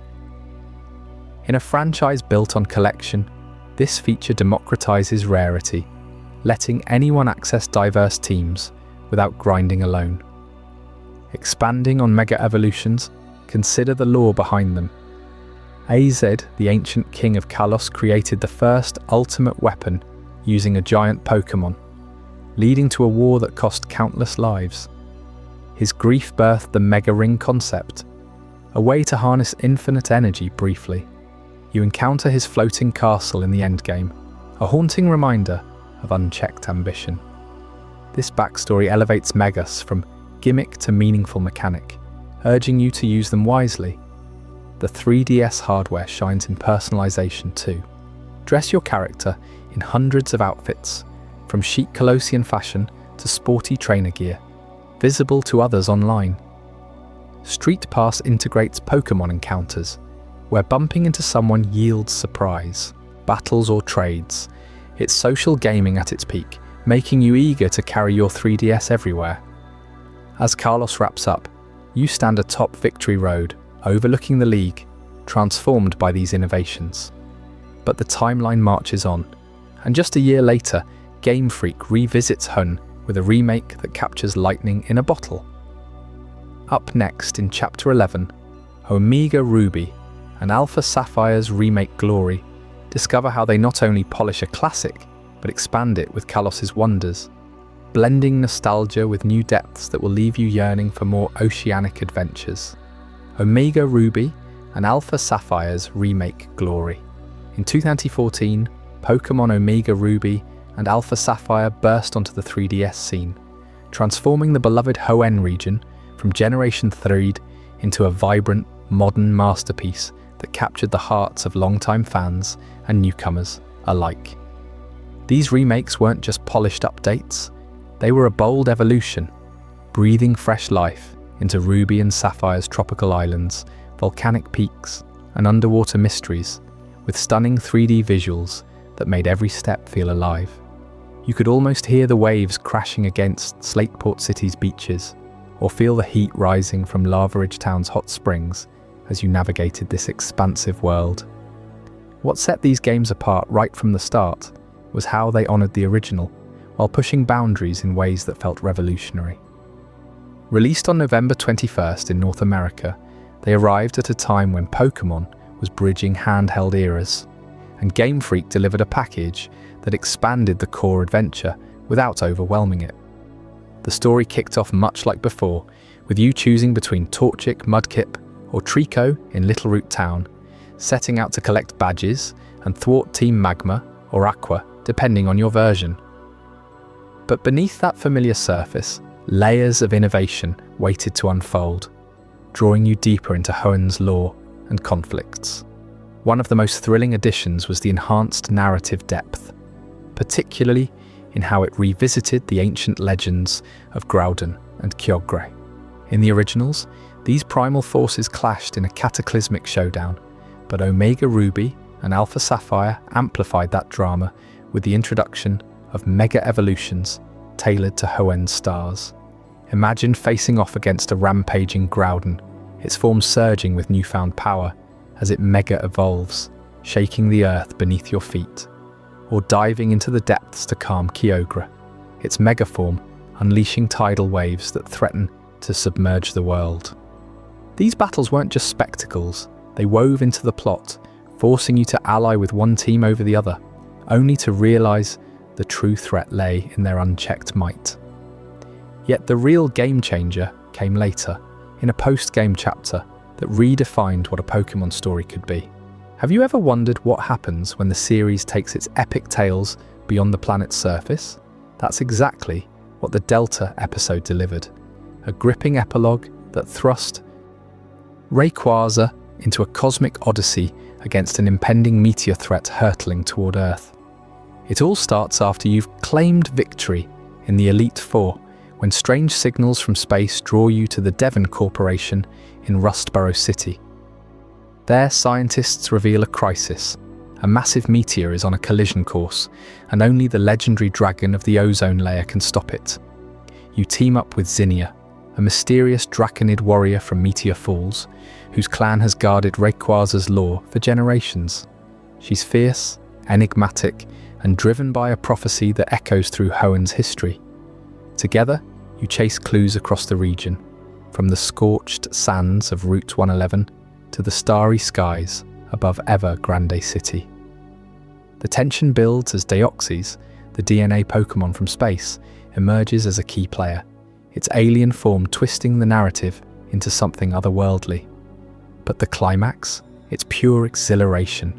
In a franchise built on collection, this feature democratizes rarity, letting anyone access diverse teams without grinding alone. Expanding on Mega Evolutions, consider the lore behind them. AZ, the ancient king of Kalos, created the first ultimate weapon using a giant Pokémon. leading to a war that cost countless lives. His grief birthed the Mega Ring concept, a way to harness infinite energy briefly. You encounter his floating castle in the endgame, a haunting reminder of unchecked ambition. This backstory elevates Megas from gimmick to meaningful mechanic, urging you to use them wisely. The 3DS hardware shines in personalization too. Dress your character in hundreds of outfits, from chic Colossian fashion to sporty trainer gear, visible to others online. Street Pass integrates Pokémon encounters, where bumping into someone yields surprise, battles or trades. It's social gaming at its peak, making you eager to carry your 3DS everywhere. As Carlos wraps up, you stand atop Victory Road, overlooking the league, transformed by these innovations. But the timeline marches on, and just a year later, Game Freak revisits Hun with a remake that captures lightning in a bottle. Up next in Chapter 11, Omega Ruby and Alpha Sapphire's remake Glory discover how they not only polish a classic, but expand it with Kalos's wonders, blending nostalgia with new depths that will leave you yearning for more oceanic adventures. Omega Ruby and Alpha Sapphire's remake Glory. In 2014, Pokémon Omega Ruby and Alpha Sapphire burst onto the 3DS scene, transforming the beloved Hoenn region from Generation 3 into a vibrant, modern masterpiece that captured the hearts of longtime fans and newcomers alike. These remakes weren't just polished updates, they were a bold evolution, breathing fresh life into Ruby and Sapphire's tropical islands, volcanic peaks, and underwater mysteries, with stunning 3D visuals that made every step feel alive. You could almost hear the waves crashing against Slateport City's beaches, or feel the heat rising from Lava Ridge Town's hot springs as you navigated this expansive world. What set these games apart right from the start was how they honoured the original, while pushing boundaries in ways that felt revolutionary. Released on November 21st in North America, they arrived at a time when Pokémon was bridging handheld eras, and Game Freak delivered a package that expanded the core adventure without overwhelming it. The story kicked off much like before, with you choosing between Torchic, Mudkip, or Trico in Little Root Town, setting out to collect badges and thwart Team Magma or Aqua, depending on your version. But beneath that familiar surface, layers of innovation waited to unfold, drawing you deeper into Hoenn's lore and conflicts. One of the most thrilling additions was the enhanced narrative depth, particularly in how it revisited the ancient legends of Groudon and Kyogre. In the originals, these primal forces clashed in a cataclysmic showdown, but Omega Ruby and Alpha Sapphire amplified that drama with the introduction of mega evolutions tailored to Hoenn's stars. Imagine facing off against a rampaging Groudon, its form surging with newfound power as it mega evolves, shaking the earth beneath your feet, or diving into the depths to calm Kyogre, its mega form unleashing tidal waves that threaten to submerge the world. These battles weren't just spectacles, they wove into the plot, forcing you to ally with one team over the other, only to realise the true threat lay in their unchecked might. Yet the real game changer came later, in a post-game chapter that redefined what a Pokémon story could be. Have you ever wondered what happens when the series takes its epic tales beyond the planet's surface? That's exactly what the Delta episode delivered, a gripping epilogue that thrust Rayquaza into a cosmic odyssey against an impending meteor threat hurtling toward Earth. It all starts after you've claimed victory in the Elite Four, when strange signals from space draw you to the Devon Corporation in Rustboro City. There, scientists reveal a crisis. A massive meteor is on a collision course, and only the legendary dragon of the ozone layer can stop it. You team up with Zinnia, a mysterious Draconid warrior from Meteor Falls, whose clan has guarded Rayquaza's lore for generations. She's fierce, enigmatic, and driven by a prophecy that echoes through Hoenn's history. Together, you chase clues across the region, from the scorched sands of Route 111 to the starry skies above Evergrande City. The tension builds as Deoxys, the DNA Pokémon from space, emerges as a key player, its alien form twisting the narrative into something otherworldly. But the climax? It's pure exhilaration.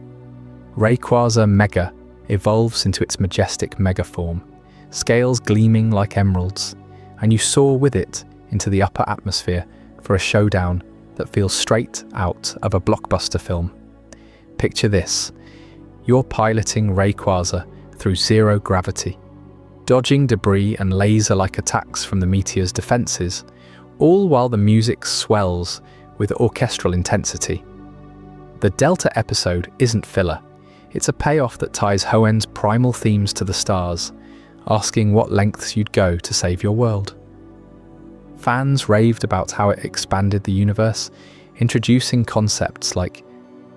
Rayquaza Mega evolves into its majestic mega form, scales gleaming like emeralds, and you soar with it into the upper atmosphere for a showdown that feels straight out of a blockbuster film. Picture this: you're piloting Rayquaza through zero gravity, dodging debris and laser-like attacks from the meteor's defenses, all while the music swells with orchestral intensity. The Delta episode isn't filler. It's a payoff that ties Hoenn's primal themes to the stars, asking what lengths you'd go to save your world. Fans raved about how it expanded the universe, introducing concepts like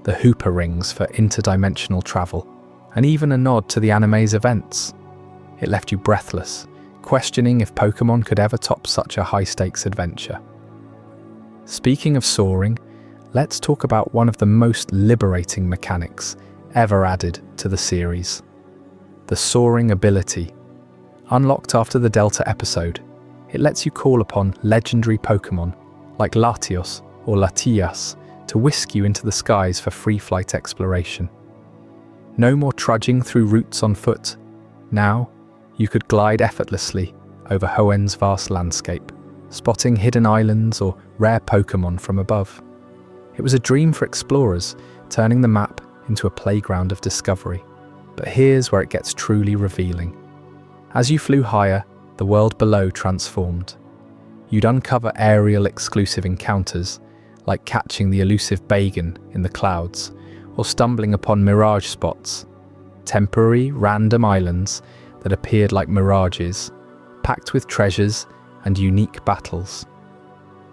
the Hooper rings for interdimensional travel, and even a nod to the anime's events. It left you breathless, questioning if Pokémon could ever top such a high-stakes adventure. Speaking of soaring, let's talk about one of the most liberating mechanics ever added to the series. The soaring ability. Unlocked after the Delta episode, it lets you call upon legendary Pokémon like Latios or Latias to whisk you into the skies for free flight exploration. No more trudging through routes on foot. Now, you could glide effortlessly over Hoenn's vast landscape, spotting hidden islands or rare Pokémon from above. It was a dream for explorers, turning the map into a playground of discovery. But here's where it gets truly revealing. As you flew higher, the world below transformed. You'd uncover aerial exclusive encounters, like catching the elusive Bagan in the clouds, or stumbling upon mirage spots, temporary, random islands that appeared like mirages, packed with treasures and unique battles.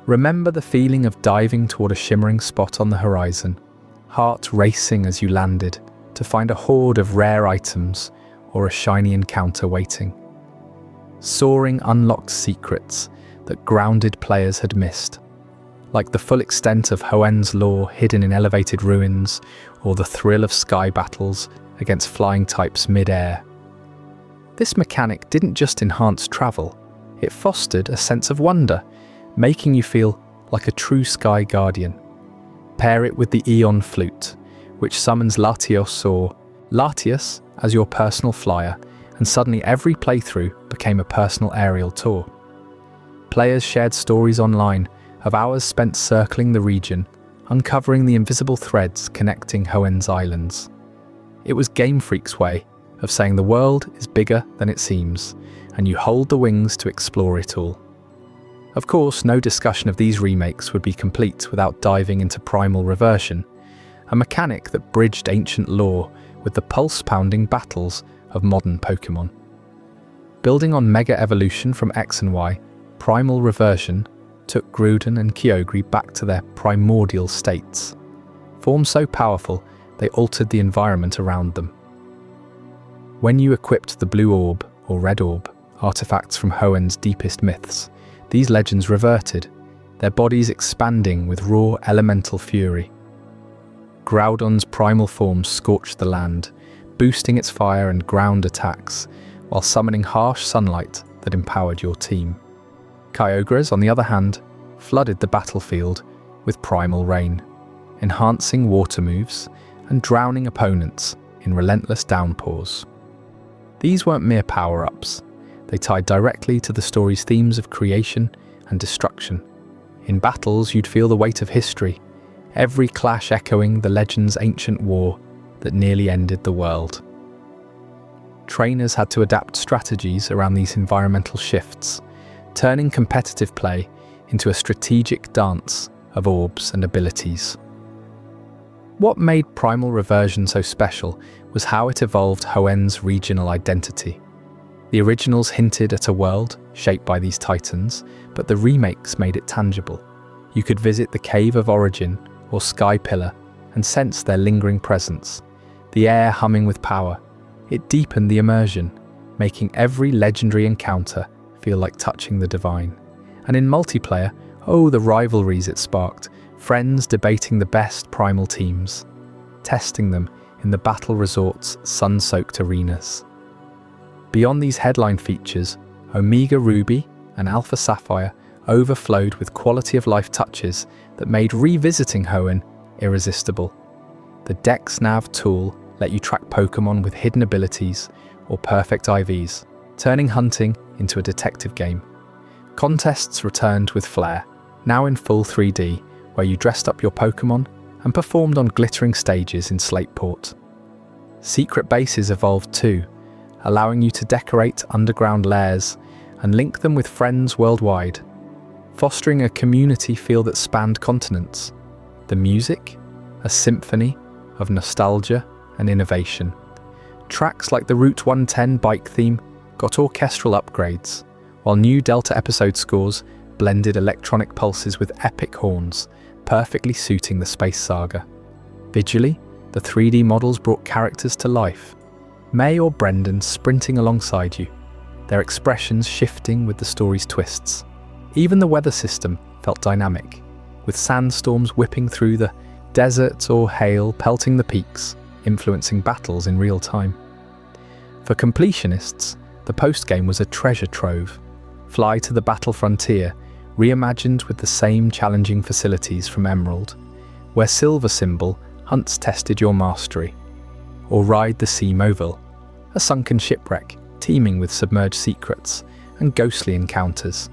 Remember the feeling of diving toward a shimmering spot on the horizon, heart racing as you landed to find a hoard of rare items or a shiny encounter waiting. Soaring unlocked secrets that grounded players had missed, like the full extent of Hoenn's lore hidden in elevated ruins, or the thrill of sky battles against flying types mid-air. This mechanic didn't just enhance travel, it fostered a sense of wonder, making you feel like a true sky guardian. Pair it with the Eon Flute, which summons Latios or Latias as your personal flyer, and suddenly every playthrough became a personal aerial tour. Players shared stories online of hours spent circling the region, uncovering the invisible threads connecting Hoenn's islands. It was Game Freak's way of saying the world is bigger than it seems, and you hold the wings to explore it all. Of course, no discussion of these remakes would be complete without diving into Primal Reversion, a mechanic that bridged ancient lore with the pulse-pounding battles of modern Pokémon. Building on Mega Evolution from X and Y, Primal Reversion took Groudon and Kyogre back to their primordial states. Forms so powerful, they altered the environment around them. When you equipped the Blue Orb or Red Orb, artifacts from Hoenn's deepest myths, these legends reverted, their bodies expanding with raw elemental fury. Groudon's primal form scorched the land, boosting its fire and ground attacks, while summoning harsh sunlight that empowered your team. Kyogre's, on the other hand, flooded the battlefield with primal rain, enhancing water moves and drowning opponents in relentless downpours. These weren't mere power-ups. They tied directly to the story's themes of creation and destruction. In battles, you'd feel the weight of history, every clash echoing the legend's ancient war that nearly ended the world. Trainers had to adapt strategies around these environmental shifts, turning competitive play into a strategic dance of orbs and abilities. What made Primal Reversion so special was how it evolved Hoenn's regional identity. The originals hinted at a world shaped by these titans, but the remakes made it tangible. You could visit the Cave of Origin or Sky Pillar and sense their lingering presence, the air humming with power. It deepened the immersion, making every legendary encounter feel like touching the divine. And in multiplayer, oh, the rivalries it sparked, friends debating the best primal teams, testing them in the battle resort's sun-soaked arenas. Beyond these headline features, Omega Ruby and Alpha Sapphire overflowed with quality-of-life touches that made revisiting Hoenn irresistible. The Dex Nav tool let you track Pokémon with hidden abilities or perfect IVs, turning hunting into a detective game. Contests returned with flair, now in full 3D, where you dressed up your Pokémon and performed on glittering stages in Slateport. Secret bases evolved too, allowing you to decorate underground lairs and link them with friends worldwide, fostering a community feel that spanned continents. The music, a symphony of nostalgia and innovation. Tracks like the Route 110 bike theme got orchestral upgrades, while new Delta episode scores blended electronic pulses with epic horns, perfectly suiting the space saga. Visually, the 3D models brought characters to life. May or Brendan sprinting alongside you, their expressions shifting with the story's twists. Even the weather system felt dynamic, with sandstorms whipping through the desert or hail pelting the peaks, influencing battles in real time. For completionists, the postgame was a treasure trove. Fly to the Battle Frontier, reimagined with the same challenging facilities from Emerald, where Silver Symbol hunts tested your mastery. Or Ride the Sea Moville, a sunken shipwreck teeming with submerged secrets and ghostly encounters.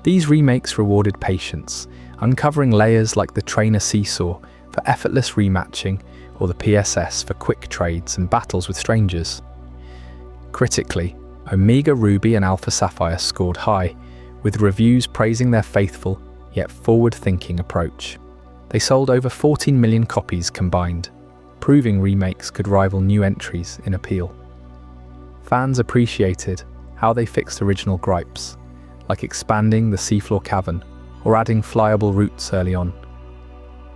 These remakes rewarded patience, uncovering layers like the Trainer Seesaw for effortless rematching or the PSS for quick trades and battles with strangers. Critically, Omega Ruby and Alpha Sapphire scored high, with reviews praising their faithful yet forward-thinking approach. They sold over 14 million copies combined, proving remakes could rival new entries in appeal. Fans appreciated how they fixed original gripes, like expanding the seafloor cavern or adding flyable routes early on.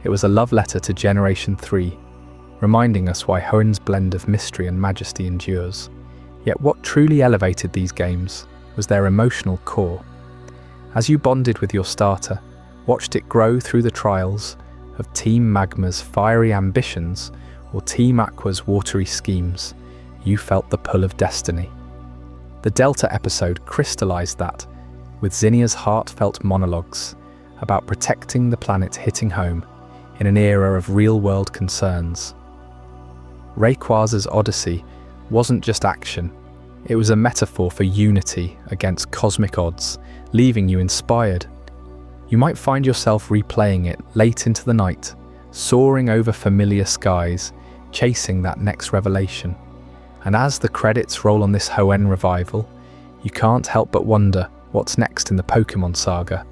It was a love letter to Generation 3, reminding us why Hoenn's blend of mystery and majesty endures. Yet what truly elevated these games was their emotional core. As you bonded with your starter, watched it grow through the trials of Team Magma's fiery ambitions or Team Aqua's watery schemes, you felt the pull of destiny. The Delta episode crystallized that, with Zinnia's heartfelt monologues about protecting the planet hitting home in an era of real-world concerns. Rayquaza's Odyssey wasn't just action, it was a metaphor for unity against cosmic odds, leaving you inspired. You might find yourself replaying it late into the night, soaring over familiar skies, chasing that next revelation. And as the credits roll on this Hoenn revival, you can't help but wonder what's next in the Pokémon saga.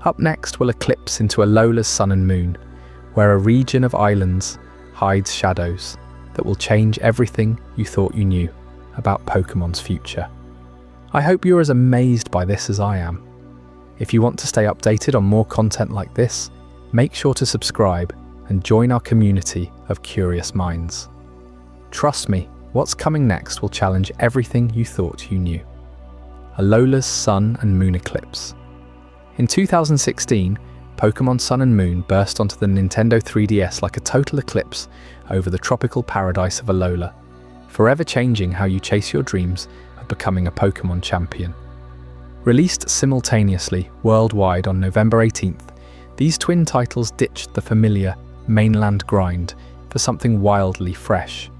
Up next we'll eclipse into Alola's sun and moon, where a region of islands hides shadows that will change everything you thought you knew about Pokémon's future. I hope you're as amazed by this as I am. If you want to stay updated on more content like this, make sure to subscribe and join our community of curious minds. Trust me, what's coming next will challenge everything you thought you knew. Alola's sun and moon eclipse. In 2016, Pokémon Sun and Moon burst onto the Nintendo 3DS like a total eclipse over the tropical paradise of Alola, forever changing how you chase your dreams of becoming a Pokémon champion. Released simultaneously worldwide on November 18th, these twin titles ditched the familiar mainland grind for something wildly fresh.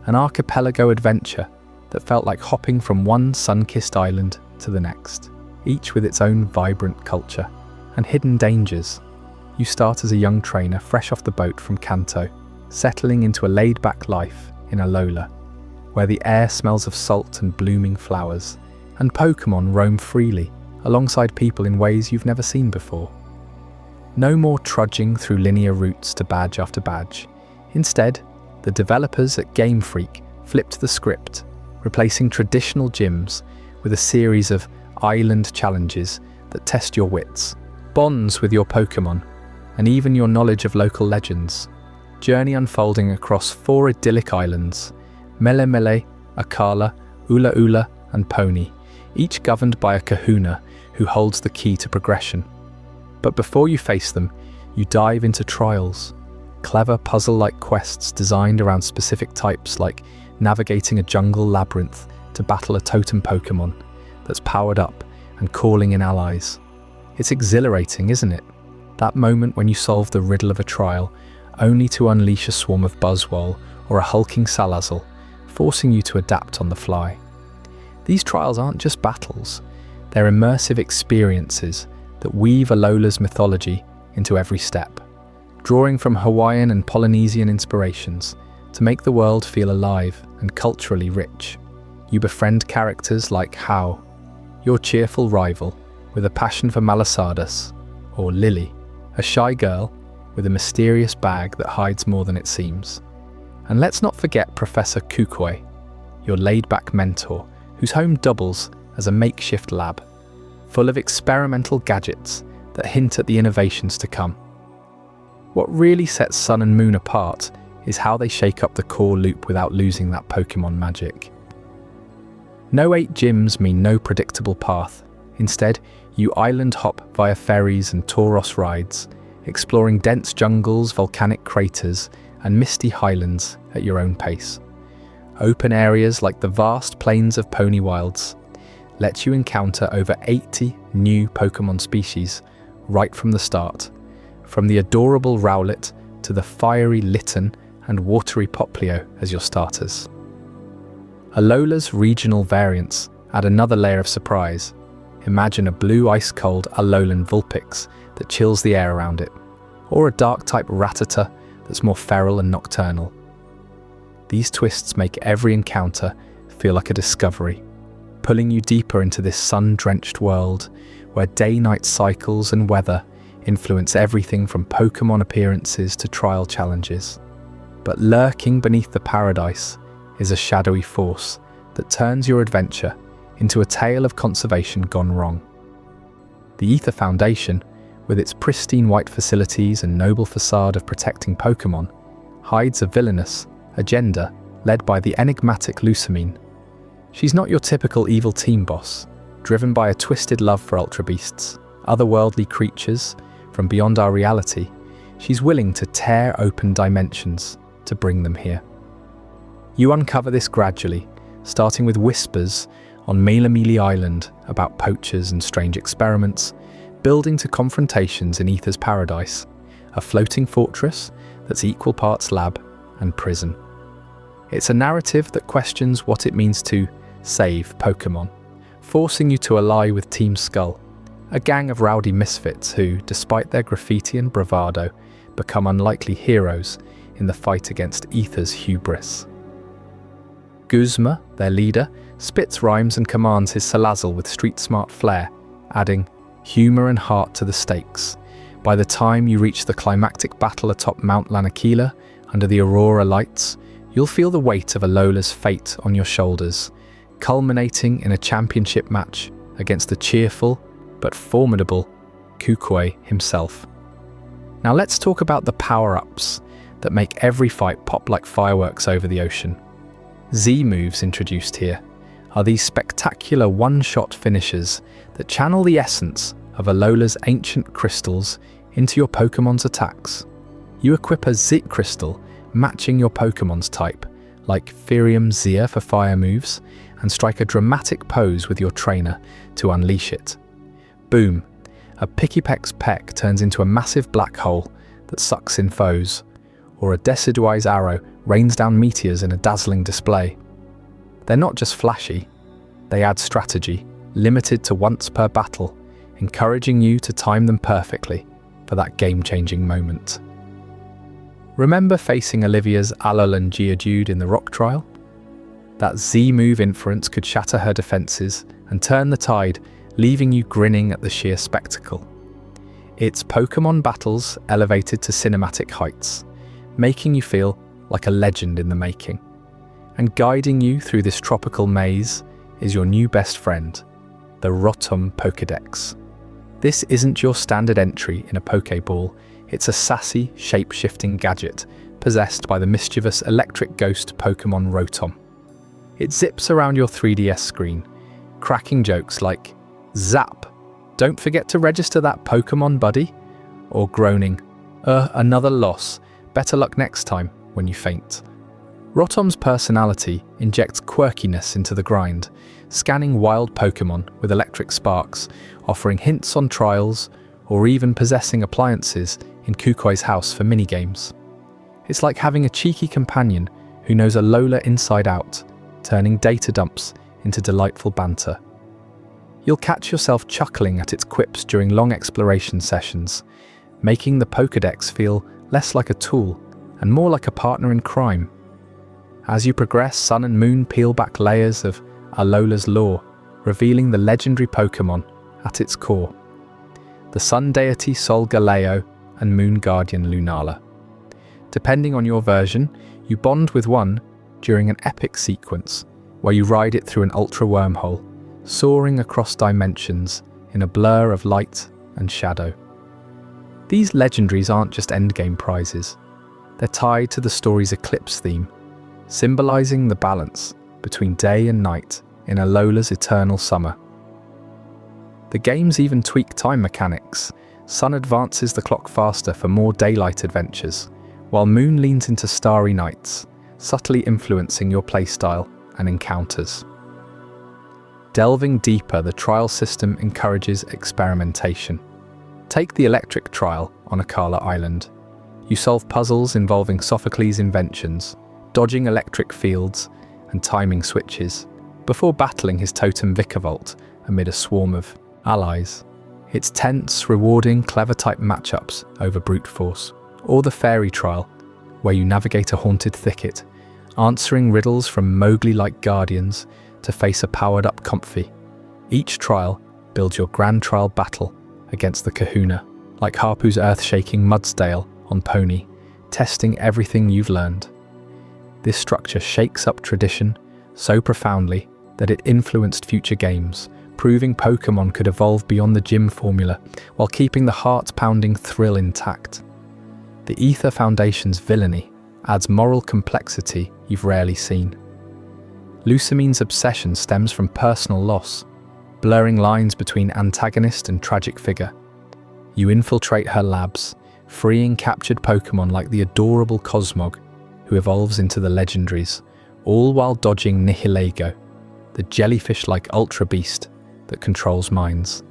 An archipelago adventure that felt like hopping from one sun-kissed island to the next, each with its own vibrant culture and hidden dangers. You start as a young trainer fresh off the boat from Kanto, settling into a laid-back life in Alola, where the air smells of salt and blooming flowers, and Pokémon roam freely alongside people in ways you've never seen before. No more trudging through linear routes to badge after badge. Instead, the developers at Game Freak flipped the script, replacing traditional gyms with a series of island challenges that test your wits, bonds with your Pokémon, and even your knowledge of local legends. Journey unfolding across 4 idyllic islands, Mele Mele, Akala, Ula Ula, and Pony, each governed by a kahuna who holds the key to progression. But before you face them, you dive into trials, clever puzzle-like quests designed around specific types like navigating a jungle labyrinth to battle a totem Pokémon, that's powered up and calling in allies. It's exhilarating, isn't it? That moment when you solve the riddle of a trial, only to unleash a swarm of Buzzwole or a hulking Salazzle, forcing you to adapt on the fly. These trials aren't just battles, they're immersive experiences that weave Alola's mythology into every step, drawing from Hawaiian and Polynesian inspirations to make the world feel alive and culturally rich. You befriend characters like Hao, your cheerful rival with a passion for malasadas, or Lily, a shy girl with a mysterious bag that hides more than it seems. And let's not forget Professor Kukui, your laid-back mentor, whose home doubles as a makeshift lab, full of experimental gadgets that hint at the innovations to come. What really sets Sun and Moon apart is how they shake up the core loop without losing that Pokémon magic. No 8 gyms mean no predictable path. Instead, you island hop via ferries and Tauros rides, exploring dense jungles, volcanic craters, and misty highlands at your own pace. Open areas like the vast plains of Pony Wilds let you encounter over 80 new Pokémon species right from the start, from the adorable Rowlet to the fiery Litten and watery Poplio as your starters. Alola's regional variants add another layer of surprise. Imagine a blue ice-cold Alolan Vulpix that chills the air around it, or a dark-type Rattata that's more feral and nocturnal. These twists make every encounter feel like a discovery, pulling you deeper into this sun-drenched world where day-night cycles and weather influence everything from Pokémon appearances to trial challenges. But lurking beneath the paradise is a shadowy force that turns your adventure into a tale of conservation gone wrong. The Aether Foundation, with its pristine white facilities and noble facade of protecting Pokémon, hides a villainous agenda led by the enigmatic Lusamine. She's not your typical evil team boss, driven by a twisted love for Ultra Beasts, otherworldly creatures from beyond our reality. She's willing to tear open dimensions to bring them here. You uncover this gradually, starting with whispers on Melamili Island about poachers and strange experiments, building to confrontations in Aether's Paradise, a floating fortress that's equal parts lab and prison. It's a narrative that questions what it means to save Pokémon, forcing you to ally with Team Skull, a gang of rowdy misfits who, despite their graffiti and bravado, become unlikely heroes in the fight against Aether's hubris. Guzma, their leader, spits rhymes and commands his Salazzle with street-smart flair, adding humour and heart to the stakes. By the time you reach the climactic battle atop Mount Lanakila, under the Aurora lights, you'll feel the weight of Alola's fate on your shoulders, culminating in a championship match against the cheerful but formidable Kukui himself. Now let's talk about the power-ups that make every fight pop like fireworks over the ocean. Z-moves introduced here are these spectacular one-shot finishers that channel the essence of Alola's ancient crystals into your Pokémon's attacks. You equip a Z crystal matching your Pokémon's type, like Firium Zia for fire moves, and strike a dramatic pose with your trainer to unleash it. Boom! A Pikipek's peck turns into a massive black hole that sucks in foes, or a Decidueye's arrow rains down meteors in a dazzling display. They're not just flashy, they add strategy, limited to once per battle, encouraging you to time them perfectly for that game-changing moment. Remember facing Olivia's Alolan Geodude in the rock trial? That Z-move inference could shatter her defenses and turn the tide, leaving you grinning at the sheer spectacle. It's Pokémon battles elevated to cinematic heights, making you feel like a legend in the making. And guiding you through this tropical maze is your new best friend, the Rotom Pokédex. This isn't your standard entry in a Pokéball, it's a sassy, shape-shifting gadget possessed by the mischievous electric ghost Pokémon Rotom. It zips around your 3DS screen, cracking jokes like, "Zap! Don't forget to register that Pokémon, buddy," or groaning, another loss, better luck next time," when you faint. Rotom's personality injects quirkiness into the grind, scanning wild Pokémon with electric sparks, offering hints on trials, or even possessing appliances in Kukoi's house for minigames. It's like having a cheeky companion who knows Alola inside out, turning data dumps into delightful banter. You'll catch yourself chuckling at its quips during long exploration sessions, making the Pokédex feel less like a tool and more like a partner in crime. As you progress, Sun and Moon peel back layers of Alola's lore, revealing the legendary Pokémon at its core. The Sun deity Sol Galeo and Moon guardian Lunala. Depending on your version, you bond with one during an epic sequence where you ride it through an ultra wormhole, soaring across dimensions in a blur of light and shadow. These legendaries aren't just endgame prizes. They're tied to the story's eclipse theme, symbolizing the balance between day and night in Alola's eternal summer. The games even tweak time mechanics. Sun advances the clock faster for more daylight adventures, while Moon leans into starry nights, subtly influencing your playstyle and encounters. Delving deeper, the trial system encourages experimentation. Take the electric trial on Akala Island. You solve puzzles involving Sophocles' inventions, dodging electric fields and timing switches, before battling his totem Vikavolt amid a swarm of allies. It's tense, rewarding, clever-type matchups over brute force. Or the fairy trial, where you navigate a haunted thicket, answering riddles from Mowgli-like guardians to face a powered-up Comfy. Each trial builds your grand trial battle against the Kahuna, like Harpoo's earth-shaking Mudsdale on Pony, testing everything you've learned. This structure shakes up tradition so profoundly that it influenced future games, proving Pokémon could evolve beyond the gym formula while keeping the heart-pounding thrill intact. The Ether Foundation's villainy adds moral complexity you've rarely seen. Lucamine's obsession stems from personal loss, blurring lines between antagonist and tragic figure. You infiltrate her labs, freeing captured Pokémon like the adorable Cosmog, who evolves into the legendaries, all while dodging Nihilego, the jellyfish-like ultra beast that controls minds.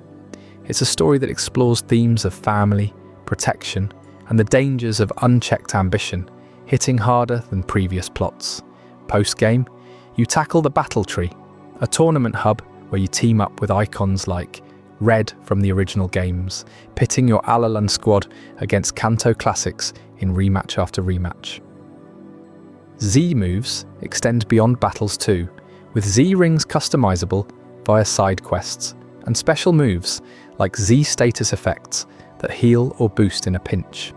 It's a story that explores themes of family, protection, and the dangers of unchecked ambition, hitting harder than previous plots. Post-game, you tackle the Battle Tree, a tournament hub where you team up with icons like Red from the original games, pitting your Alolan squad against Kanto classics in rematch after rematch. Z moves extend beyond battles too, with Z rings customizable via side quests and special moves like Z status effects that heal or boost in a pinch.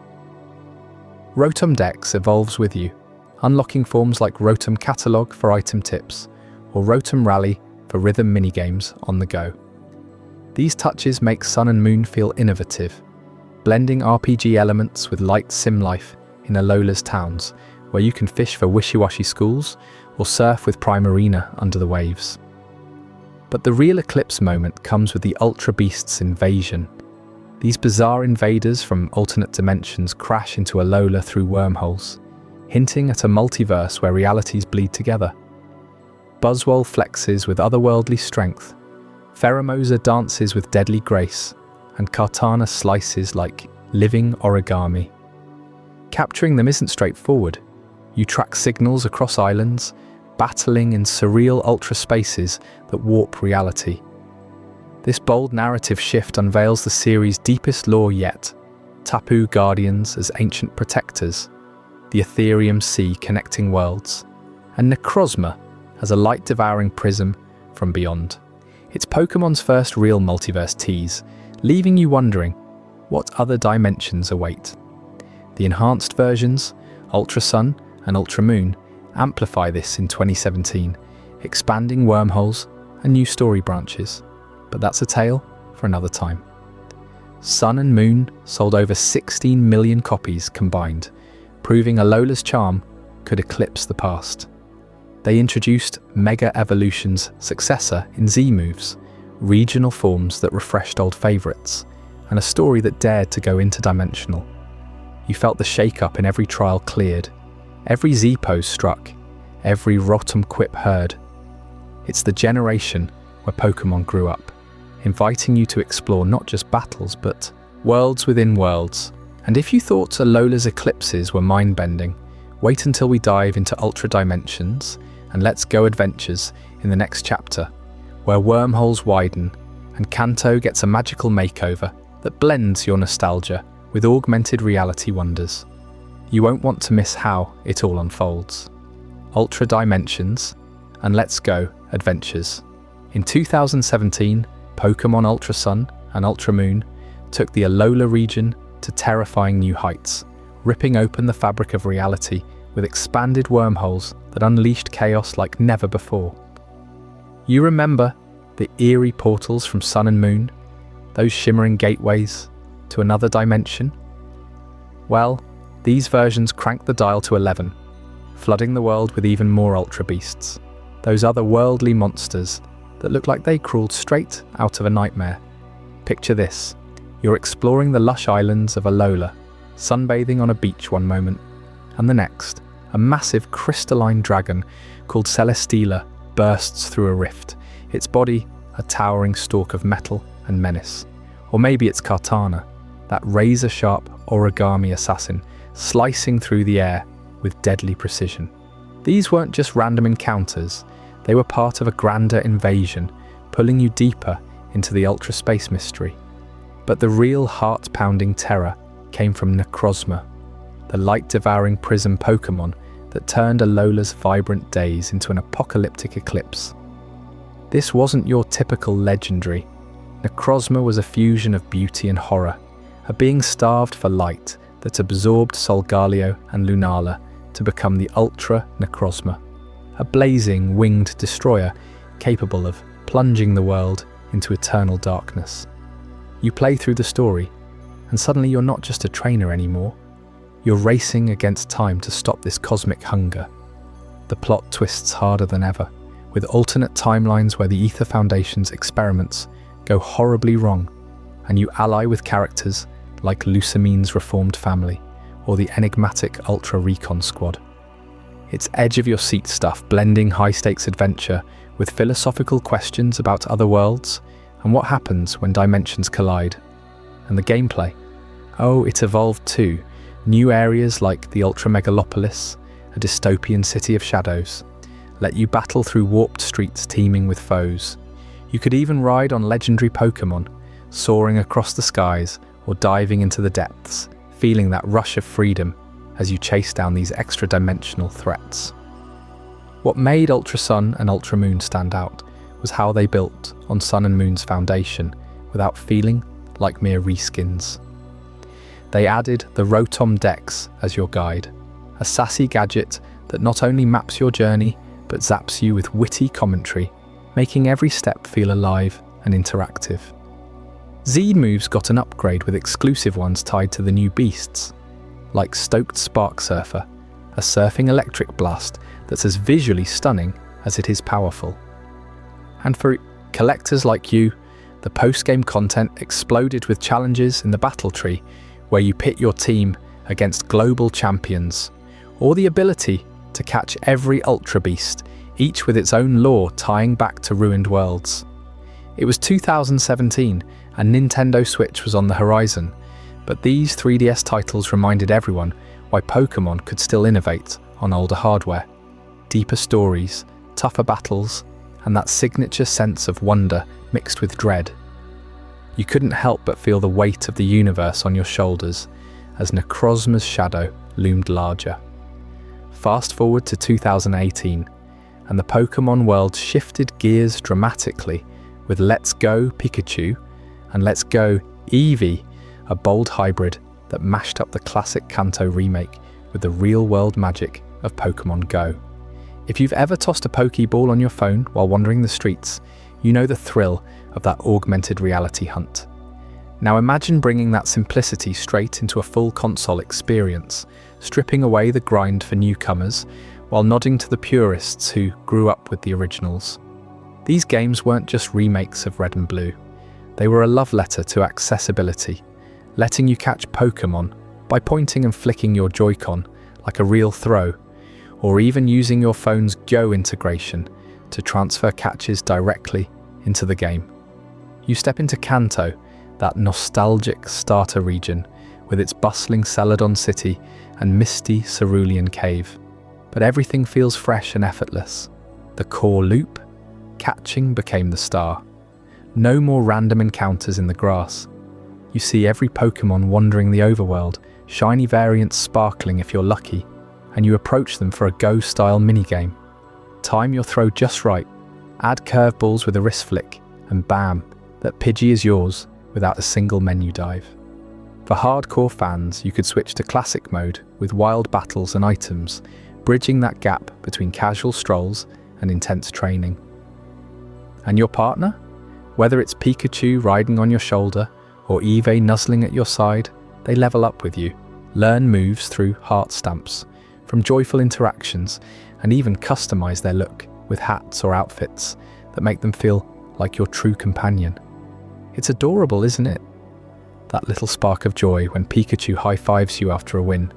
Rotom Dex evolves with you, unlocking forms like Rotom Catalog for item tips or Rotom Rally for rhythm minigames on the go. These touches make Sun and Moon feel innovative, blending RPG elements with light sim life in Alola's towns, where you can fish for wishy-washy schools or surf with Primarina under the waves. But the real eclipse moment comes with the Ultra Beast's invasion. These bizarre invaders from alternate dimensions crash into Alola through wormholes, hinting at a multiverse where realities bleed together. Buzzwole flexes with otherworldly strength, Pheromosa dances with deadly grace, and Kartana slices like living origami. Capturing them isn't straightforward. You track signals across islands, battling in surreal ultra spaces that warp reality. This bold narrative shift unveils the series' deepest lore yet, Tapu Guardians as ancient protectors, the Ethereum Sea connecting worlds, and Necrozma as a light-devouring prism from beyond. It's Pokémon's first real multiverse tease, leaving you wondering what other dimensions await. The enhanced versions, Ultra Sun and Ultra Moon, amplify this in 2017, expanding wormholes and new story branches. But that's a tale for another time. Sun and Moon sold over 16 million copies combined, proving Alola's charm could eclipse the past. They introduced Mega Evolution's successor in Z moves, regional forms that refreshed old favourites, and a story that dared to go interdimensional. You felt the shake-up in every trial cleared, every Z pose struck, every Rotom quip heard. It's the generation where Pokémon grew up, inviting you to explore not just battles, but worlds within worlds. And if you thought Alola's eclipses were mind-bending, wait until we dive into Ultra Dimensions and Let's Go adventures in the next chapter, where wormholes widen and Kanto gets a magical makeover that blends your nostalgia with augmented reality wonders. You won't want to miss how it all unfolds. Ultra Dimensions and Let's Go adventures. In 2017, Pokémon Ultra Sun and Ultra Moon took the Alola region to terrifying new heights, ripping open the fabric of reality with expanded wormholes that unleashed chaos like never before. You remember the eerie portals from Sun and Moon, those shimmering gateways to another dimension? Well, these versions cranked the dial to 11, flooding the world with even more Ultra Beasts, those otherworldly monsters that look like they crawled straight out of a nightmare. Picture this. You're exploring the lush islands of Alola, sunbathing on a beach one moment, and the next, a massive crystalline dragon called Celesteela bursts through a rift, its body a towering stalk of metal and menace. Or maybe it's Kartana, that razor-sharp origami assassin slicing through the air with deadly precision. These weren't just random encounters, they were part of a grander invasion, pulling you deeper into the ultra space mystery. But the real heart-pounding terror came from Necrozma, the light-devouring prism Pokémon that turned Alola's vibrant days into an apocalyptic eclipse. This wasn't your typical legendary. Necrozma was a fusion of beauty and horror, a being starved for light that absorbed Solgaleo and Lunala to become the Ultra Necrozma, a blazing winged destroyer capable of plunging the world into eternal darkness. You play through the story, and suddenly you're not just a trainer anymore. You're racing against time to stop this cosmic hunger. The plot twists harder than ever, with alternate timelines where the Ether Foundation's experiments go horribly wrong, and you ally with characters like Lucamine's reformed family or the enigmatic Ultra Recon Squad. It's edge-of-your-seat stuff, blending high-stakes adventure with philosophical questions about other worlds and what happens when dimensions collide. And the gameplay? Oh, it evolved too. New areas like the Ultra Megalopolis, a dystopian city of shadows, let you battle through warped streets teeming with foes. You could even ride on legendary Pokémon, soaring across the skies or diving into the depths, feeling that rush of freedom as you chase down these extra-dimensional threats. What made Ultra Sun and Ultra Moon stand out was how they built on Sun and Moon's foundation without feeling like mere reskins. They added the Rotom Dex as your guide, a sassy gadget that not only maps your journey but zaps you with witty commentary, making every step feel alive and interactive. Z moves got an upgrade with exclusive ones tied to the new beasts, like Stoked Spark Surfer, a surfing electric blast that's as visually stunning as it is powerful. And for collectors like you, the post-game content exploded with challenges in the battle tree, where you pit your team against global champions, or the ability to catch every Ultra Beast, each with its own lore tying back to ruined worlds. It was 2017 and Nintendo Switch was on the horizon, but these 3DS titles reminded everyone why Pokémon could still innovate on older hardware. Deeper stories, tougher battles, and that signature sense of wonder mixed with dread. You couldn't help but feel the weight of the universe on your shoulders as Necrozma's shadow loomed larger. Fast forward to 2018, and the Pokémon world shifted gears dramatically with Let's Go Pikachu and Let's Go Eevee, a bold hybrid that mashed up the classic Kanto remake with the real-world magic of Pokémon Go. If you've ever tossed a Pokeball on your phone while wandering the streets, you know the thrill of that augmented reality hunt. Now imagine bringing that simplicity straight into a full console experience, stripping away the grind for newcomers while nodding to the purists who grew up with the originals. These games weren't just remakes of Red and Blue. They were a love letter to accessibility, letting you catch Pokémon by pointing and flicking your Joy-Con like a real throw, or even using your phone's Go integration to transfer catches directly into the game. You step into Kanto, that nostalgic starter region with its bustling Celadon city and misty Cerulean cave. But everything feels fresh and effortless. The core loop, catching, became the star. No more random encounters in the grass. You see every Pokémon wandering the overworld, shiny variants sparkling if you're lucky, and you approach them for a Go-style minigame. Time your throw just right, add curveballs with a wrist flick, and bam, that Pidgey is yours without a single menu dive. For hardcore fans, you could switch to classic mode with wild battles and items, bridging that gap between casual strolls and intense training. And your partner? Whether it's Pikachu riding on your shoulder or Eevee nuzzling at your side, they level up with you, learn moves through heart stamps, from joyful interactions, and even customize their look with hats or outfits that make them feel like your true companion. It's adorable, isn't it? That little spark of joy when Pikachu high-fives you after a win,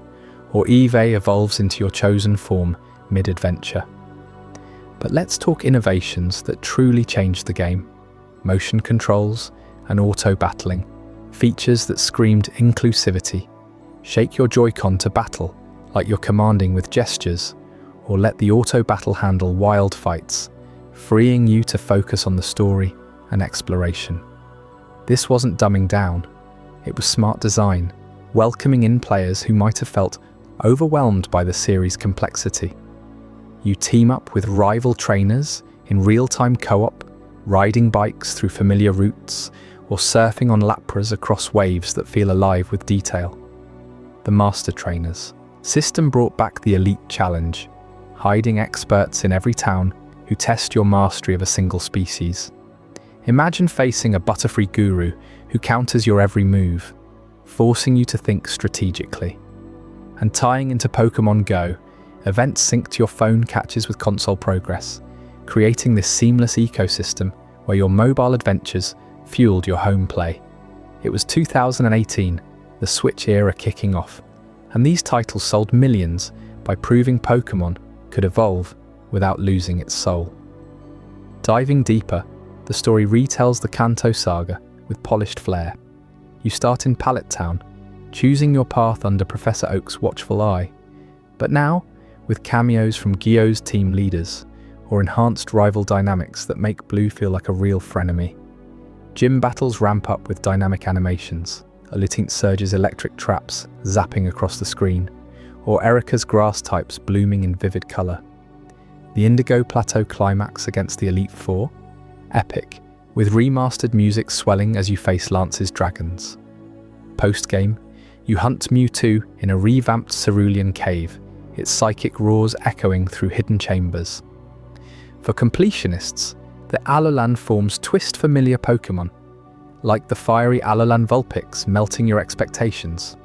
or Eevee evolves into your chosen form mid-adventure. But let's talk innovations that truly changed the game. Motion controls and auto-battling, features that screamed inclusivity. Shake your Joy-Con to battle, like you're commanding with gestures, or let the auto-battle handle wild fights, freeing you to focus on the story and exploration. This wasn't dumbing down, it was smart design, welcoming in players who might have felt overwhelmed by the series' complexity. You team up with rival trainers in real-time co-op, riding bikes through familiar routes, or surfing on Lapras across waves that feel alive with detail. The Master Trainers system brought back the Elite Challenge, hiding experts in every town who test your mastery of a single species. Imagine facing a Butterfree guru who counters your every move, forcing you to think strategically. And tying into Pokémon Go, events synced your phone catches with console progress, creating this seamless ecosystem where your mobile adventures fueled your home play. It was 2018, the Switch era kicking off, and these titles sold millions by proving Pokémon could evolve without losing its soul. Diving deeper, the story retells the Kanto saga with polished flair. You start in Pallet Town, choosing your path under Professor Oak's watchful eye, but now with cameos from Gio's team leaders, or enhanced rival dynamics that make Blue feel like a real frenemy. Gym battles ramp up with dynamic animations, Elitint Surge's electric traps zapping across the screen, or Erika's grass types blooming in vivid colour. The Indigo Plateau climax against the Elite Four? Epic, with remastered music swelling as you face Lance's dragons. Post-game, you hunt Mewtwo in a revamped Cerulean cave, its psychic roars echoing through hidden chambers. For completionists, the Alolan forms twist familiar Pokémon, like the fiery Alolan Vulpix melting your expectations.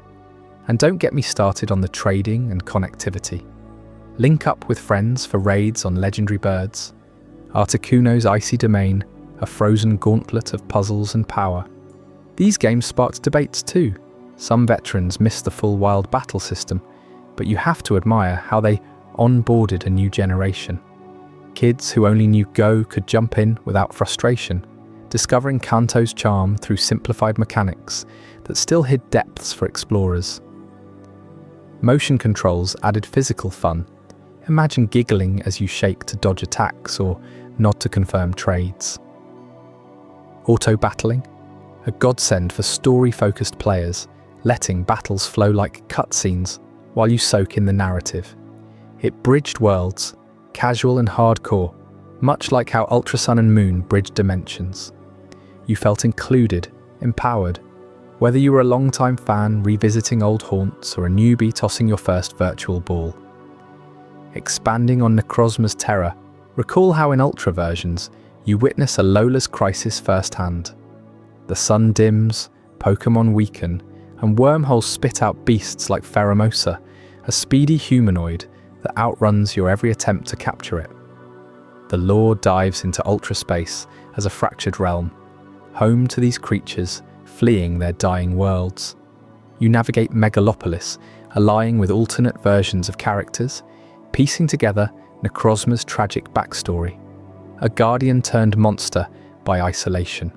And don't get me started on the trading and connectivity. Link up with friends for raids on legendary birds. Articuno's Icy Domain, a frozen gauntlet of puzzles and power. These games sparked debates too. Some veterans missed the full wild battle system, but you have to admire how they onboarded a new generation. Kids who only knew Go could jump in without frustration, discovering Kanto's charm through simplified mechanics that still hid depths for explorers. Motion controls added physical fun. Imagine giggling as you shake to dodge attacks or nod to confirm trades. Auto-battling? A godsend for story-focused players, letting battles flow like cutscenes while you soak in the narrative. It bridged worlds, casual and hardcore, much like how Ultra Sun and Moon bridged dimensions. You felt included, empowered, whether you were a long-time fan revisiting old haunts or a newbie tossing your first virtual ball. Expanding on Necrozma's terror, recall how in Ultra versions, you witness Alola's crisis firsthand. The sun dims, Pokémon weaken, and wormholes spit out beasts like Pheromosa, a speedy humanoid that outruns your every attempt to capture it. The lore dives into Ultra space as a fractured realm, home to these creatures fleeing their dying worlds. You navigate Megalopolis, allying with alternate versions of characters, piecing together Necrozma's tragic backstory, a guardian turned monster by isolation.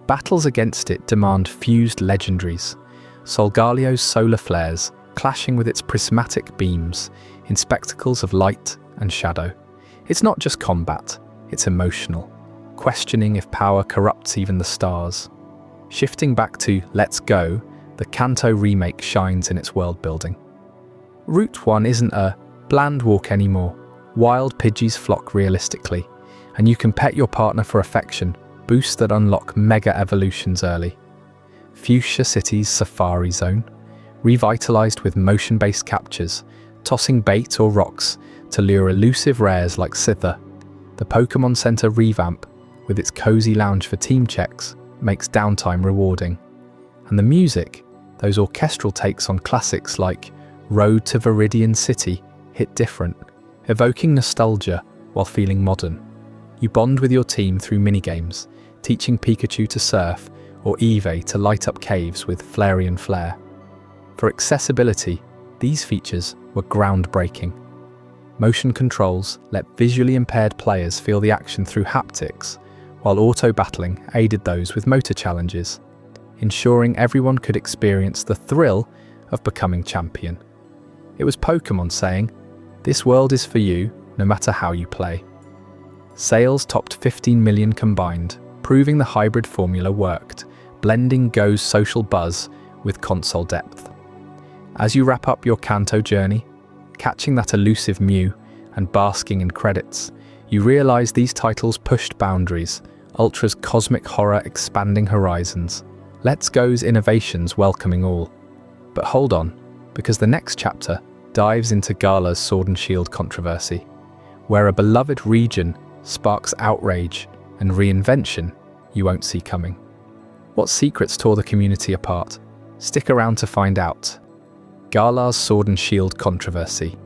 Battles against it demand fused legendaries, Solgalio's solar flares clashing with its prismatic beams in spectacles of light and shadow. It's not just combat, it's emotional, questioning if power corrupts even the stars. Shifting back to Let's Go, the Kanto remake shines in its world building. Route 1 isn't a bland walk anymore. Wild Pidgeys flock realistically, and you can pet your partner for affection, boosts that unlock mega evolutions early. Fuchsia City's Safari Zone, revitalized with motion-based captures, tossing bait or rocks to lure elusive rares like Sither. The Pokémon Center revamp, with its cozy lounge for team checks, makes downtime rewarding. And the music, those orchestral takes on classics like Road to Viridian City, hit different, evoking nostalgia while feeling modern. You bond with your team through minigames, teaching Pikachu to surf or Eevee to light up caves with Flareon Flare. For accessibility, these features were groundbreaking. Motion controls let visually impaired players feel the action through haptics, while auto-battling aided those with motor challenges, ensuring everyone could experience the thrill of becoming champion. It was Pokémon saying, "This world is for you, no matter how you play." Sales topped 15 million combined, proving the hybrid formula worked, blending Go's social buzz with console depth. As you wrap up your Kanto journey, catching that elusive Mew and basking in credits, you realize these titles pushed boundaries, Ultra's cosmic horror expanding horizons, Let's Go's innovations welcoming all. But hold on, because the next chapter dives into Gala's Sword and Shield controversy, where a beloved region sparks outrage and reinvention you won't see coming. What secrets tore the community apart? Stick around to find out. Gala's Sword and Shield controversy.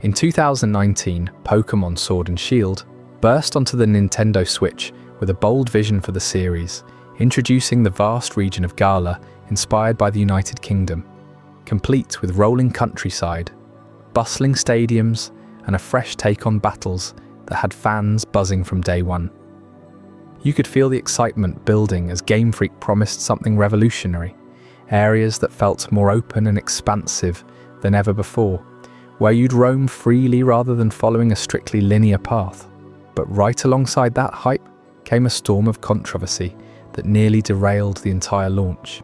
In 2019, Pokémon Sword and Shield burst onto the Nintendo Switch with a bold vision for the series, introducing the vast region of Gala inspired by the United Kingdom, complete with rolling countryside, bustling stadiums, and a fresh take on battles that had fans buzzing from day one. You could feel the excitement building as Game Freak promised something revolutionary, areas that felt more open and expansive than ever before, where you'd roam freely rather than following a strictly linear path. But right alongside that hype came a storm of controversy that nearly derailed the entire launch.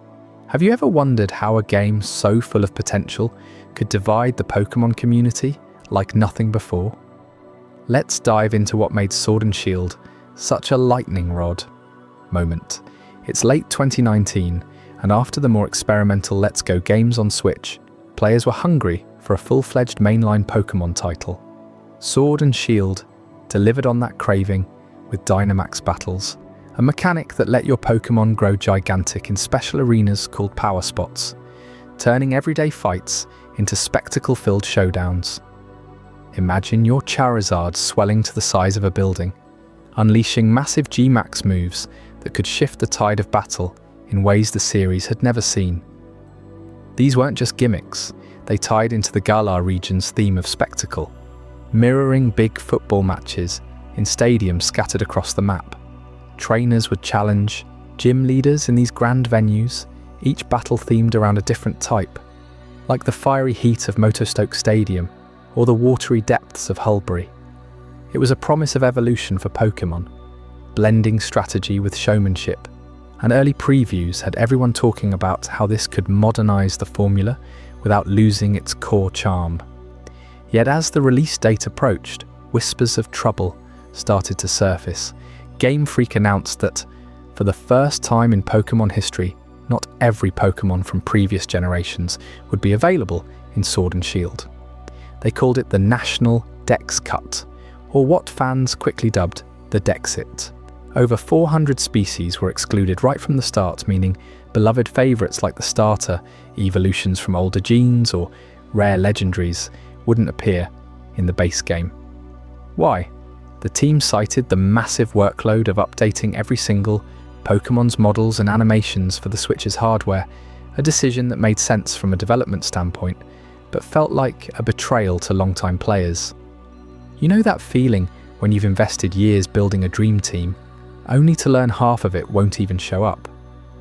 Have you ever wondered how a game so full of potential could divide the Pokémon community like nothing before? Let's dive into what made Sword and Shield such a lightning rod moment. It's late 2019, and after the more experimental Let's Go games on Switch, players were hungry for a full-fledged mainline Pokémon title. Sword and Shield delivered on that craving with Dynamax battles, a mechanic that let your Pokémon grow gigantic in special arenas called Power Spots, turning everyday fights into spectacle-filled showdowns. Imagine your Charizard swelling to the size of a building, unleashing massive G-Max moves that could shift the tide of battle in ways the series had never seen. These weren't just gimmicks, they tied into the Galar region's theme of spectacle, mirroring big football matches in stadiums scattered across the map. Trainers would challenge gym leaders in these grand venues, each battle themed around a different type, like the fiery heat of Motostoke Stadium or the watery depths of Hulbury. It was a promise of evolution for Pokémon, blending strategy with showmanship, and early previews had everyone talking about how this could modernize the formula without losing its core charm. Yet as the release date approached, whispers of trouble started to surface. Game Freak announced that, for the first time in Pokémon history, not every Pokémon from previous generations would be available in Sword and Shield. They called it the National Dex Cut, or what fans quickly dubbed the Dexit. Over 400 species were excluded right from the start, meaning beloved favourites like the starter, evolutions from older genes, or rare legendaries wouldn't appear in the base game. Why? The team cited the massive workload of updating every single Pokémon's models and animations for the Switch's hardware, a decision that made sense from a development standpoint, but felt like a betrayal to longtime players. You know that feeling when you've invested years building a dream team, only to learn half of it won't even show up?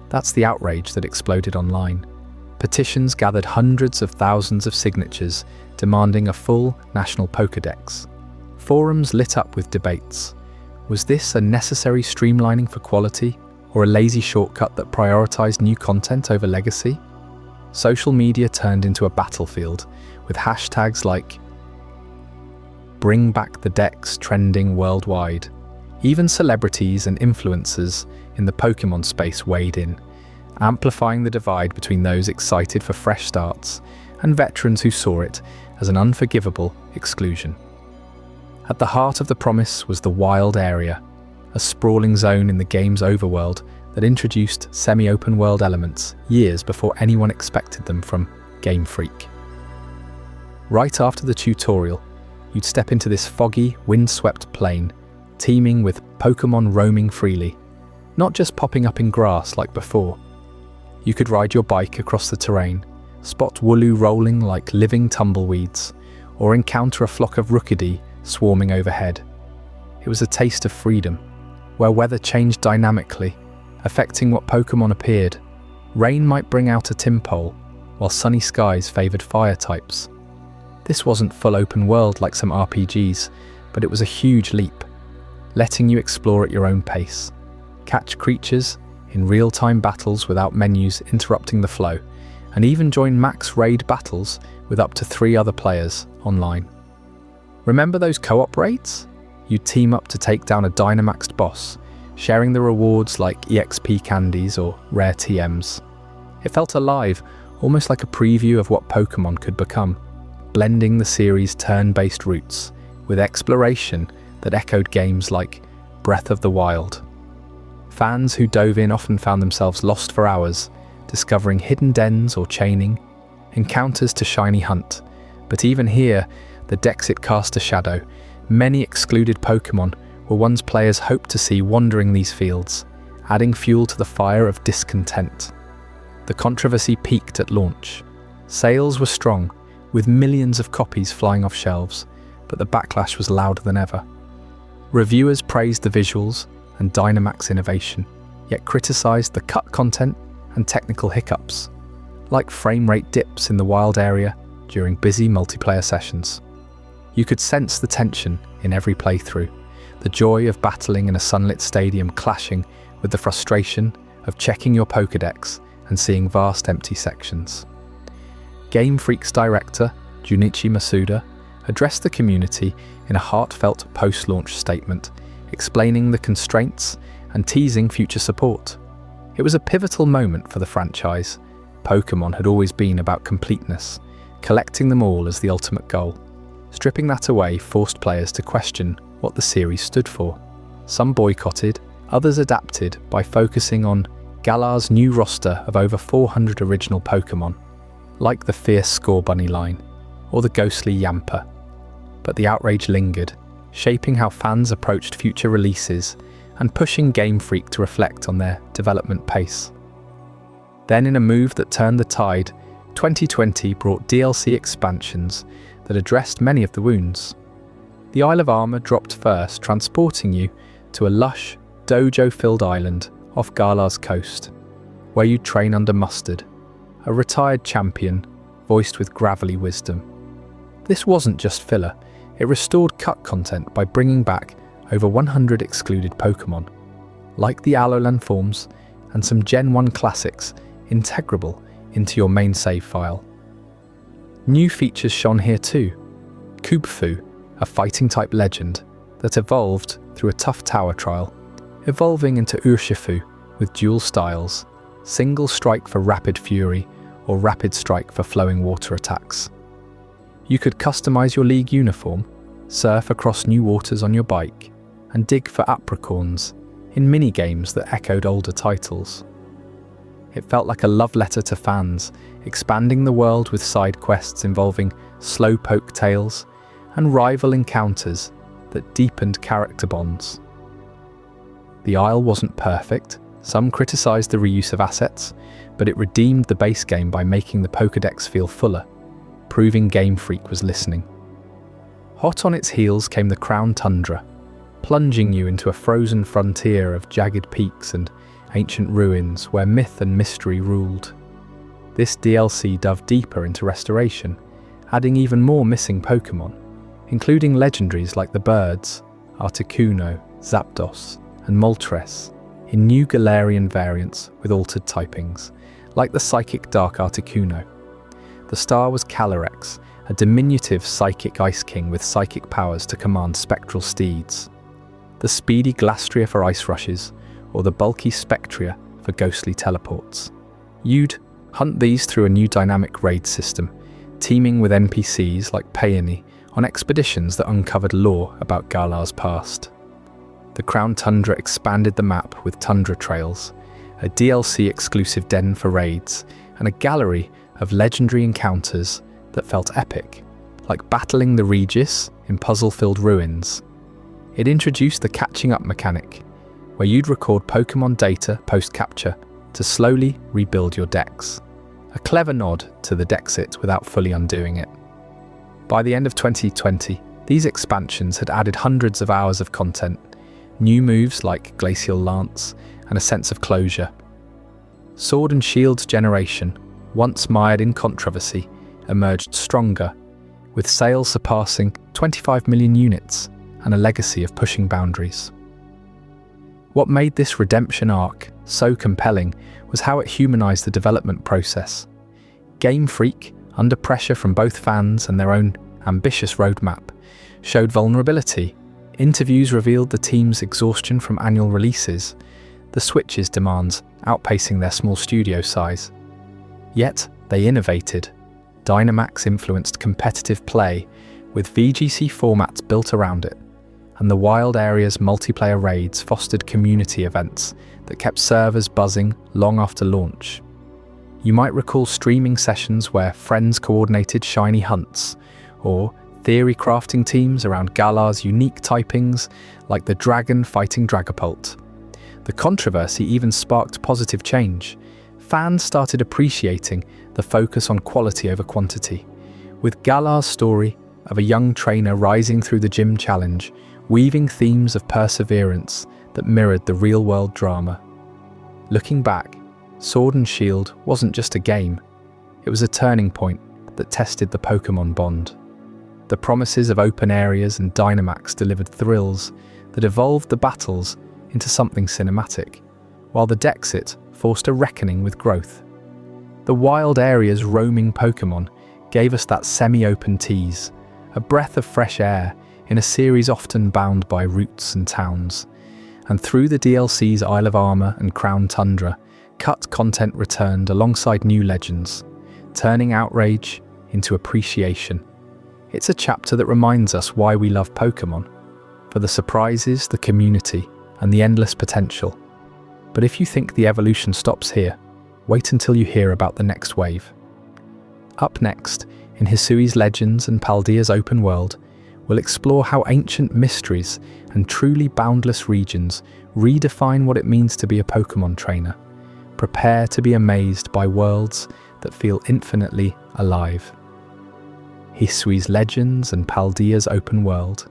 That's the outrage that exploded online. Petitions gathered hundreds of thousands of signatures demanding a full national Pokédex. Forums lit up with debates. Was this a necessary streamlining for quality, or a lazy shortcut that prioritized new content over legacy? Social media turned into a battlefield, with hashtags like "Bring Back the Dex" trending worldwide. Even celebrities and influencers in the Pokémon space weighed in, amplifying the divide between those excited for fresh starts and veterans who saw it as an unforgivable exclusion. At the heart of the promise was the Wild Area, a sprawling zone in the game's overworld that introduced semi-open world elements years before anyone expected them from Game Freak. Right after the tutorial, you'd step into this foggy, wind-swept plain, teeming with Pokémon roaming freely, not just popping up in grass like before. You could ride your bike across the terrain, spot Wooloo rolling like living tumbleweeds, or encounter a flock of Rookidee swarming overhead. It was a taste of freedom, where weather changed dynamically, affecting what Pokémon appeared. Rain might bring out a Timpole, while sunny skies favoured fire types. This wasn't full open world like some RPGs, but it was a huge leap, letting you explore at your own pace, catch creatures in real-time battles without menus interrupting the flow, and even join max raid battles with up to 3 other players online. Remember those co-op raids? You'd team up to take down a Dynamaxed boss, sharing the rewards like EXP candies or rare TMs. It felt alive, almost like a preview of what Pokémon could become, blending the series' turn-based roots with exploration that echoed games like Breath of the Wild. Fans who dove in often found themselves lost for hours, discovering hidden dens or chaining, encounters to shiny hunt. But even here, the Dexit cast a shadow. Many excluded Pokémon were ones players hoped to see wandering these fields, adding fuel to the fire of discontent. The controversy peaked at launch. Sales were strong, with millions of copies flying off shelves, but the backlash was louder than ever. Reviewers praised the visuals and Dynamax innovation, yet criticised the cut content and technical hiccups, like frame rate dips in the Wild Area during busy multiplayer sessions. You could sense the tension in every playthrough, the joy of battling in a sunlit stadium clashing with the frustration of checking your Pokédex and seeing vast empty sections. Game Freak's director, Junichi Masuda, addressed the community in a heartfelt post-launch statement, explaining the constraints and teasing future support. It was a pivotal moment for the franchise. Pokémon had always been about completeness, collecting them all as the ultimate goal. Stripping that away forced players to question what the series stood for. Some boycotted, others adapted by focusing on Galar's new roster of over 400 original Pokémon, like the fierce Scorbunny line or the ghostly Yamper. But the outrage lingered, shaping how fans approached future releases and pushing Game Freak to reflect on their development pace. Then, in a move that turned the tide, 2020 brought DLC expansions that addressed many of the wounds. The Isle of Armor dropped first, transporting you to a lush, dojo-filled island off Galar's coast, where you train under Mustard, a retired champion voiced with gravelly wisdom. This wasn't just filler, it restored cut content by bringing back over 100 excluded Pokémon, like the Alolan forms and some Gen 1 classics integrable into your main save file. New features shone here too. Kubfu, a fighting-type legend that evolved through a tough tower trial, evolving into Urshifu with dual styles, single strike for rapid fury or rapid strike for flowing water attacks. You could customize your league uniform, surf across new waters on your bike, and dig for apricorns in mini-games that echoed older titles. It felt like a love letter to fans, expanding the world with side quests involving slowpoke tales and rival encounters that deepened character bonds. The Isle wasn't perfect. Some criticised the reuse of assets, but it redeemed the base game by making the Pokédex feel fuller. proving Game Freak was listening. Hot on its heels came the Crown Tundra, plunging you into a frozen frontier of jagged peaks and ancient ruins where myth and mystery ruled. This DLC delved deeper into restoration, adding even more missing Pokémon, including legendaries like the birds, Articuno, Zapdos, and Moltres, in new Galarian variants with altered typings, like the Psychic Dark Articuno. The star was Calyrex, a diminutive psychic ice king with psychic powers to command spectral steeds. The speedy Glastria for ice rushes, or the bulky Spectria for ghostly teleports. You'd hunt these through a new dynamic raid system, teeming with NPCs like Peony on expeditions that uncovered lore about Galar's past. The Crown Tundra expanded the map with Tundra Trails, a DLC-exclusive den for raids, and a gallery of legendary encounters that felt epic, like battling the Regis in puzzle-filled ruins. It introduced the catching up mechanic, where you'd record Pokémon data post-capture to slowly rebuild your decks. A clever nod to the Dexit without fully undoing it. By the end of 2020, these expansions had added hundreds of hours of content, new moves like Glacial Lance, and a sense of closure. Sword and Shield's generation, once mired in controversy, emerged stronger, with sales surpassing 25 million units and a legacy of pushing boundaries. What made this redemption arc so compelling was how it humanized the development process. Game Freak, under pressure from both fans and their own ambitious roadmap, showed vulnerability. Interviews revealed the team's exhaustion from annual releases, the Switch's demands outpacing their small studio size. Yet, they innovated. Dynamax influenced competitive play, with VGC formats built around it, and the Wild Area's multiplayer raids fostered community events that kept servers buzzing long after launch. You might recall streaming sessions where friends coordinated shiny hunts, or theory crafting teams around Galar's unique typings like the dragon fighting Dragapult. The controversy even sparked positive change. Fans started appreciating the focus on quality over quantity, with Galar's story of a young trainer rising through the gym challenge, weaving themes of perseverance that mirrored the real-world drama. Looking back, Sword and Shield wasn't just a game, it was a turning point that tested the Pokémon bond. The promises of open areas and Dynamax delivered thrills that evolved the battles into something cinematic, while the Dexit forced a reckoning with growth. The Wild Area's roaming Pokémon gave us that semi-open tease, a breath of fresh air in a series often bound by routes and towns. And through the DLC's Isle of Armor and Crown Tundra, cut content returned alongside new legends, turning outrage into appreciation. It's a chapter that reminds us why we love Pokémon, for the surprises, the community, and the endless potential. But if you think the evolution stops here, wait until you hear about the next wave. Up next, in Hisui's Legends and Paldea's Open World, we'll explore how ancient mysteries and truly boundless regions redefine what it means to be a Pokémon trainer. Prepare to be amazed by worlds that feel infinitely alive. Hisui's Legends and Paldea's Open World.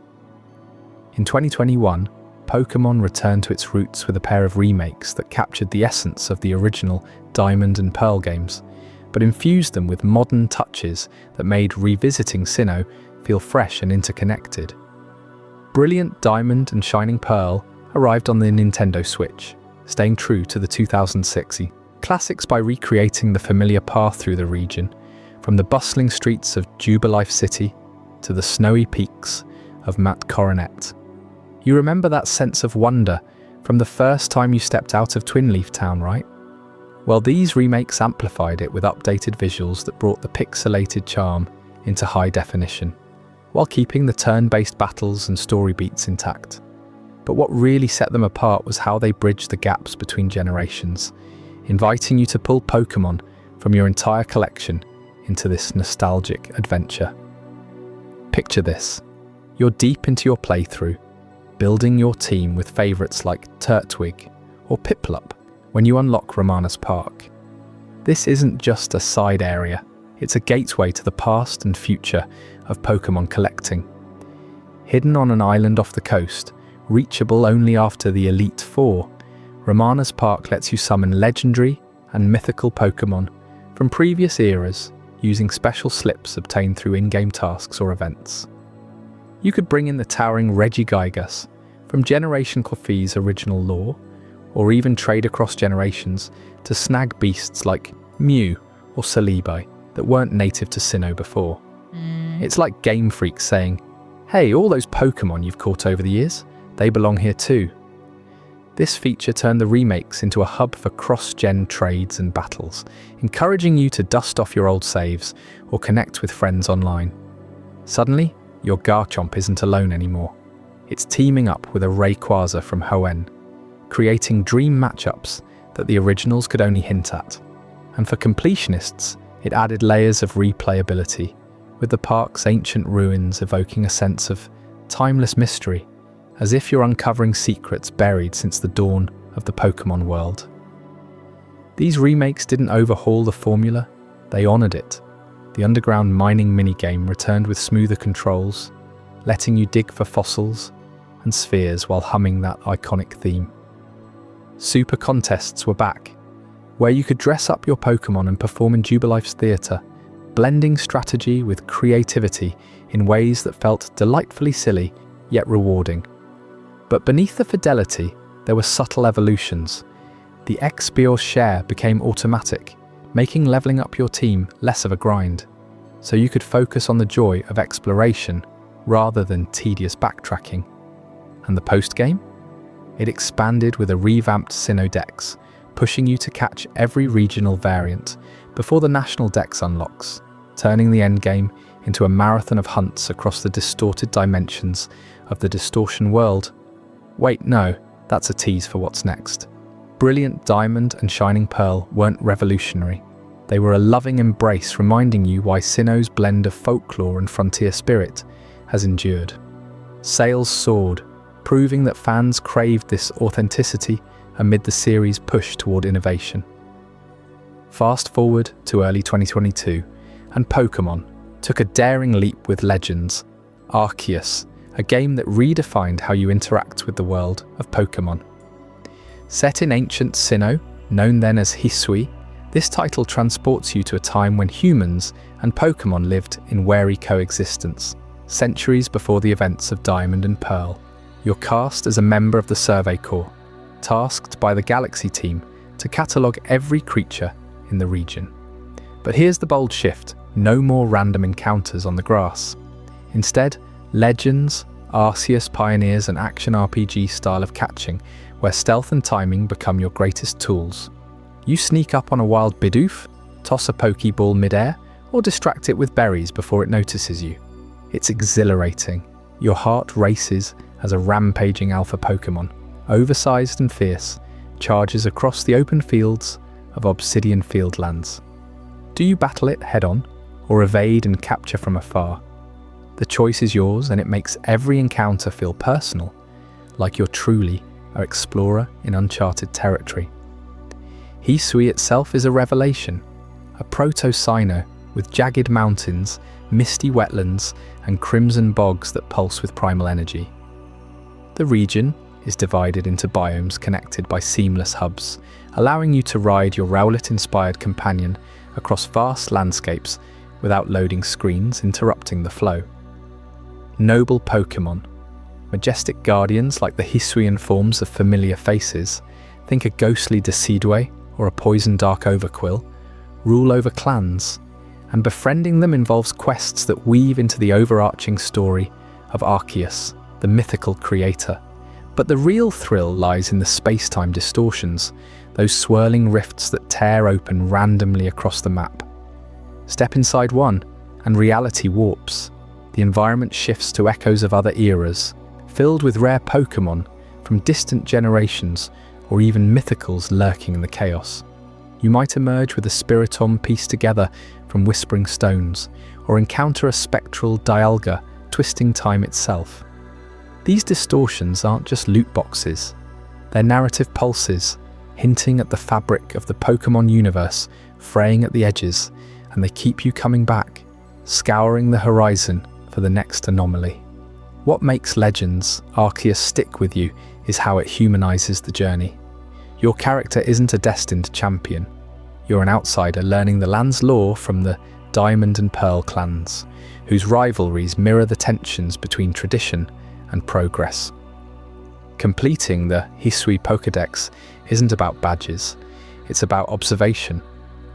In 2021, Pokémon returned to its roots with a pair of remakes that captured the essence of the original Diamond and Pearl games, but infused them with modern touches that made revisiting Sinnoh feel fresh and interconnected. Brilliant Diamond and Shining Pearl arrived on the Nintendo Switch, staying true to the 2006 classics by recreating the familiar path through the region, from the bustling streets of Jubilife City to the snowy peaks of Mount Coronet. You remember that sense of wonder from the first time you stepped out of Twin Leaf Town, right? Well, these remakes amplified it with updated visuals that brought the pixelated charm into high definition, while keeping the turn-based battles and story beats intact. But what really set them apart was how they bridged the gaps between generations, inviting you to pull Pokémon from your entire collection into this nostalgic adventure. Picture this. You're deep into your playthrough, building your team with favourites like Turtwig or Piplup when you unlock Romana's Park. This isn't just a side area, It's a gateway to the past and future of Pokémon collecting. Hidden on an island off the coast, reachable only after the Elite Four, Romana's Park lets you summon legendary and mythical Pokémon from previous eras using special slips obtained through in-game tasks or events. You could bring in the towering Regigigas from Generation Clefaire's original lore, or even trade across generations to snag beasts like Mew or Celebi that weren't native to Sinnoh before. It's like Game Freak saying, hey, all those Pokémon you've caught over the years, they belong here too. This feature turned the remakes into a hub for cross-gen trades and battles, encouraging you to dust off your old saves or connect with friends online. Suddenly, your Garchomp isn't alone anymore. It's teaming up with a Rayquaza from Hoenn, creating dream matchups that the originals could only hint at. And for completionists, it added layers of replayability, with the park's ancient ruins evoking a sense of timeless mystery, as if you're uncovering secrets buried since the dawn of the Pokémon world. These remakes didn't overhaul the formula, they honoured it. The underground mining minigame returned with smoother controls, letting you dig for fossils and spheres while humming that iconic theme. Super contests were back, where you could dress up your Pokémon and perform in Jubilife's theatre, blending strategy with creativity in ways that felt delightfully silly yet rewarding. But beneath the fidelity, there were subtle evolutions. The XP or share became automatic, making leveling up your team less of a grind, so you could focus on the joy of exploration rather than tedious backtracking. And the post-game? It expanded with a revamped Sinnoh Dex, pushing you to catch every regional variant before the national Dex unlocks, turning the endgame into a marathon of hunts across the distorted dimensions of the Distortion world. Wait, no, that's a tease for what's next. Brilliant Diamond and Shining Pearl weren't revolutionary. They were a loving embrace reminding you why Sinnoh's blend of folklore and frontier spirit has endured. Sales soared, proving that fans craved this authenticity amid the series' push toward innovation. Fast forward to early 2022, and Pokémon took a daring leap with Legends, Arceus, a game that redefined how you interact with the world of Pokémon. Set in ancient Sinnoh, known then as Hisui, this title transports you to a time when humans and Pokémon lived in wary coexistence, centuries before the events of Diamond and Pearl. You're cast as a member of the Survey Corps, tasked by the Galaxy team to catalogue every creature in the region. But here's the bold shift: no more random encounters on the grass. Instead, Legends, Arceus pioneers an action RPG style of catching, where stealth and timing become your greatest tools. You sneak up on a wild Bidoof, toss a Pokeball mid-air, or distract it with berries before it notices you. It's exhilarating. Your heart races as a rampaging alpha Pokémon, oversized and fierce, charges across the open fields of Obsidian Fieldlands. Do you battle it head-on, or evade and capture from afar? The choice is yours, and it makes every encounter feel personal, like you're truly an explorer in uncharted territory. Hisui itself is a revelation, a proto-Sinnoh with jagged mountains, misty wetlands, and crimson bogs that pulse with primal energy. The region is divided into biomes connected by seamless hubs, allowing you to ride your Rowlet-inspired companion across vast landscapes without loading screens interrupting the flow. Noble Pokémon, majestic guardians like the Hisuian forms of familiar faces, think a ghostly Decidueye or a poison dark overquill, rule over clans, and befriending them involves quests that weave into the overarching story of Arceus, the mythical creator. But the real thrill lies in the space-time distortions, those swirling rifts that tear open randomly across the map. Step inside one, and reality warps. The environment shifts to echoes of other eras, filled with rare Pokémon from distant generations or even mythicals lurking in the chaos. You might emerge with a Spiritomb pieced together from whispering stones, or encounter a spectral Dialga twisting time itself. These distortions aren't just loot boxes, they're narrative pulses, hinting at the fabric of the Pokémon universe, fraying at the edges, and they keep you coming back, scouring the horizon for the next anomaly. What makes Legends Arceus stick with you is how it humanizes the journey. Your character isn't a destined champion. You're an outsider learning the land's lore from the Diamond and Pearl clans, whose rivalries mirror the tensions between tradition and progress. Completing the Hisui Pokédex isn't about badges, it's about observation,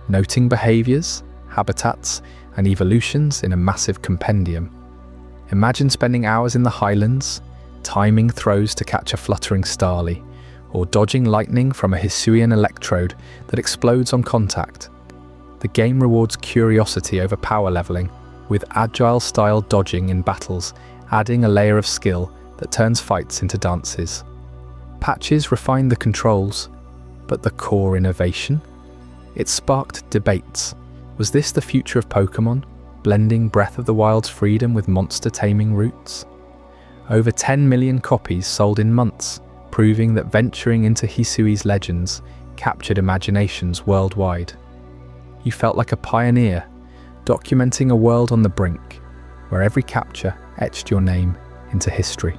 noting behaviors, habitats, and evolutions in a massive compendium. Imagine spending hours in the highlands, timing throws to catch a fluttering starly, or dodging lightning from a Hisuian electrode that explodes on contact. The game rewards curiosity over power leveling, with agile-style dodging in battles adding a layer of skill that turns fights into dances. Patches refined the controls, but the core innovation? It sparked debates. Was this the future of Pokémon, blending Breath of the Wild's freedom with monster-taming roots? Over 10 million copies sold in months, proving that venturing into Hisui's legends captured imaginations worldwide. You felt like a pioneer, documenting a world on the brink, where every capture etched your name into history.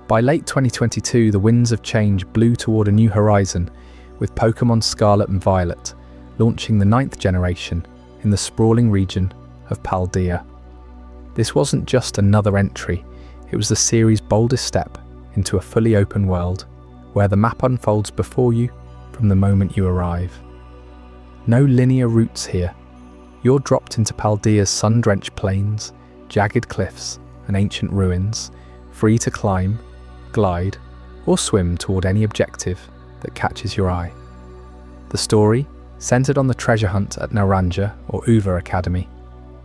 By late 2022, the winds of change blew toward a new horizon, with Pokémon Scarlet and Violet launching the 9th generation in the sprawling region of Paldea. This wasn't just another entry, it was the series' boldest step into a fully open world, where the map unfolds before you from the moment you arrive. No linear routes here. You're dropped into Paldea's sun-drenched plains, jagged cliffs, and ancient ruins, free to climb, glide, or swim toward any objective that catches your eye. The story, centered on the treasure hunt at Naranja or Uva Academy,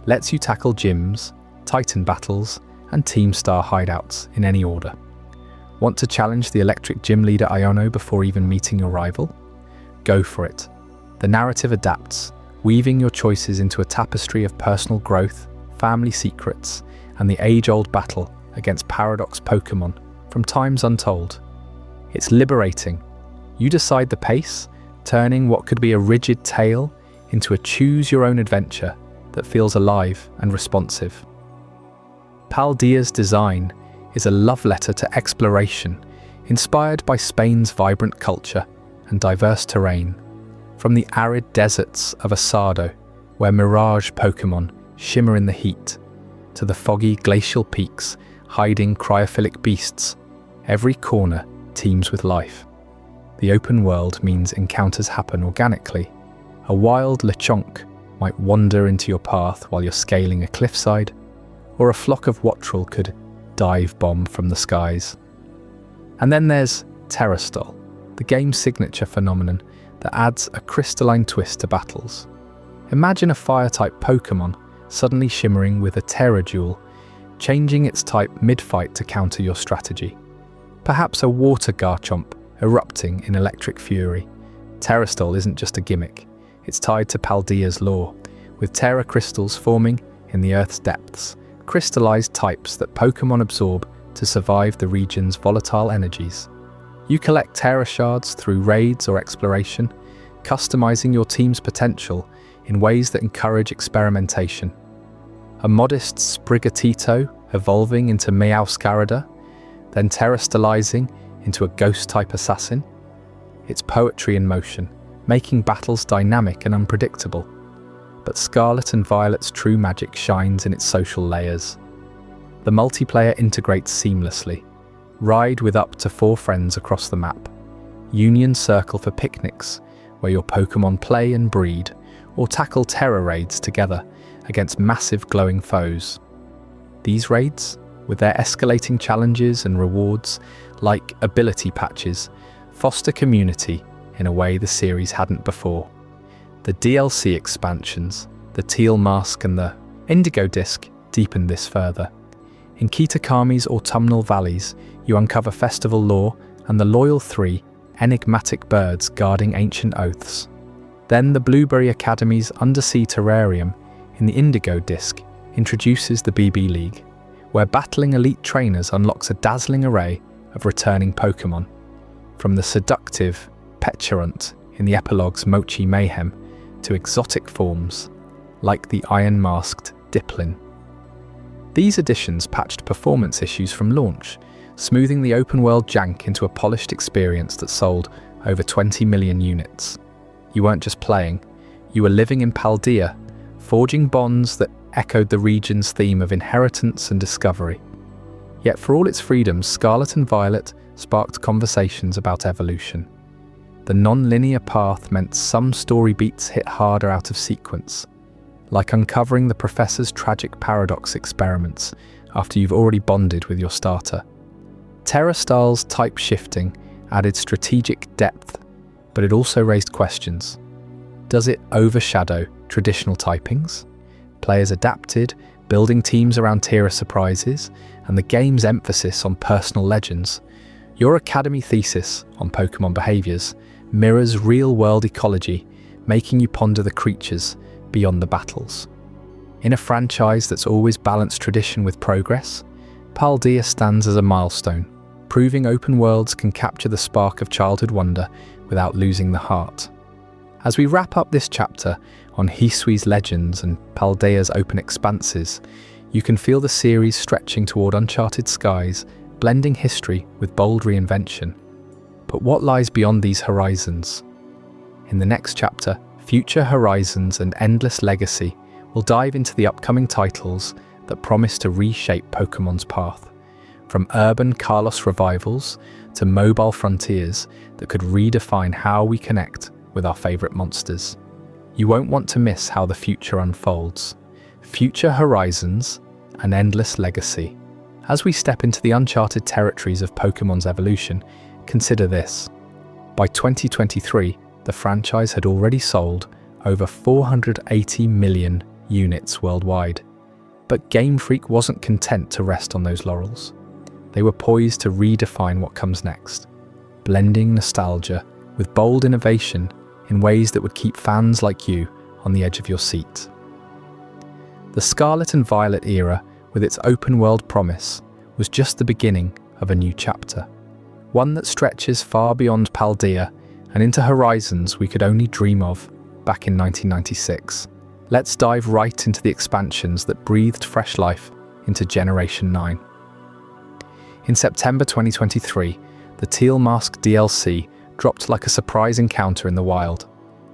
lets you tackle gyms, Titan battles, and Team Star hideouts in any order. Want to challenge the electric gym leader Iono before even meeting your rival? Go for it. The narrative adapts, weaving your choices into a tapestry of personal growth, family secrets, and the age-old battle against Paradox Pokémon from times untold. It's liberating. You decide the pace, turning what could be a rigid tale into a choose-your-own-adventure that feels alive and responsive. Paldea's design is a love letter to exploration, inspired by Spain's vibrant culture and diverse terrain. From the arid deserts of Asado, where mirage Pokémon shimmer in the heat, to the foggy glacial peaks hiding cryophilic beasts, every corner teems with life. The open world means encounters happen organically. A wild Lechonk might wander into your path while you're scaling a cliffside, or a flock of Wattrel could dive bomb from the skies. And then there's Terrastol, the game's signature phenomenon that adds a crystalline twist to battles. Imagine a fire-type Pokémon suddenly shimmering with a Terra Jewel, changing its type mid-fight to counter your strategy. Perhaps a water Garchomp erupting in electric fury. Terrastol isn't just a gimmick, it's tied to Paldea's lore, with Terra crystals forming in the Earth's depths, crystallized types that Pokémon absorb to survive the region's volatile energies. You collect Terra shards through raids or exploration, customizing your team's potential in ways that encourage experimentation. A modest Sprigatito evolving into Meowscarada, then terrastalizing into a ghost-type assassin. It's poetry in motion, making battles dynamic and unpredictable. But Scarlet and Violet's true magic shines in its social layers. The multiplayer integrates seamlessly. Ride with up to 4 friends across the map. Union Circle for picnics, where your Pokémon play and breed, or tackle terror raids together against massive glowing foes. These raids, with their escalating challenges and rewards, like ability patches, foster community in a way the series hadn't before. The DLC expansions, the Teal Mask and the Indigo Disc, deepen this further. In Kitakami's autumnal valleys, you uncover festival lore and the loyal 3 enigmatic birds guarding ancient oaths. Then the Blueberry Academy's undersea terrarium in the Indigo Disc introduces the BB League, where battling elite trainers unlocks a dazzling array of returning Pokémon. From the seductive Pecharunt in the epilogue's Mochi Mayhem to exotic forms like the iron-masked Diplin. These additions patched performance issues from launch, smoothing the open-world jank into a polished experience that sold over 20 million units. You weren't just playing, you were living in Paldea, forging bonds that echoed the region's theme of inheritance and discovery. Yet for all its freedoms, Scarlet and Violet sparked conversations about evolution. The non-linear path meant some story beats hit harder out of sequence, like uncovering the Professor's tragic paradox experiments after you've already bonded with your starter. Terra Style's type shifting added strategic depth, but it also raised questions. Does it overshadow traditional typings? Players adapted, building teams around Terra surprises, and the game's emphasis on personal legends. Your academy thesis on Pokémon behaviours mirrors real-world ecology, making you ponder the creatures beyond the battles. In a franchise that's always balanced tradition with progress, Paldea stands as a milestone, proving open worlds can capture the spark of childhood wonder without losing the heart. As we wrap up this chapter on Hisui's legends and Paldea's open expanses, you can feel the series stretching toward uncharted skies, blending history with bold reinvention. But what lies beyond these horizons? In the next chapter, Future Horizons and Endless Legacy will dive into the upcoming titles that promise to reshape Pokémon's path. From urban Kalos revivals to mobile frontiers that could redefine how we connect with our favourite monsters. You won't want to miss how the future unfolds. Future Horizons and Endless Legacy. As we step into the uncharted territories of Pokémon's evolution, consider this. By 2023, the franchise had already sold over 480 million units worldwide. But Game Freak wasn't content to rest on those laurels. They were poised to redefine what comes next, blending nostalgia with bold innovation in ways that would keep fans like you on the edge of your seat. The Scarlet and Violet era, with its open-world promise, was just the beginning of a new chapter, one that stretches far beyond Paldea and into horizons we could only dream of back in 1996. Let's dive right into the expansions that breathed fresh life into Generation 9. In September 2023, the Teal Mask DLC dropped like a surprise encounter in the wild,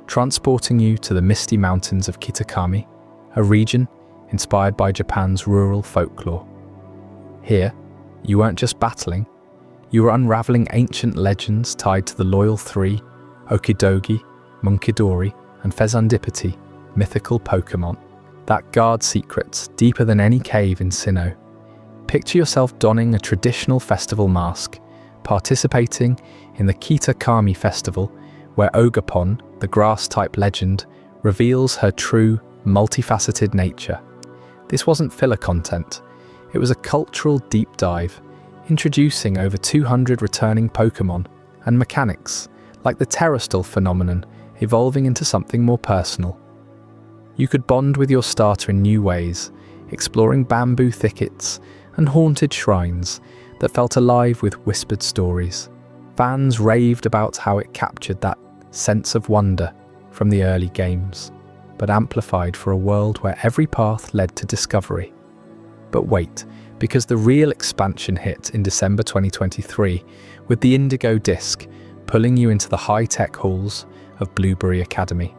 transporting you to the misty mountains of Kitakami, a region inspired by Japan's rural folklore. Here, you weren't just battling, you were unraveling ancient legends tied to the Loyal Three, Okidogi, Munkidori, and Fezandipiti, mythical Pokémon that guard secrets deeper than any cave in Sinnoh. Picture yourself donning a traditional festival mask, participating in the Kitakami Festival, where Ogapon, the grass-type legend, reveals her true, multifaceted nature. This wasn't filler content, it was a cultural deep dive, introducing over 200 returning Pokémon and mechanics, like the Terrastal phenomenon, evolving into something more personal. You could bond with your starter in new ways, exploring bamboo thickets and haunted shrines that felt alive with whispered stories. Fans raved about how it captured that sense of wonder from the early games, but amplified for a world where every path led to discovery. But wait, because the real expansion hit in December 2023 with the Indigo Disc pulling you into the high-tech halls of Blueberry Academy,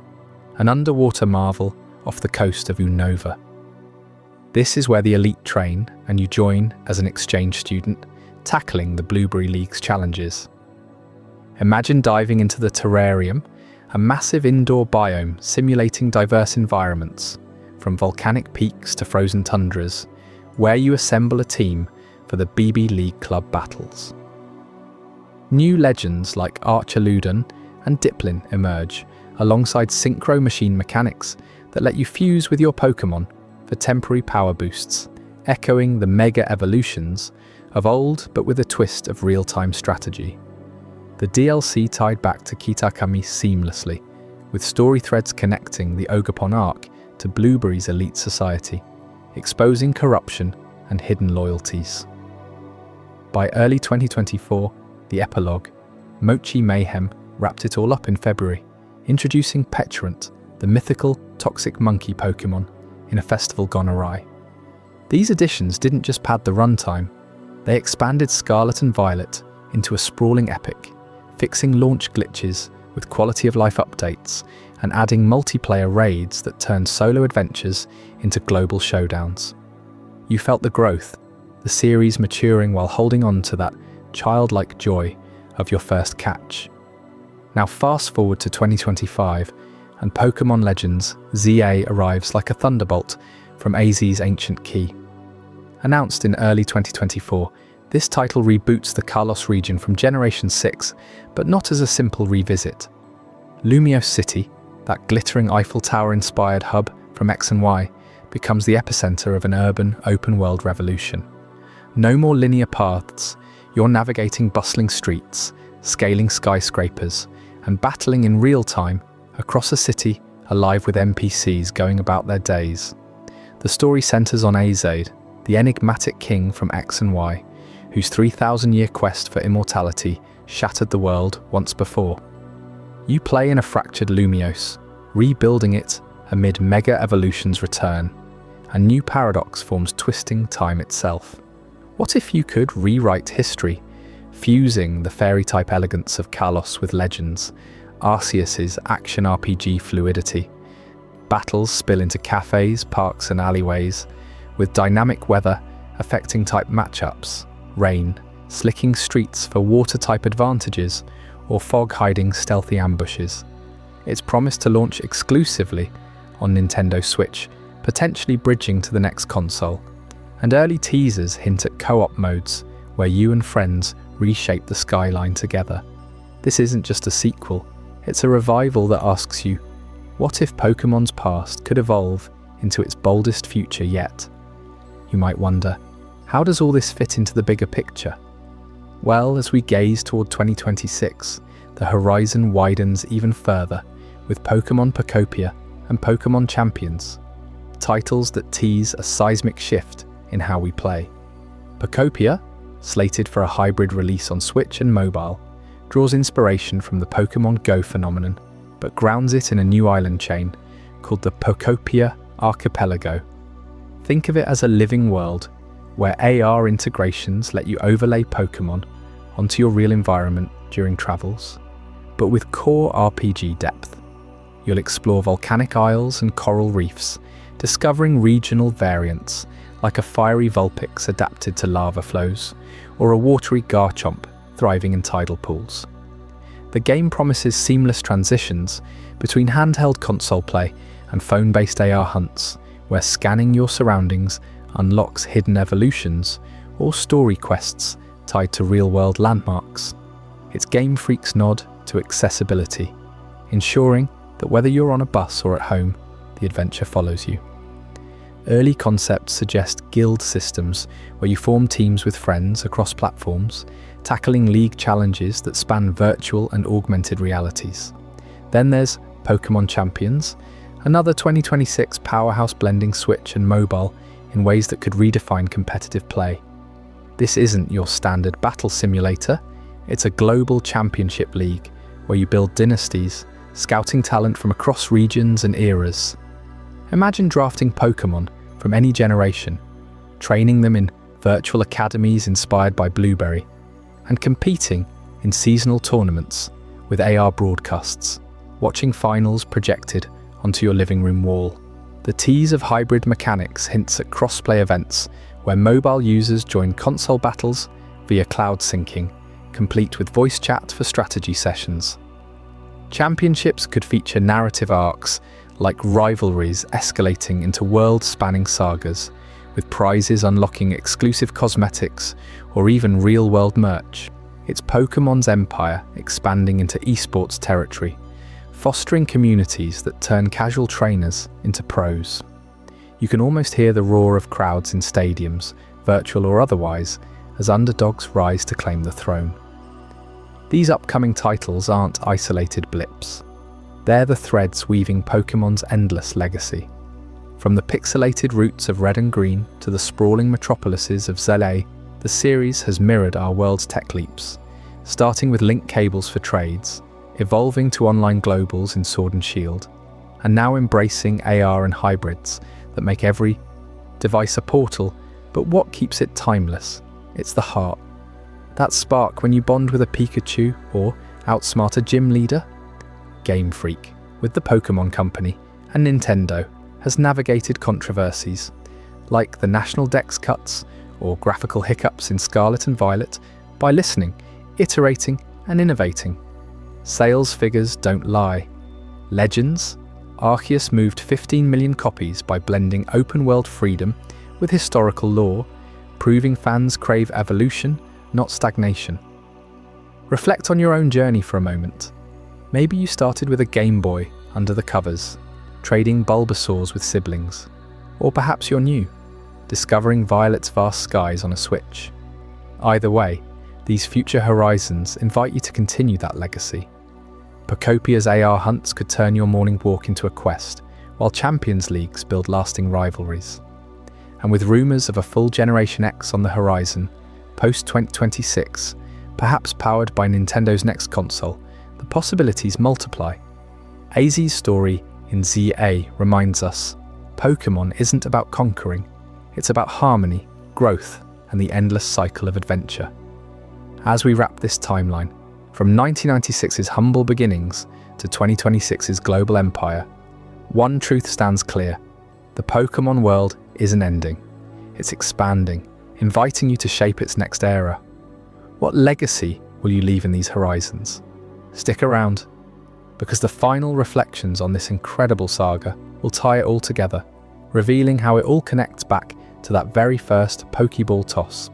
an underwater marvel off the coast of Unova. This is where the elite train and you join as an exchange student, tackling the Blueberry League's challenges. Imagine diving into the terrarium, a massive indoor biome simulating diverse environments, from volcanic peaks to frozen tundras, where you assemble a team for the BB League Club battles. New legends like Archaludon and Diplin emerge, alongside synchro machine mechanics that let you fuse with your Pokémon for temporary power boosts, echoing the mega evolutions of old but with a twist of real-time strategy. The DLC tied back to Kitakami seamlessly, with story threads connecting the Ogapon arc to Blueberry's elite society, exposing corruption and hidden loyalties. By early 2024, the epilogue, Mochi Mayhem, wrapped it all up in February, introducing Petulant, the mythical toxic monkey Pokémon in a festival gone awry. These additions didn't just pad the runtime, they expanded Scarlet and Violet into a sprawling epic, fixing launch glitches with quality-of-life updates and adding multiplayer raids that turned solo adventures into global showdowns. You felt the growth, the series maturing while holding on to that childlike joy of your first catch. Now fast forward to 2025, and Pokémon Legends ZA arrives like a thunderbolt from AZ's ancient key. Announced in early 2024, this title reboots the Kalos region from Generation 6, but not as a simple revisit. Lumiose City, that glittering Eiffel Tower-inspired hub from X and Y, becomes the epicenter of an urban, open-world revolution. No more linear paths, you're navigating bustling streets, scaling skyscrapers, and battling in real time across a city alive with NPCs going about their days. The story centers on Azade, the enigmatic king from X and Y, whose 3,000-year quest for immortality shattered the world once before. You play in a fractured Lumiose, rebuilding it amid Mega Evolution's return. A new paradox forms, twisting time itself. What if you could rewrite history, fusing the fairy-type elegance of Kalos with Legends, Arceus's action RPG fluidity? Battles spill into cafes, parks and alleyways, with dynamic weather affecting type matchups, rain, slicking streets for water-type advantages, or fog hiding stealthy ambushes. It's promised to launch exclusively on Nintendo Switch, potentially bridging to the next console, and early teasers hint at co-op modes where you and friends reshape the skyline together. This isn't just a sequel, it's a revival that asks you, what if Pokémon's past could evolve into its boldest future yet? You might wonder, how does all this fit into the bigger picture? Well, as we gaze toward 2026, the horizon widens even further with Pokémon Pokopia and Pokémon Champions, titles that tease a seismic shift in how we play. Pokopia, slated for a hybrid release on Switch and mobile, draws inspiration from the Pokémon Go phenomenon, but grounds it in a new island chain called the Pokopia Archipelago. Think of it as a living world where AR integrations let you overlay Pokémon onto your real environment during travels, but with core RPG depth. You'll explore volcanic isles and coral reefs, discovering regional variants like a fiery Vulpix adapted to lava flows, or a watery Garchomp thriving in tidal pools. The game promises seamless transitions between handheld console play and phone-based AR hunts, where scanning your surroundings unlocks hidden evolutions or story quests tied to real-world landmarks. It's Game Freak's nod to accessibility, ensuring that whether you're on a bus or at home, the adventure follows you. Early concepts suggest guild systems where you form teams with friends across platforms, tackling league challenges that span virtual and augmented realities. Then there's Pokémon Champions, another 2026 powerhouse blending Switch and mobile in ways that could redefine competitive play. This isn't your standard battle simulator, it's a global championship league where you build dynasties, scouting talent from across regions and eras. Imagine drafting Pokémon from any generation, training them in virtual academies inspired by Blueberry, and competing in seasonal tournaments with AR broadcasts, watching finals projected onto your living room wall. The tease of hybrid mechanics hints at cross-play events where mobile users join console battles via cloud syncing, complete with voice chat for strategy sessions. Championships could feature narrative arcs like rivalries escalating into world-spanning sagas, with prizes unlocking exclusive cosmetics or even real-world merch. It's Pokémon's empire expanding into esports territory, fostering communities that turn casual trainers into pros. You can almost hear the roar of crowds in stadiums, virtual or otherwise, as underdogs rise to claim the throne. These upcoming titles aren't isolated blips. They're the threads weaving Pokémon's endless legacy. From the pixelated routes of Red and Green to the sprawling metropolises of Zele, the series has mirrored our world's tech leaps, starting with link cables for trades, evolving to online globals in Sword and Shield, and now embracing AR and hybrids that make every device a portal. But what keeps it timeless? It's the heart. That spark when you bond with a Pikachu or outsmart a gym leader. Game Freak, with the Pokémon Company and Nintendo, has navigated controversies like the National Dex cuts or graphical hiccups in Scarlet and Violet by listening, iterating and innovating. Sales figures don't lie. Legends? Arceus moved 15 million copies by blending open-world freedom with historical lore, proving fans crave evolution, not stagnation. Reflect on your own journey for a moment. Maybe you started with a Game Boy under the covers, trading Bulbasaurs with siblings. Or perhaps you're new, discovering Violet's vast skies on a Switch. Either way, these future horizons invite you to continue that legacy. Pocopia's AR hunts could turn your morning walk into a quest, while Champions Leagues build lasting rivalries. And with rumours of a full Generation X on the horizon, post-2026, perhaps powered by Nintendo's next console, the possibilities multiply. AZ's story in ZA reminds us, Pokémon isn't about conquering, it's about harmony, growth, and the endless cycle of adventure. As we wrap this timeline, from 1996's humble beginnings to 2026's global empire, one truth stands clear. The Pokémon world isn't ending. It's expanding, inviting you to shape its next era. What legacy will you leave in these horizons? Stick around, because the final reflections on this incredible saga will tie it all together, revealing how it all connects back to that very first Pokeball toss.